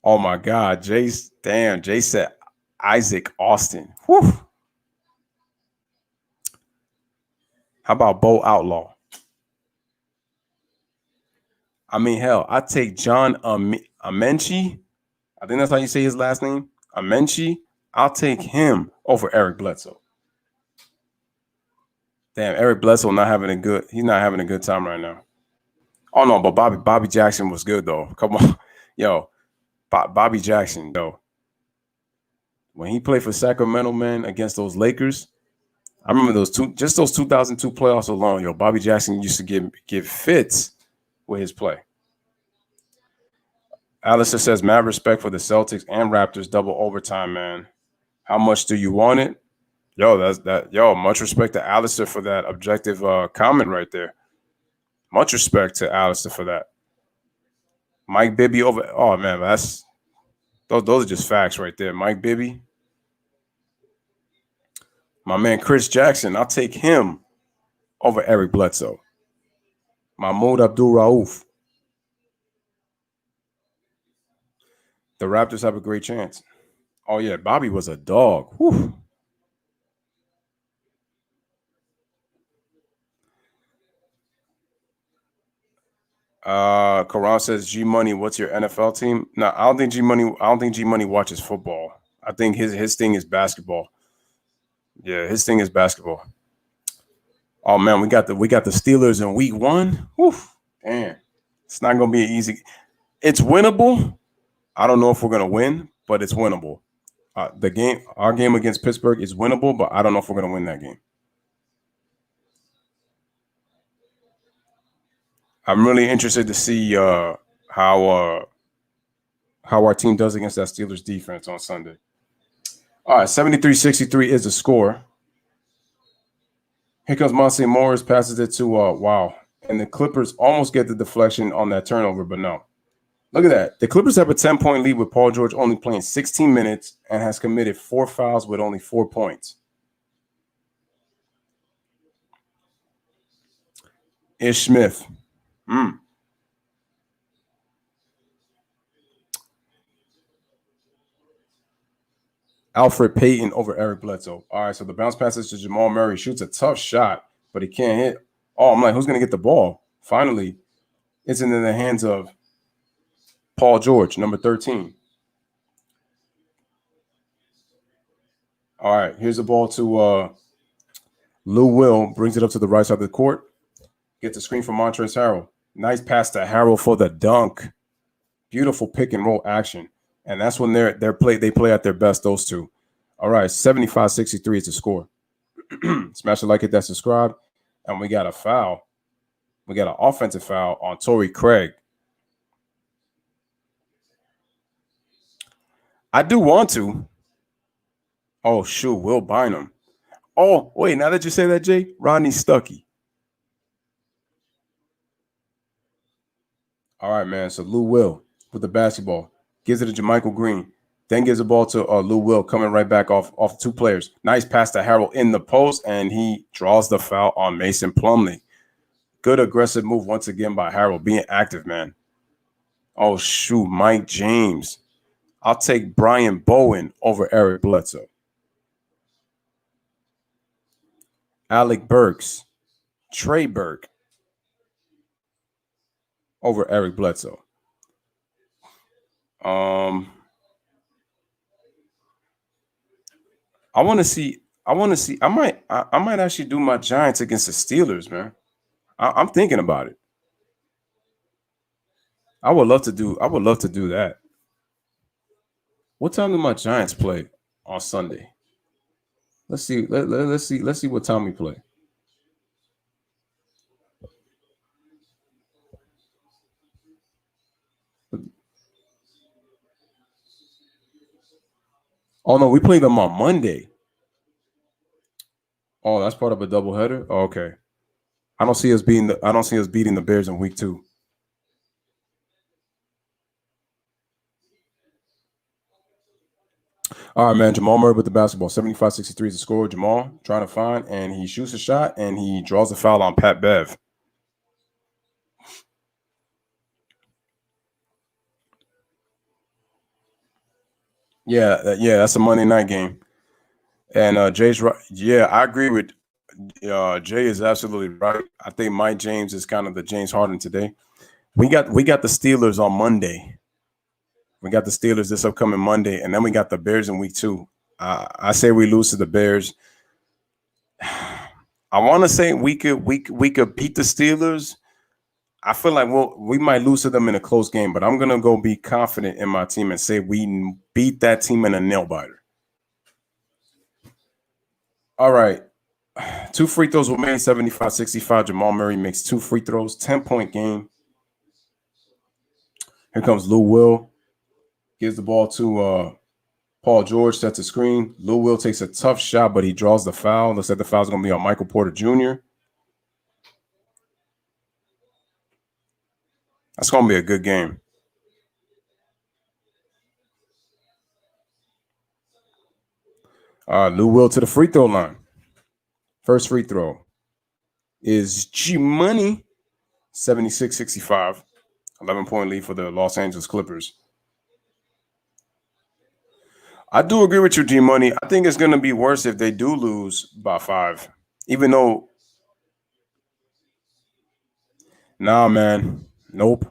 Oh my God, Jay said Isaac Austin. Whew. How about Bo Outlaw? I mean, hell, I take John Amenchi. I think that's how you say his last name. Amenchi. I'll take him over Eric Bledsoe. Damn, Eric Bledsoe he's not having a good time right now. Oh no, but Bobby Jackson was good though. Come on. Yo, Bobby Jackson, though. When he played for Sacramento, man, against those Lakers, I remember those 2002 playoffs alone. Yo, Bobby Jackson used to give fits with his play. Alistair says, mad respect for the Celtics and Raptors double overtime, man. How much do you want it? Yo, much respect to Alistair for that objective comment right there. Much respect to Alistair for that. Mike Bibby over. Oh man, those are just facts right there. Mike Bibby. My man Chris Jackson, I'll take him over Eric Bledsoe. Mahmoud Abdul Rauf. The Raptors have a great chance. Oh yeah, Bobby was a dog. Whew. Karan says, G Money, what's your NFL team? No, I don't think G Money watches football. I think his thing is basketball. Yeah, his thing is basketball. Oh man, we got the Steelers in week 1. Whew. Damn. It's not gonna be easy. It's winnable. I don't know if we're gonna win, but it's winnable. Our game against Pittsburgh is winnable, but I don't know if we're gonna win that game. I'm really interested to see how how our team does against that Steelers defense on Sunday. All right, 73-63 is the score. Here comes Monte Morris, passes it to wow. And the Clippers almost get the deflection on that turnover, but no. Look at that. The Clippers have a 10-point lead with Paul George only playing 16 minutes and has committed 4 fouls with only 4 points. Ish Smith. Alfred Payton over Eric Bledsoe. All right, so the bounce passes to Jamal Murray. Shoots a tough shot, but he can't hit. Oh, I'm like, who's going to get the ball? Finally, it's in the hands of Paul George, number 13. All right, here's the ball to Lou Will. Brings it up to the right side of the court. Gets a screen from Montrezl Harrell. Nice pass to Harrell for the dunk. Beautiful pick and roll action. And that's when they play at their best, those two. All right, 75-63 is the score. Smash it, like it, that's subscribed. And we got a foul. We got an offensive foul on Torrey Craig. I do want to. Oh, shoot, Will Bynum. Oh, wait, now that you say that, Jay, Rodney Stuckey. All right, man, so Lou Will with the basketball. Gives it to JaMychal Green. Then gives the ball to Lou Will coming right back off 2 players. Nice pass to Harrell in the post, and he draws the foul on Mason Plumlee. Good aggressive move once again by Harrell, being active, man. Oh, shoot, Mike James. I'll take Brian Bowen over Eric Bledsoe. Alec Burks. Trey Burke over Eric Bledsoe. I want to see. I might actually do my Giants against the Steelers, man. I'm thinking about it. I would love to do that. What time do my Giants play on Sunday? Let's see. Let's see what time we play. Oh no, we play them on Monday. Oh, that's part of a doubleheader. Oh, okay. I don't see us beating the Bears in week 2. All right, man. Jamal Murray with the basketball. 75-63 is the score. Jamal trying to find, and he shoots a shot, and he draws a foul on Pat Bev. Yeah, that's a Monday night game. And Jay's right. Yeah, I agree with Jay is absolutely right. I think Mike James is kind of the James Harden today. We got the Steelers on Monday. We got the Steelers this upcoming Monday, and then we got the Bears in week 2. I say we lose to the Bears. I want to say we could beat the Steelers. I feel like we might lose to them in a close game, but I'm gonna go be confident in my team and say we beat that team in a nail biter. All right. 2 free throws were made, 75-65. Jamal Murray makes 2 free throws, 10-point game. Here comes Lou Will. Gives the ball to Paul George, sets a screen. Lou Will takes a tough shot, but he draws the foul. Looks like the foul's going to be on Michael Porter Jr. That's going to be a good game. Lou Will to the free throw line. First free throw is G-Money, 76-65. 11-point lead for the Los Angeles Clippers. I do agree with you, G-Money. I think it's going to be worse if they do lose by 5. Even though, nah, man. Nope.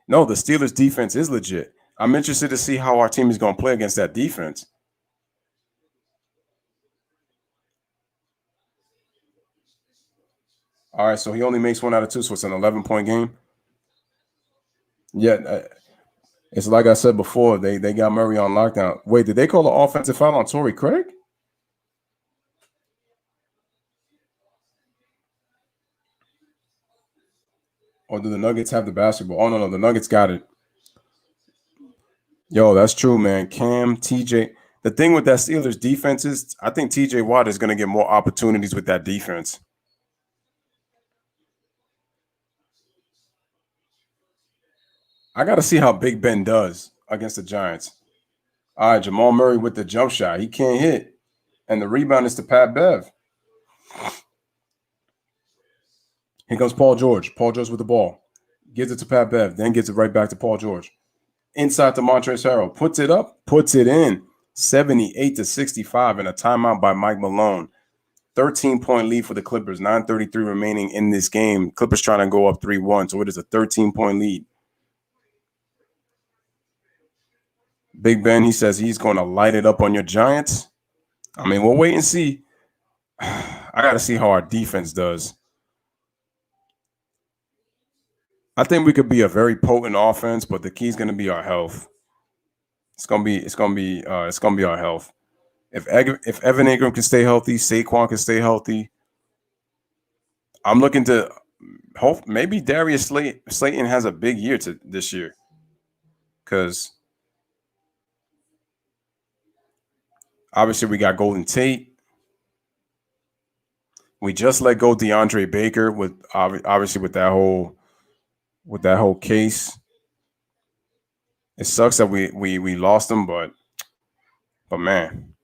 No, the Steelers defense is legit. I'm interested to see how our team is going to play against that defense. All right, so he only makes 1 out of 2, so it's an 11-point game. Yeah, it's like I said before, they got Murray on lockdown. Wait, did they call an offensive foul on Torrey Craig? Or do the Nuggets have the basketball? Oh, no, the Nuggets got it. Yo, that's true, man. Cam, TJ. The thing with that Steelers defense is I think TJ Watt is going to get more opportunities with that defense. I got to see how Big Ben does against the Giants. All right, Jamal Murray with the jump shot. He can't hit. And the rebound is to Pat Bev. Here comes Paul George. Paul George with the ball. Gives it to Pat Bev, then gives it right back to Paul George. Inside to Montrezl Harrell. Puts it up, puts it in. 78-65 and a timeout by Mike Malone. 13-point lead for the Clippers. 9:33 remaining in this game. Clippers trying to go up 3-1, so it is a 13-point lead. Big Ben, he says he's going to light it up on your Giants. I mean, we'll wait and see. I got to see how our defense does. I think we could be a very potent offense, but the key is going to be our health. It's gonna be our health. If Evan Ingram can stay healthy, Saquon can stay healthy. I'm looking to hope maybe Darius Slayton has a big year this year, because obviously we got Golden Tate. We just let go DeAndre Baker with obviously with that whole case. It sucks that we lost him, but man,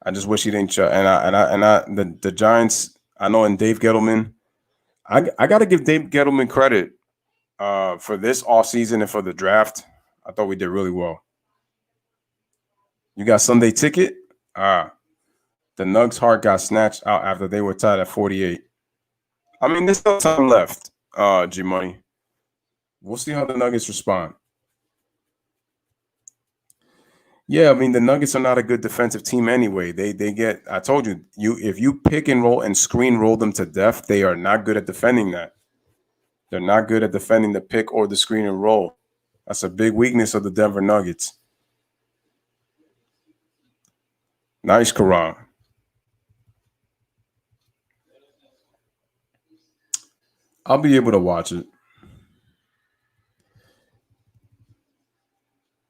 I just wish he didn't. The Giants. I know, and Dave Gettleman. I got to give Dave Gettleman credit for this offseason and for the draft. I thought we did really well. You got Sunday ticket? The Nugs' heart got snatched out after they were tied at 48. I mean, there's still time left, G-Money. We'll see how the Nuggets respond. Yeah, I mean, the Nuggets are not a good defensive team anyway. They get, I told you, if you pick and roll and screen roll them to death, they are not good at defending that. They're not good at defending the pick or the screen and roll. That's a big weakness of the Denver Nuggets. Nice, Karan. I'll be able to watch it.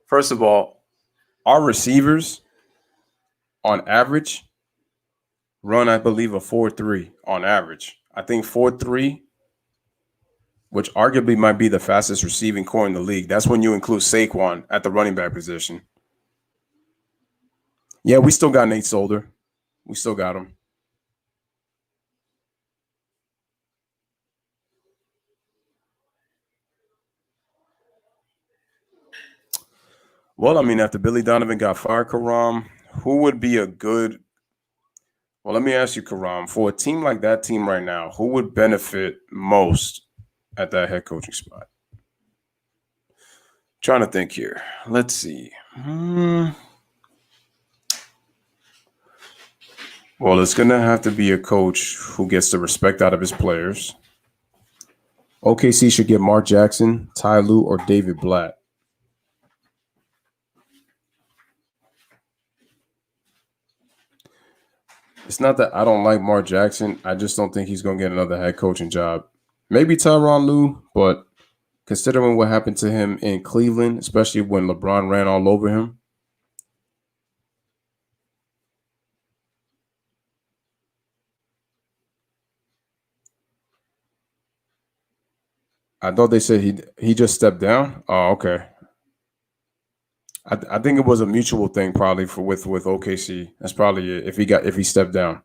First of all, our receivers, on average, run, I believe, a 4.3 on average. I think 4.3, which arguably might be the fastest receiving core in the league. That's when you include Saquon at the running back position. Yeah, we still got Nate Solder. We still got him. Well, I mean, after Billy Donovan got fired, Karam, who would be a good – well, let me ask you, Karam, for a team like that team right now, who would benefit most at that head coaching spot? Trying to think here. Let's see. Well, it's going to have to be a coach who gets the respect out of his players. OKC should get Mark Jackson, Ty Lue, or David Blatt. It's not that I don't like Mark Jackson. I just don't think he's going to get another head coaching job. Maybe Tyronn Lue, but considering what happened to him in Cleveland, especially when LeBron ran all over him. I thought they said he just stepped down. Oh, okay. I think it was a mutual thing, probably with OKC. That's probably it. If he stepped down.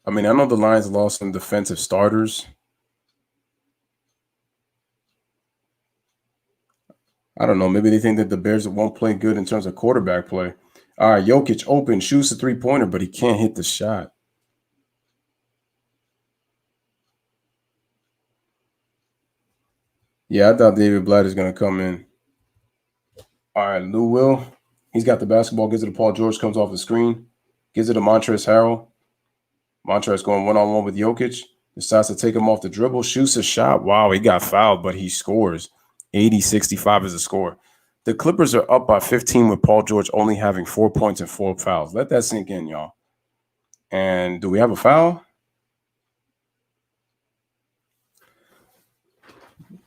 I mean, I know the Lions lost some defensive starters. I don't know. Maybe they think that the Bears won't play good in terms of quarterback play. All right, Jokic open, shoots a three-pointer, but he can't hit the shot. Yeah, I thought David Blatt is going to come in. All right, Lou Will. He's got the basketball, gives it to Paul George, comes off the screen, gives it to Montrezl Harrell. Montrezl going one-on-one with Jokic, decides to take him off the dribble, shoots a shot. Wow, he got fouled, but he scores. 80-65 is the score. The Clippers are up by 15 with Paul George only having 4 points and 4 fouls. Let that sink in, y'all. And do we have a foul?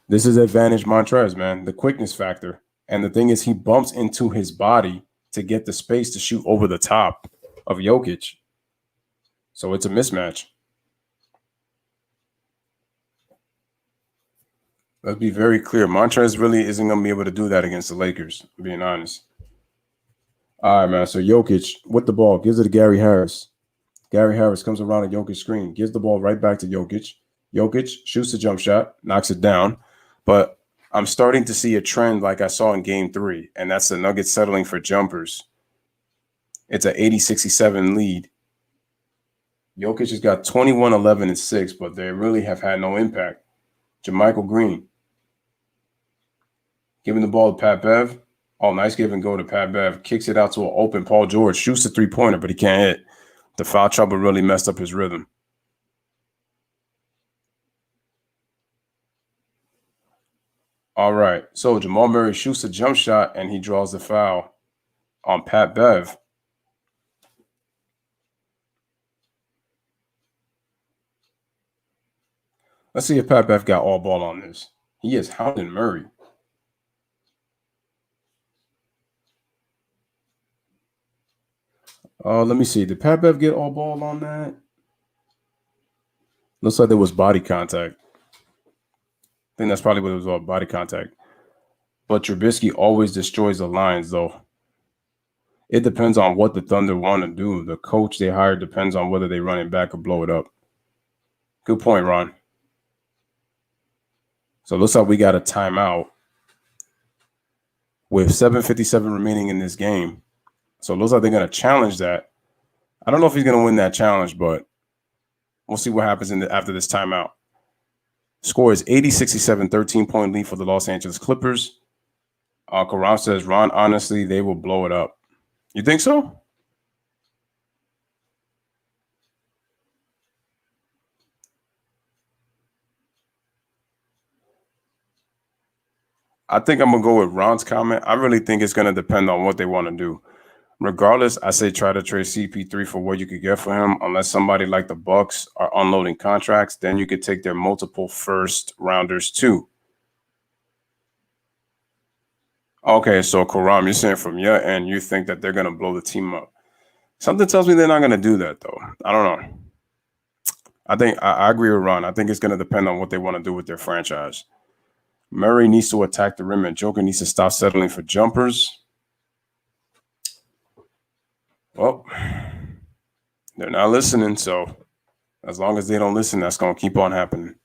This is advantage Montrez, man. The quickness factor. And the thing is, he bumps into his body to get the space to shoot over the top of Jokic. So it's a mismatch. Let's be very clear. Montrez really isn't going to be able to do that against the Lakers, being honest. All right, man. So Jokic with the ball gives it to Gary Harris. Gary Harris comes around a Jokic screen, gives the ball right back to Jokic. Jokic shoots the jump shot, knocks it down. But I'm starting to see a trend like I saw in Game 3, and that's the Nuggets settling for jumpers. It's an 80-67 lead. Jokic has got 21, 11, and 6, but they really have had no impact. JaMychal Green giving the ball to Pat Bev. Oh, nice give and go to Pat Bev. Kicks it out to an open Paul George. Shoots a three-pointer, but he can't hit. The foul trouble really messed up his rhythm. All right. So Jamal Murray shoots a jump shot, and he draws the foul on Pat Bev. Let's see if Pat Bev got all ball on this. He is hounding Murray. Let me see. Did Pat Bev get all ball on that? Looks like there was body contact. I think that's probably what it was all, body contact. But Trubisky always destroys the lines, though. It depends on what the Thunder want to do. The coach they hire depends on whether they run it back or blow it up. Good point, Ron. So it looks like we got a timeout with 7:57 remaining in this game. So it looks like they're going to challenge that. I don't know if he's going to win that challenge, but we'll see what happens after this timeout. Score is 80-67, 13-point lead for the Los Angeles Clippers. Karam says, Ron, honestly, they will blow it up. You think so? I think I'm going to go with Ron's comment. I really think it's going to depend on what they want to do. Regardless, I say try to trade CP3 for what you could get for him. Unless somebody like the Bucks are unloading contracts, then you could take their multiple first rounders too. Okay, so Karam, you're saying from your end, you think that they're going to blow the team up. Something tells me they're not going to do that, though. I don't know. I think I agree with Ron. I think it's going to depend on what they want to do with their franchise. Murray needs to attack the rim, and Joker needs to stop settling for jumpers. Well, they're not listening, so as long as they don't listen, that's going to keep on happening.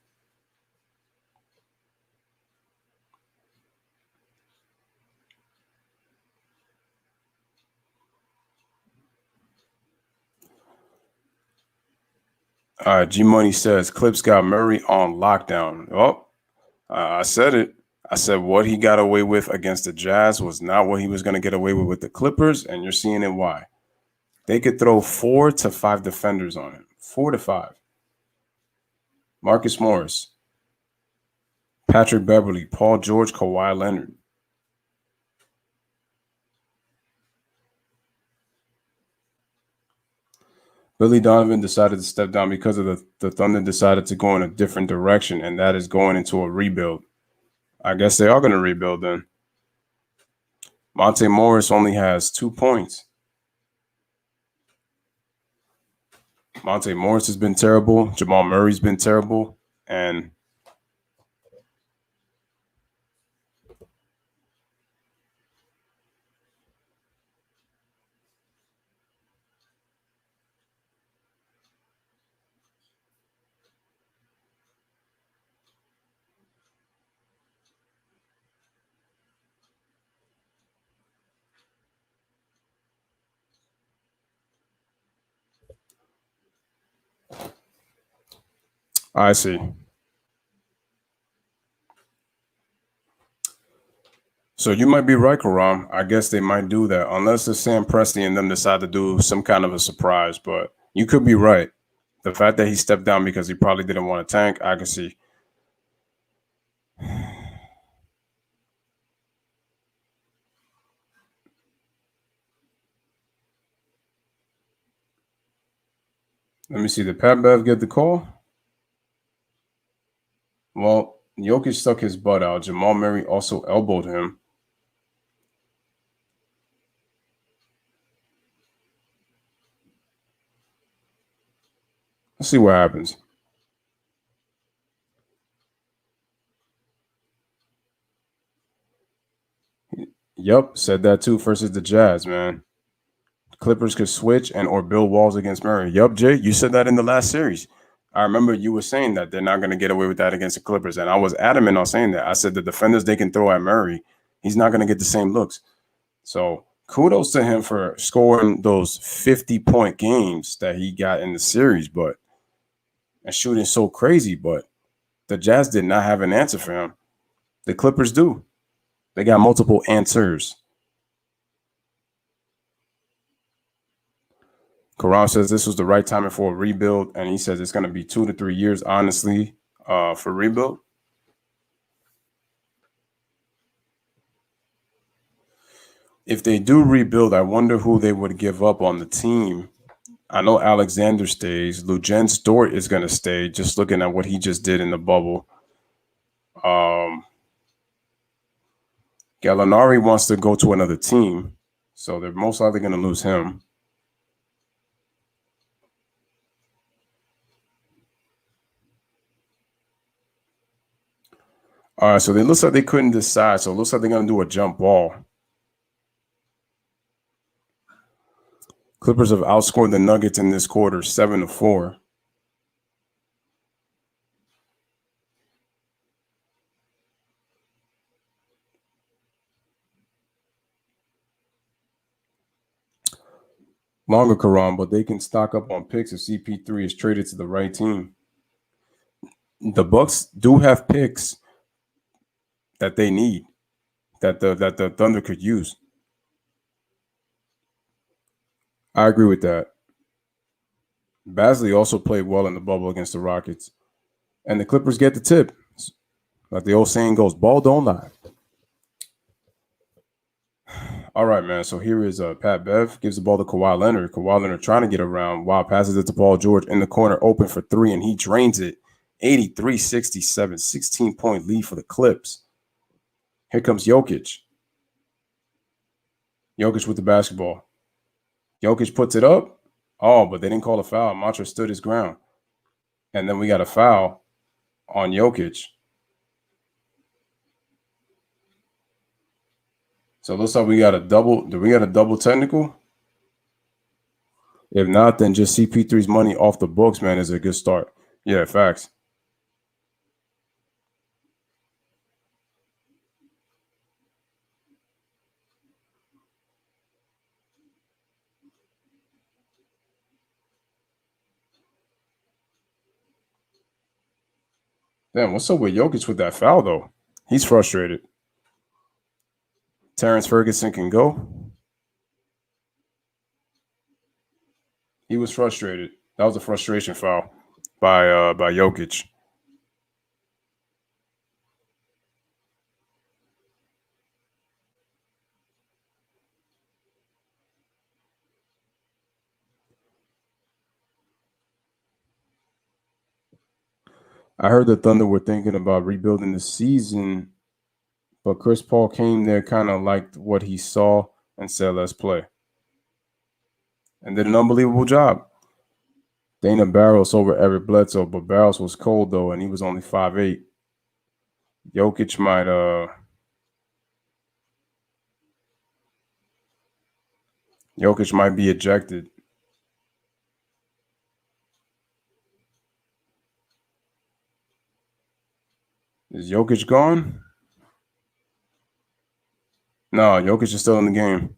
All right, G Money says Clips got Murray on lockdown. Oh, I said it. I said what he got away with against the Jazz was not what he was going to get away with the Clippers, and you're seeing it why. They could throw 4 to 5 defenders on him. 4 to 5. Marcus Morris, Patrick Beverly, Paul George, Kawhi Leonard. Billy Donovan decided to step down because of the Thunder decided to go in a different direction, and that is going into a rebuild. I guess they are going to rebuild then. Monte Morris only has 2 points. Monte Morris has been terrible. Jamal Murray's been terrible. And I see. So you might be right, Karam. I guess they might do that unless it's Sam Presti and them decide to do some kind of a surprise. But you could be right. The fact that he stepped down because he probably didn't want to tank, I can see. Let me see. Did Pat Bev get the call? Well, Jokic stuck his butt out. Jamal Murray also elbowed him. Let's see what happens. Yep, said that too versus the Jazz, man. Clippers could switch and or build walls against Murray. Yup, Jay, you said that in the last series. I remember you were saying that they're not going to get away with that against the Clippers, and I was adamant on saying that. I said the defenders they can throw at Murray, he's not going to get the same looks. So kudos to him for scoring those 50-point games that he got in the series, but and shooting so crazy. But the Jazz did not have an answer for him. The Clippers do. They got multiple answers. Karam says this was the right timing for a rebuild, and he says it's going to be 2 to 3 years, honestly, for rebuild. If they do rebuild, I wonder who they would give up on the team. I know Alexander stays. Lujen Dort is going to stay, just looking at what he just did in the bubble. Gallinari wants to go to another team, so they're most likely going to lose him. All right, so it looks like they couldn't decide. So it looks like they're going to do a jump ball. Clippers have outscored the Nuggets in this quarter 7-4. Longer, Karam, but they can stock up on picks if CP3 is traded to the right team. The Bucks do have picks that they need, that the Thunder could use. I agree with that. Basley also played well in the bubble against the Rockets. And the Clippers get the tip. Like the old saying goes, ball don't lie. All right, man. So here is Pat Bev. Gives the ball to Kawhi Leonard. Kawhi Leonard trying to get around. Wild passes it to Paul George in the corner, open for three, and he drains it. 83-67, 16-point lead for the Clips. Here comes Jokic. Jokic with the basketball. Jokic puts it up. Oh, but they didn't call a foul. Mantra stood his ground. And then we got a foul on Jokic. So it looks like we got a double. Do we got a double technical? If not, then just CP3's money off the books, man, is a good start. Yeah, facts. Damn, what's up with Jokic with that foul, though? He's frustrated. Terrence Ferguson can go. He was frustrated. That was a frustration foul by Jokic. I heard the Thunder were thinking about rebuilding the season, but Chris Paul came there, kind of liked what he saw, and said, let's play. And did an unbelievable job. Dana Barros over Eric Bledsoe, but Barros was cold, though, and he was only 5'8". Jokic might be ejected. Is Jokic gone? No, Jokic is still in the game.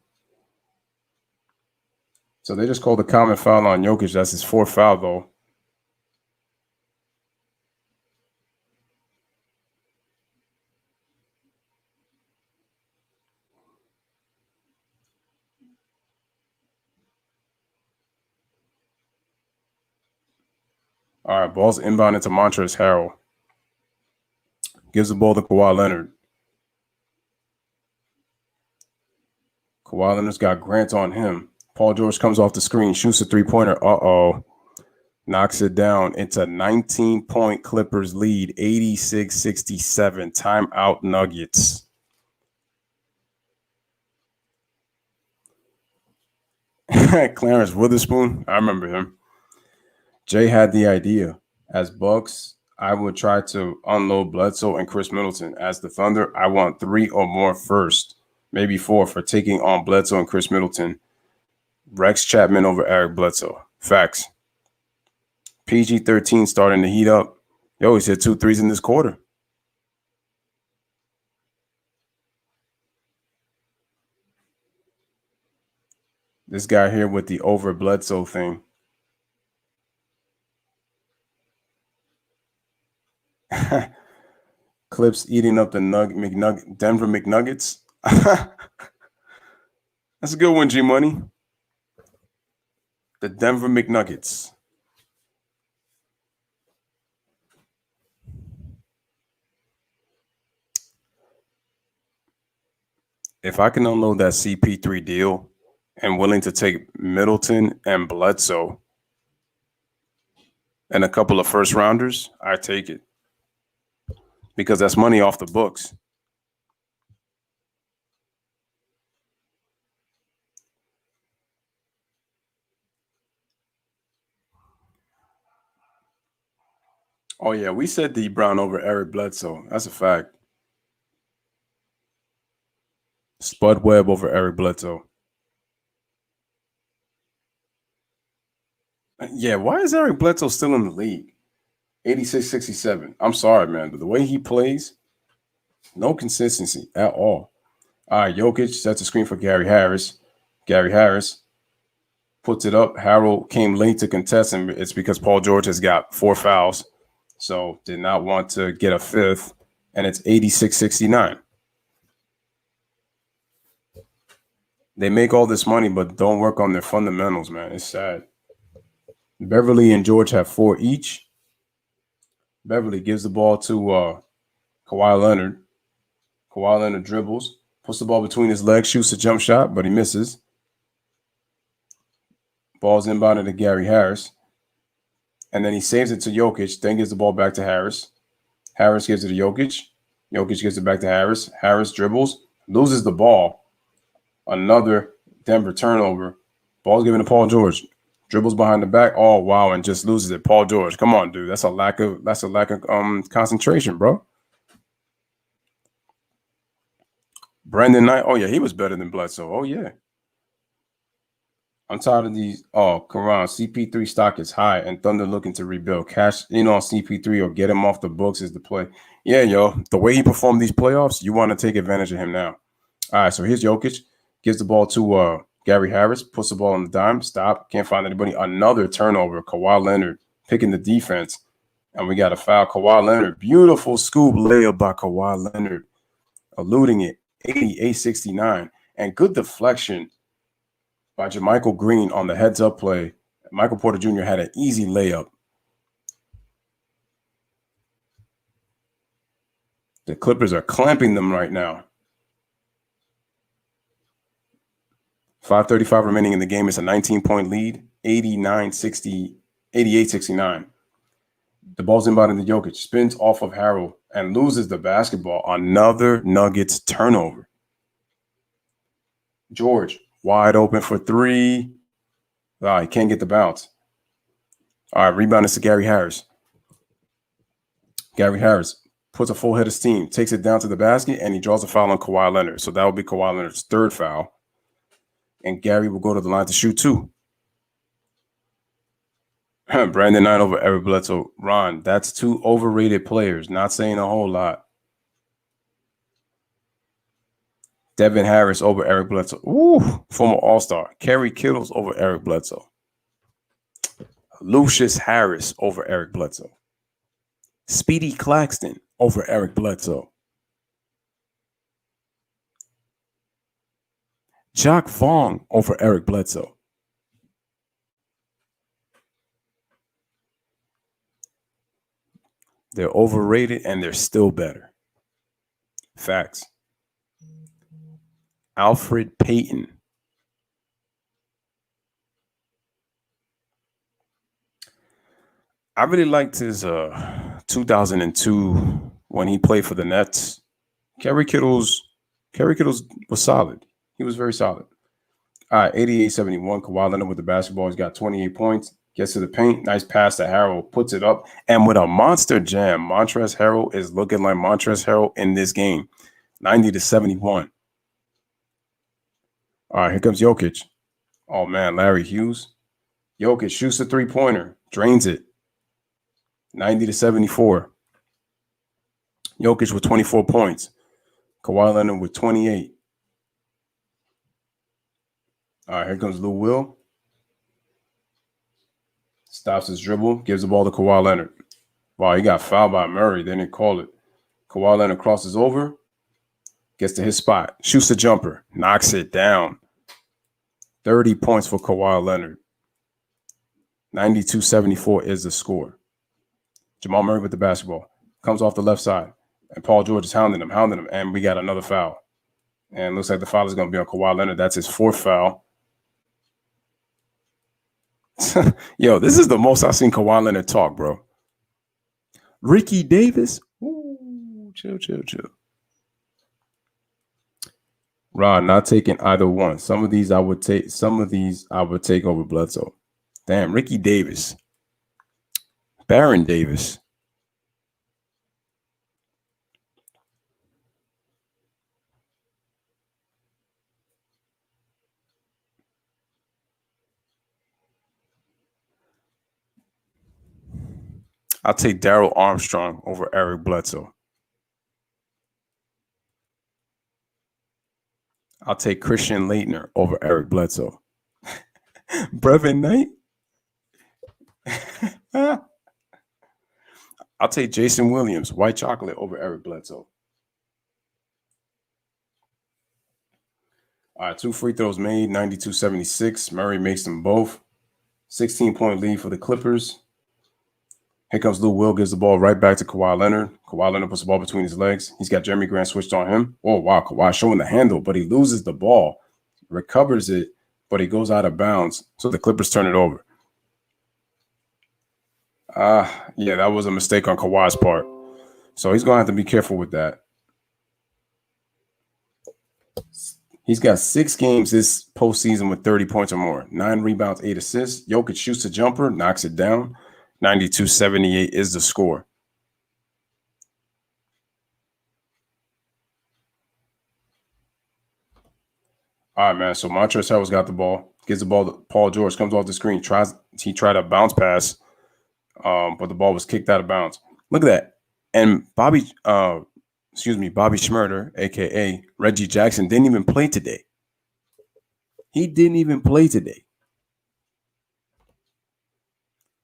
So they just called a common foul on Jokic. That's his fourth foul, though. All right, ball's inbound into Montrezl Harrell. Gives the ball to Kawhi Leonard. Kawhi Leonard's got Grant on him. Paul George comes off the screen, shoots a three-pointer. Uh-oh. knocks it down into 19-point Clippers lead, 86-67. Timeout Nuggets. Clarence Witherspoon, I remember him. Jay had the idea. As Bucks, I would try to unload Bledsoe and Chris Middleton. As the Thunder, I want 3 or more first, maybe 4 for taking on Bledsoe and Chris Middleton. Rex Chapman over Eric Bledsoe. Facts. PG-13 starting to heat up. Yo, he's hit 2 threes in this quarter. This guy here with the over Bledsoe thing. Clips eating up the Denver McNuggets. That's a good one, G Money. The Denver McNuggets. If I can unload that CP3 deal and willing to take Middleton and Bledsoe and a couple of first rounders, I take it. Because that's money off the books. Oh, yeah, we said D Brown over Eric Bledsoe. That's a fact. Spud Webb over Eric Bledsoe. Yeah, why is Eric Bledsoe still in the league? 86-67. I'm sorry, man, but the way he plays, no consistency at all. All right, Jokic sets the screen for Gary Harris. Gary Harris puts it up. Harold came late to contest, and it's because Paul George has got 4 fouls, so did not want to get a 5th, and it's 86-69. They make all this money, but don't work on their fundamentals, man. It's sad. Beverly and George have 4 each. Beverly gives the ball to Kawhi Leonard. Kawhi Leonard dribbles, puts the ball between his legs, shoots a jump shot, but he misses. Ball's inbounded to Gary Harris. And then he saves it to Jokic, then gives the ball back to Harris. Harris gives it to Jokic. Jokic gives it back to Harris. Harris dribbles, loses the ball. Another Denver turnover. Ball's given to Paul George. Dribbles behind the back. Oh, wow, and just loses it. Paul George. Come on, dude. That's a lack of concentration, bro. Brandon Knight. Oh, yeah, he was better than Bledsoe. Oh, yeah. I'm tired of these. Oh, Karan, CP3 stock is high and Thunder looking to rebuild. Cash in on CP3 or get him off the books is the play. Yeah, yo. The way he performed these playoffs, you want to take advantage of him now. All right, so here's Jokic. Gives the ball to Gary Harris. Puts the ball on the dime. Stop. Can't find anybody. Another turnover. Kawhi Leonard picking the defense. And we got a foul. Kawhi Leonard. Beautiful scoop layup by Kawhi Leonard. Eluding it. 88-69. And good deflection by JaMychal Green on the heads-up play. Michael Porter Jr. had an easy layup. The Clippers are clamping them right now. 5:35 remaining in the game. It's a 19-point lead, 88-69. The ball's inbounded to Jokic, spins off of Harold, and loses the basketball. Another Nuggets turnover. George, wide open for 3. He can't get the bounce. All right, rebound is to Gary Harris. Gary Harris puts a full head of steam, takes it down to the basket, and he draws a foul on Kawhi Leonard. So that will be Kawhi Leonard's 3rd foul. And Gary will go to the line to shoot 2. Brandon Knight over Eric Bledsoe. Ron, that's 2 overrated players. Not saying a whole lot. Devin Harris over Eric Bledsoe. Ooh, former All-Star. Kerry Kittles over Eric Bledsoe. Lucius Harris over Eric Bledsoe. Speedy Claxton over Eric Bledsoe. Jock Vaughn over Eric Bledsoe. They're overrated and they're still better. Facts. Alfred Payton. I really liked his 2002 when he played for the Nets. Kerry Kittles, Kerry Kittles was solid. He was very solid. All right, 88-71. Kawhi Leonard with the basketball. He's got 28 points. Gets to the paint. Nice pass to Harrell. Puts it up. And with a monster jam, Montrezl Harrell is looking like Montrezl Harrell in this game. 90-71. All right, here comes Jokic. Oh, man, Larry Hughes. Jokic shoots a three-pointer. Drains it. 90-74. Jokic with 24 points. Kawhi Leonard with 28. All right, here comes Lou Will. Stops his dribble, gives the ball to Kawhi Leonard. Wow, he got fouled by Murray. They didn't call it. Kawhi Leonard crosses over, gets to his spot, shoots a jumper, knocks it down. 30 points for Kawhi Leonard. 92-74 is the score. Jamal Murray with the basketball. Comes off the left side. And Paul George is hounding him. And we got another foul. And looks like the foul is going to be on Kawhi Leonard. That's his fourth foul. Yo, this is the most I've seen Kawhi Leonard talk, bro. Ricky Davis. Ooh, chill. Ron, not taking either one. Some of these I would take over Bledsoe. Damn, Ricky Davis. Baron Davis. I'll take Daryl Armstrong over Eric Bledsoe. I'll take Christian Laettner over Eric Bledsoe. Brevin Knight? I'll take Jason Williams, white chocolate, over Eric Bledsoe. All right, 2 free throws made, 92-76. Murray makes them both. 16-point lead for the Clippers. Here comes Lou Will, gives the ball right back to Kawhi Leonard. Kawhi Leonard puts the ball between his legs. He's got Jeremy Grant switched on him. Oh, wow, Kawhi showing the handle, but he loses the ball, recovers it, but he goes out of bounds. So the Clippers turn it over. Yeah, that was a mistake on Kawhi's part. So he's going to have to be careful with that. He's got 6 games this postseason with 30 points or more. 9 rebounds, 8 assists. Jokic shoots a jumper, knocks it down. 92-78 is the score. All right, man. So Montrezl Harrell's got the ball. Gives the ball to Paul George. Comes off the screen. He tried a bounce pass, but the ball was kicked out of bounds. Look at that. And Bobby Schmurder, a.k.a. Reggie Jackson, didn't even play today. He didn't even play today.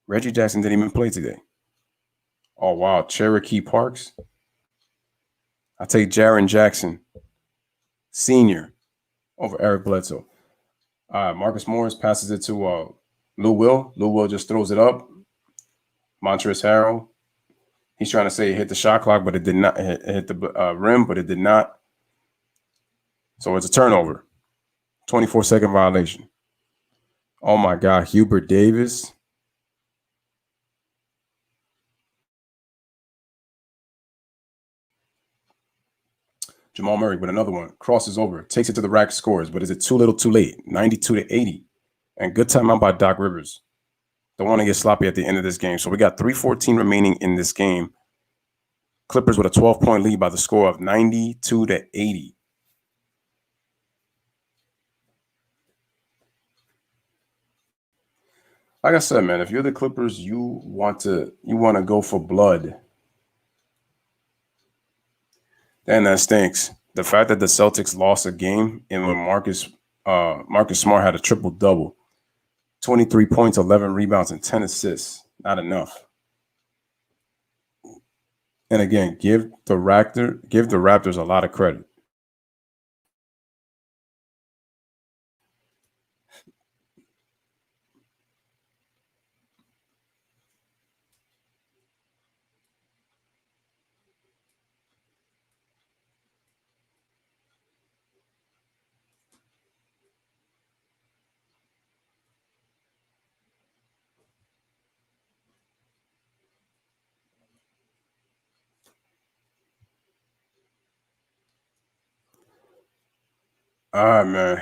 Reggie Jackson didn't even play today. Oh, wow. Cherokee Parks. I'll take Jaren Jackson, Sr., over Eric Bledsoe. Marcus Morris passes it to Lou Will. Lou Will just throws it up. Montrezl Harrell. He's trying to say it hit the shot clock, but it did not. It hit the rim, but it did not. So it's a turnover. 24-second violation. Oh, my God. Hubert Davis. Jamal Murray with another one. Crosses over. Takes it to the rack, scores. But is it too little, too late? 92-80. And good timeout by Doc Rivers. Don't want to get sloppy at the end of this game. So we got 3:14 remaining in this game. Clippers with a 12-point lead by the score of 92-80. Like I said, man, if you're the Clippers, you want to go for blood. Then that stinks. The fact that the Celtics lost a game and when Marcus Smart had a triple-double. 23 points, 11 rebounds, and 10 assists. Not enough. And again, give the Raptors a lot of credit. All right, man.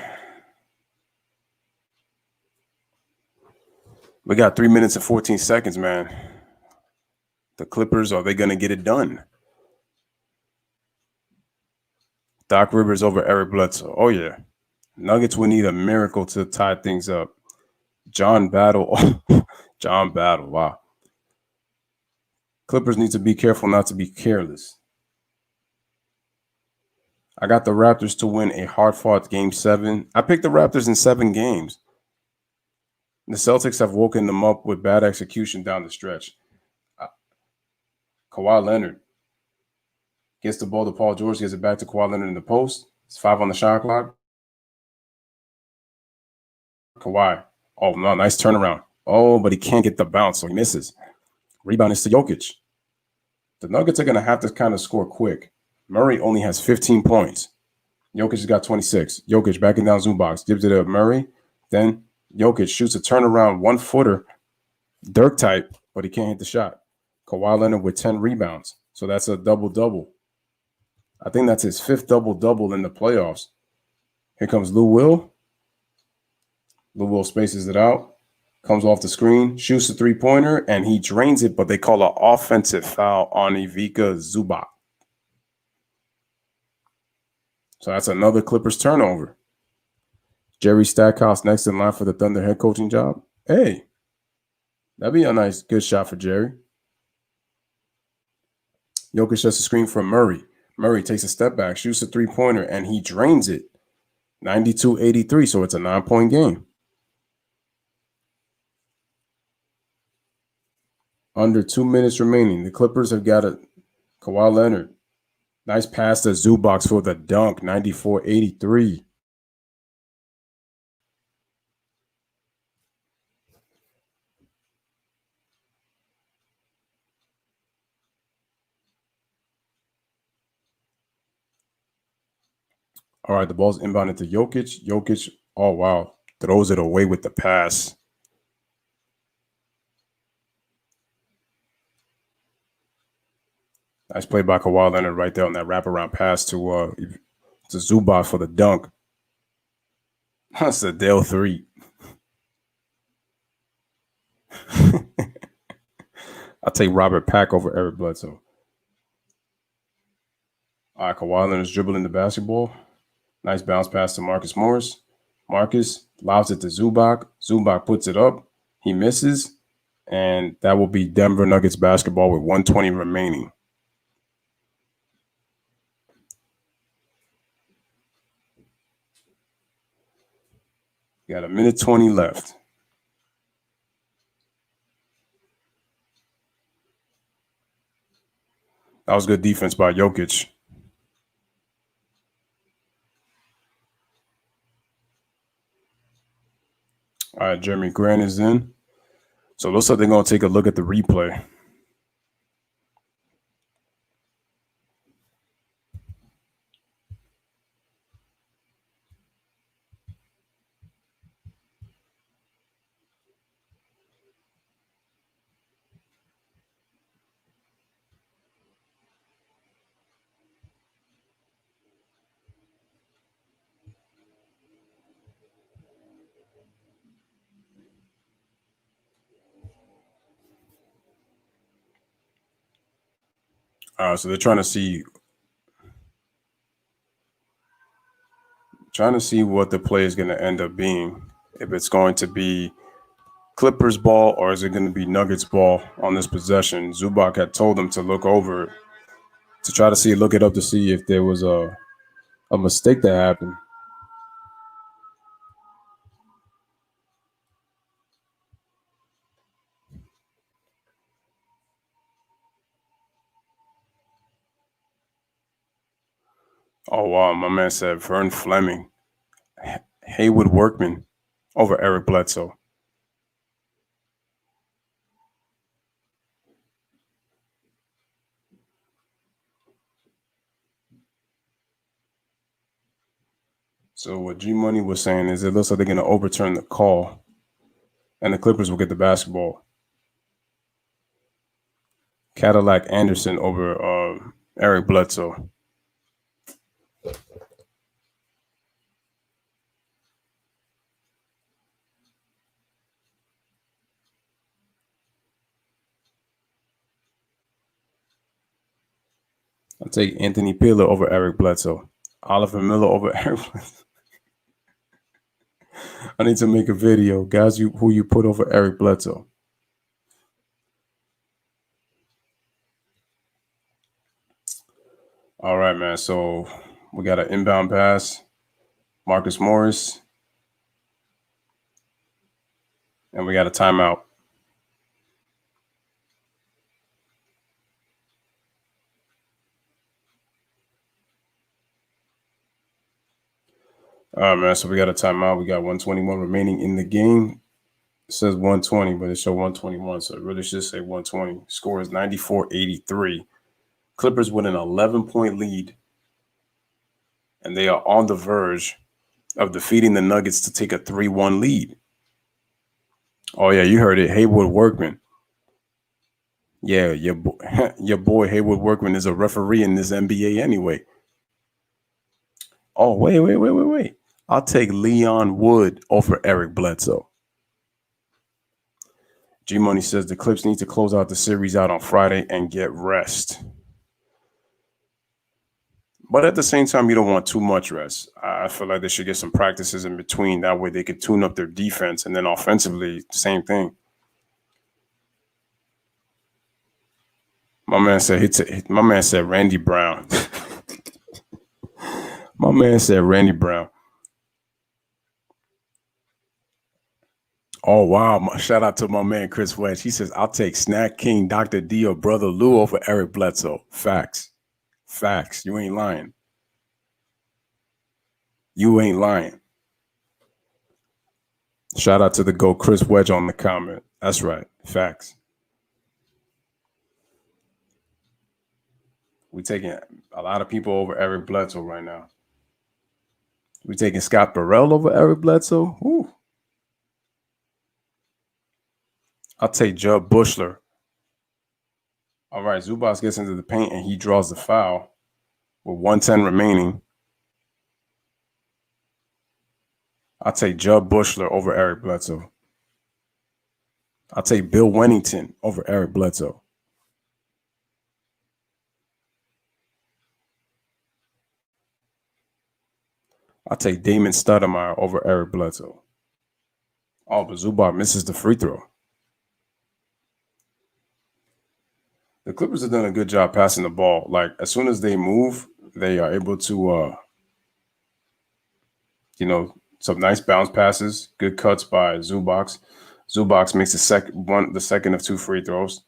We got 3 minutes and 14 seconds, man. The Clippers, are they going to get it done? Doc Rivers over Eric Bledsoe. Oh, yeah. Nuggets would need a miracle to tie things up. John Battle. John Battle. Wow. Clippers need to be careful not to be careless. I got the Raptors to win a hard-fought Game 7. I picked the Raptors in 7 games. The Celtics have woken them up with bad execution down the stretch. Kawhi Leonard gets the ball to Paul George, gives it back to Kawhi Leonard in the post. It's 5 on the shot clock. Kawhi. Oh, no, nice turnaround. Oh, but he can't get the bounce, so he misses. Rebound is to Jokic. The Nuggets are going to have to kind of score quick. Murray only has 15 points. Jokic has got 26. Jokic backing down Zubac, gives it to Murray. Then Jokic shoots a turnaround 1-footer, Dirk type, but he can't hit the shot. Kawhi Leonard with 10 rebounds. So that's a double-double. I think that's his 5th double-double in the playoffs. Here comes Lou Will. Lou Will spaces it out, comes off the screen, shoots a three-pointer, and he drains it, but they call an offensive foul on Ivica Zubac. So that's another Clippers turnover. Jerry Stackhouse next in line for the Thunder head coaching job. Hey, that'd be a nice, good shot for Jerry. Jokic sets a screen from Murray. Murray takes a step back, shoots a three-pointer, and he drains it. 92-83, so it's a 9-point game. Under 2 minutes remaining. The Clippers have got a Kawhi Leonard. Nice pass to Zubac for the dunk, 94-83. All right, the ball's inbounded to Jokic. Jokic, oh, wow, throws it away with the pass. Nice play by Kawhi Leonard right there on that wraparound pass to Zubac for the dunk. That's a Dale 3. I'll take Robert Pack over Eric Bledsoe. All right, Kawhi Leonard's dribbling the basketball. Nice bounce pass to Marcus Morris. Marcus lobs it to Zubac. Zubac puts it up. He misses. And that will be Denver Nuggets basketball with 1:20 remaining. Got a minute 20 left. That was good defense by Jokic. All right, Jeremy Grant is in. So it looks like they're going to take a look at the replay. So they're trying to see what the play is going to end up being. If it's going to be Clippers ball or is it going to be Nuggets ball on this possession. Zubac had told them to look over it, to try to look it up to see if there was a mistake that happened. Oh, wow. My man said Vern Fleming, Haywood Workman over Eric Bledsoe. So what G Money was saying is it looks like they're going to overturn the call and the Clippers will get the basketball. Cadillac Anderson over Eric Bledsoe. I'll take Anthony Peeler over Eric Bledsoe. Oliver Miller over Eric Bledsoe. I need to make a video, guys. Who you put over Eric Bledsoe? All right, man. So we got an inbound pass, Marcus Morris, and we got a timeout. All right, man. So we got a timeout. We got 121 remaining in the game. It says 120, but it shows 121, so it really should say 120. Score is 94-83. Clippers with an 11-point lead, and they are on the verge of defeating the Nuggets to take a 3-1 lead. Oh, yeah, you heard it. Haywood Workman. Yeah, your boy Haywood Workman is a referee in this NBA anyway. Oh, wait. I'll take Leon Wood over Eric Bledsoe. G Money says the Clips need to close out the series out on Friday and get rest. But at the same time, you don't want too much rest. I feel like they should get some practices in between. That way they could tune up their defense. And then offensively, same thing. My man said Randy Brown. My man said Randy Brown. Oh, wow. Shout out to my man, Chris Wedge. He says, I'll take Snack King, Dr. D, or Brother Lou over Eric Bledsoe. Facts. You ain't lying. Shout out to the GOAT, Chris Wedge, on the comment. That's right. Facts. We taking a lot of people over Eric Bledsoe right now. We taking Scott Burrell over Eric Bledsoe. Ooh. I'll take Jud Bushler. All right, Zubac gets into the paint and he draws the foul with 1:10 remaining. I'll take Jud Bushler over Eric Bledsoe. I'll take Bill Wennington over Eric Bledsoe. I'll take Damon Stoudemire over Eric Bledsoe. Oh, but Zubac misses the free throw. The Clippers have done a good job passing the ball. Like, as soon as they move, they are able to, some nice bounce passes, good cuts by Zubac. Zubac makes the second of two free throws.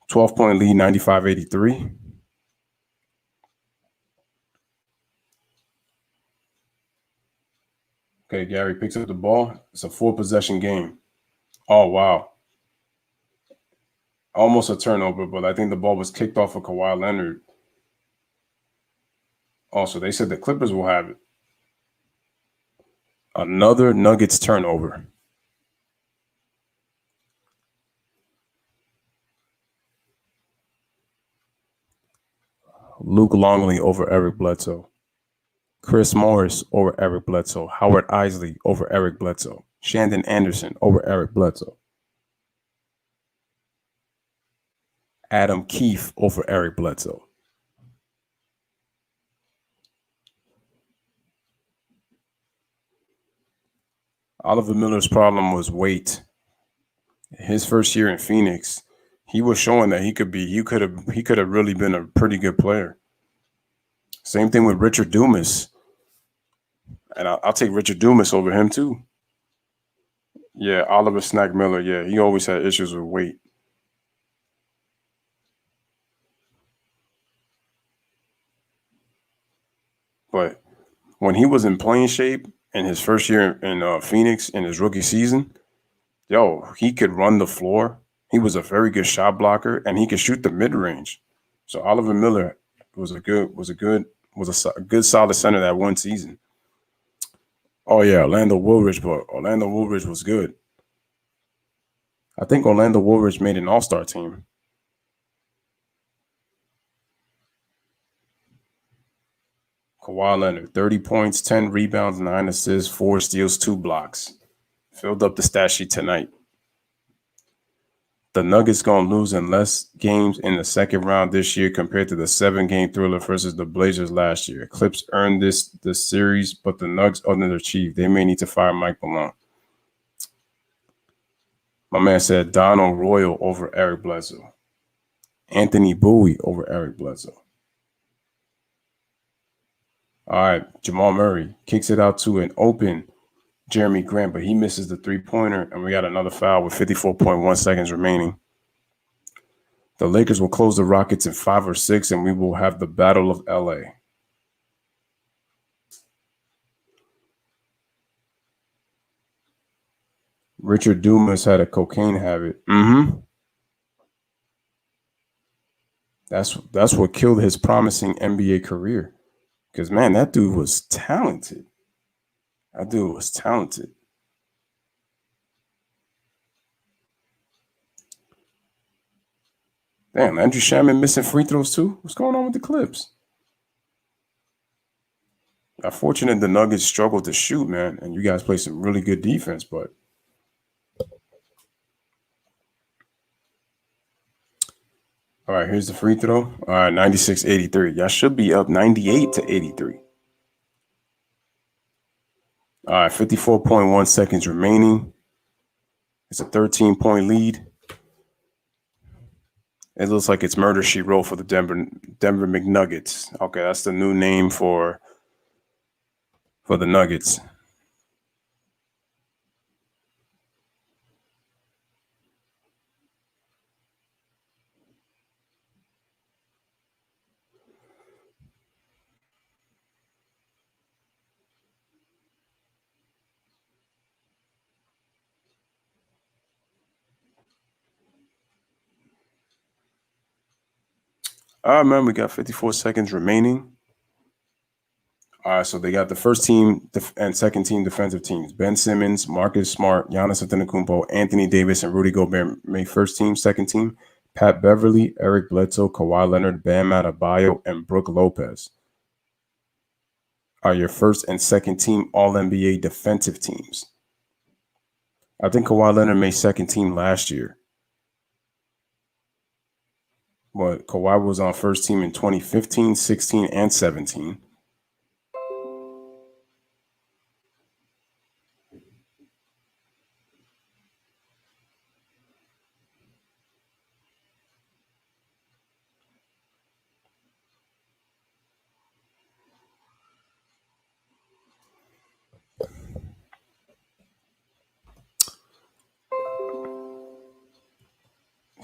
12-point lead, 95-83. Okay, Gary picks up the ball. It's a 4-possession game. Oh, wow. Almost a turnover, but I think the ball was kicked off of Kawhi Leonard. Also, they said the Clippers will have it. Another Nuggets turnover. Luke Longley over Eric Bledsoe. Chris Morris over Eric Bledsoe. Howard Isley over Eric Bledsoe. Shandon Anderson over Eric Bledsoe. Adam Keefe over Eric Bledsoe. Oliver Miller's problem was weight. His first year in Phoenix, he was showing that he could have really been a pretty good player. Same thing with Richard Dumas. And I'll take Richard Dumas over him too. Yeah, Oliver Snack Miller. Yeah, he always had issues with weight. But when he was in playing shape in his first year in Phoenix in his rookie season, he could run the floor. He was a very good shot blocker, and he could shoot the mid range. So Oliver Miller was a good solid center that one season. Oh yeah, Orlando Woolridge was good. I think Orlando Woolridge made an All-Star team. Kawhi Leonard, 30 points, 10 rebounds, 9 assists, 4 steals, 2 blocks. Filled up the stat sheet tonight. The Nuggets gonna lose in less games in the second round this year compared to the 7-game thriller versus the Blazers last year. Clips earned this series, but the Nuggets underachieved. They may need to fire Mike Malone. My man said Donald Royal over Eric Bledsoe. Anthony Bowie over Eric Bledsoe. All right, Jamal Murray kicks it out to an open Jeremy Grant, but he misses the three-pointer, and we got another foul with 54.1 seconds remaining. The Lakers will close the Rockets in 5 or 6, and we will have the Battle of LA. Richard Dumas had a cocaine habit. That's what killed his promising NBA career. Because, man, that dude was talented. Damn, Andrew Shaman missing free throws too? What's going on with the Clips? Unfortunate the Nuggets struggled to shoot, man, and you guys play some really good defense, but all right, here's the free throw. All right, 96-83. Y'all should be up 98-83. All right, 54.1 seconds remaining. It's a 13-point lead. It looks like it's Murder, She Wrote for the Denver McNuggets. Okay, that's the new name for the Nuggets. All right, man, we got 54 seconds remaining. All right, so they got the first team and second team defensive teams. Ben Simmons, Marcus Smart, Giannis Antetokounmpo, Anthony Davis, and Rudy Gobert made first team. Second team, Pat Beverly, Eric Bledsoe, Kawhi Leonard, Bam Adebayo, and Brook Lopez are your first and second team All-NBA defensive teams. I think Kawhi Leonard made second team last year. But Kawhi was on first team in 2015, 16, and 17.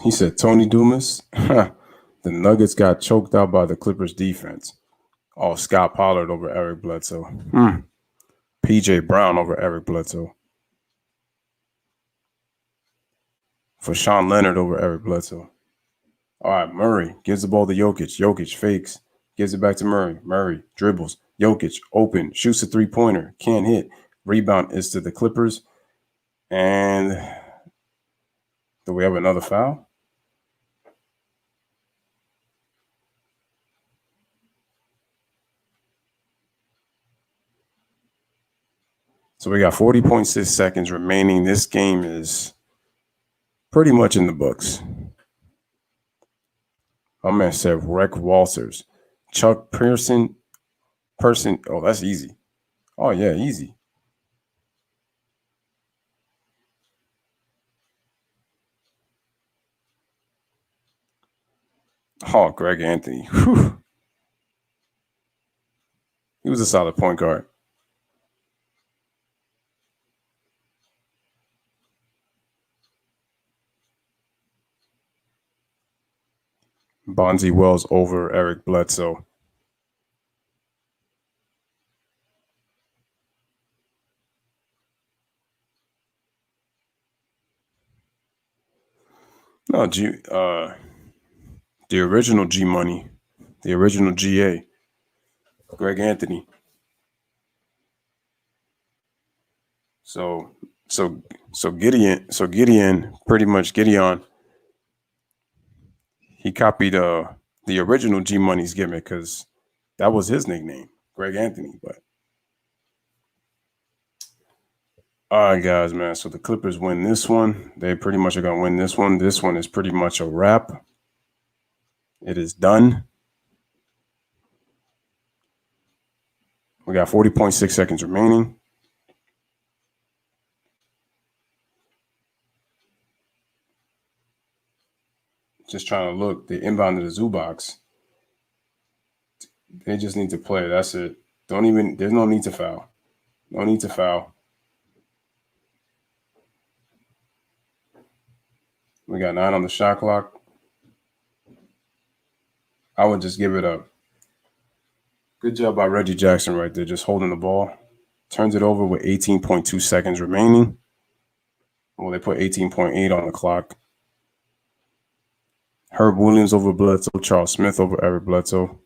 He said, Tony Dumas, the Nuggets got choked out by the Clippers defense. Oh, Scott Pollard over Eric Bledsoe. PJ Brown over Eric Bledsoe. For Sean Leonard over Eric Bledsoe. All right, Murray gives the ball to Jokic. Jokic fakes. Gives it back to Murray. Murray dribbles. Jokic open. Shoots a three-pointer. Can't hit. Rebound is to the Clippers. And do we have another foul? So we got 40.6 seconds remaining. This game is pretty much in the books. My man said Rick Walters. Chuck Person. Oh, that's easy. Oh, yeah, easy. Oh, Greg Anthony. Whew. He was a solid point guard. Bonzi Wells over Eric Bledsoe. No, the original G Money, the original GA, Greg Anthony. So Gideon, pretty much Gideon, he copied the original G Money's gimmick because that was his nickname, Greg Anthony. But All right, guys, man. So the Clippers win this one. They pretty much are going to win this one. This one is pretty much a wrap. It is done. We got 40.6 seconds remaining. Just trying to look. They inbound to the zoo box. They just need to play. That's it. There's no need to foul. No need to foul. We got 9 on the shot clock. I would just give it up. Good job by Reggie Jackson right there, just holding the ball. Turns it over with 18.2 seconds remaining. Well, they put 18.8 on the clock. Herb Williams over Bledsoe. Charles Smith over Eric Bledsoe.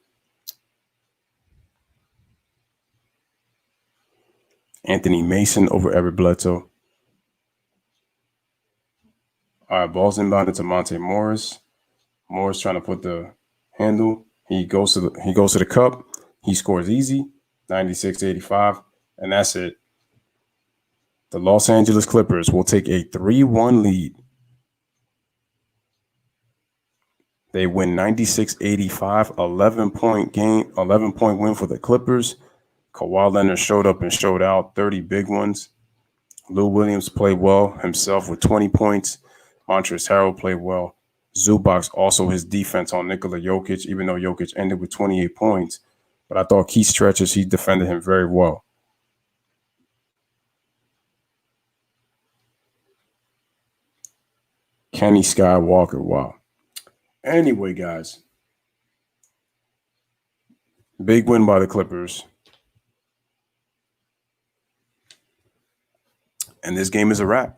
Anthony Mason over Eric Bledsoe. All right, ball's inbounded to Monte Morris. Morris trying to put the handle. He goes to the cup. He scores easy, 96-85, and that's it. The Los Angeles Clippers will take a 3-1 lead. They win 96-85, 11-point game, 11-point win for the Clippers. Kawhi Leonard showed up and showed out, 30 big ones. Lou Williams played well himself with 20 points. Montrezl Harrell played well. Zubac also his defense on Nikola Jokic, even though Jokic ended with 28 points. But I thought key stretches, he defended him very well. Kenny Skywalker, wow. Anyway, guys. Big win by the Clippers. And this game is a wrap.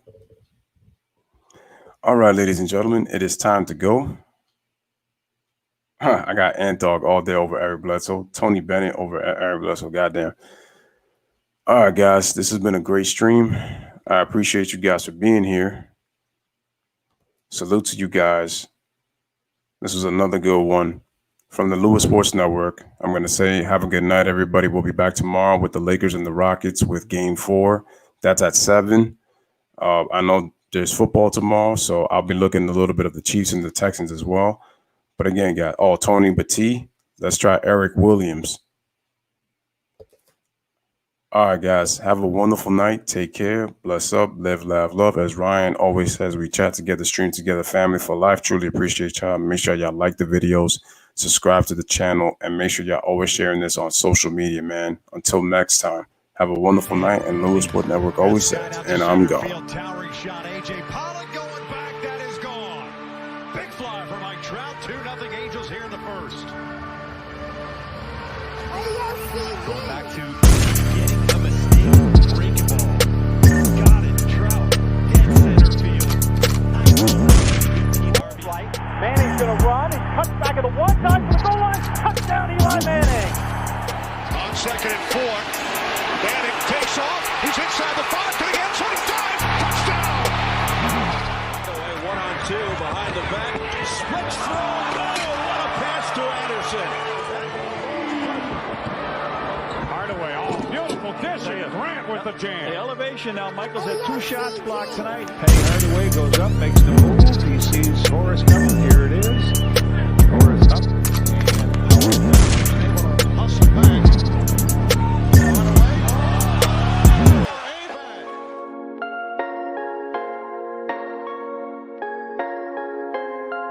All right, ladies and gentlemen, it is time to go. I got Ant-Dog all day over Eric Bledsoe. Tony Bennett over Eric Bledsoe. Goddamn. All right, guys, this has been a great stream. I appreciate you guys for being here. Salute to you guys. This was another good one from the Lewis Sports Network. I'm going to say have a good night, everybody. We'll be back tomorrow with the Lakers and the Rockets with Game 4. That's at 7. I know there's football tomorrow, so I'll be looking a little bit of the Chiefs and the Texans as well. But again, got Tony Battie. Let's try Eric Williams. All right, guys. Have a wonderful night. Take care. Bless up. Live, laugh, love. As Ryan always says, we chat together, stream together, family for life. Truly appreciate y'all. Make sure y'all like the videos, subscribe to the channel, and make sure y'all always sharing this on social media, man. Until next time, have a wonderful night. And Lewis Sport Network always says, and I'm gone. Towering shot. A.J. Pollock going back. That is gone. Big fly for Mike Trout. 2-0 Angels here in the first. Going back to getting a mistake. Breaking ball. Got it. Trout. Dead center field. Manning's going to run. He cuts back at the one time to the goal line. Touchdown, Eli Manning. On 2nd and 4. Manning takes off. He's inside the 5 to the end zone. Dive. Touchdown. Away 1-on-2 behind the back. Splits through. Oh, what a pass to Anderson. Hardaway, oh, beautiful dish. Grant with the jam. The elevation now. Michael's had 2 shots blocked tonight. Penny Hardaway goes up, makes the move. He sees Horace.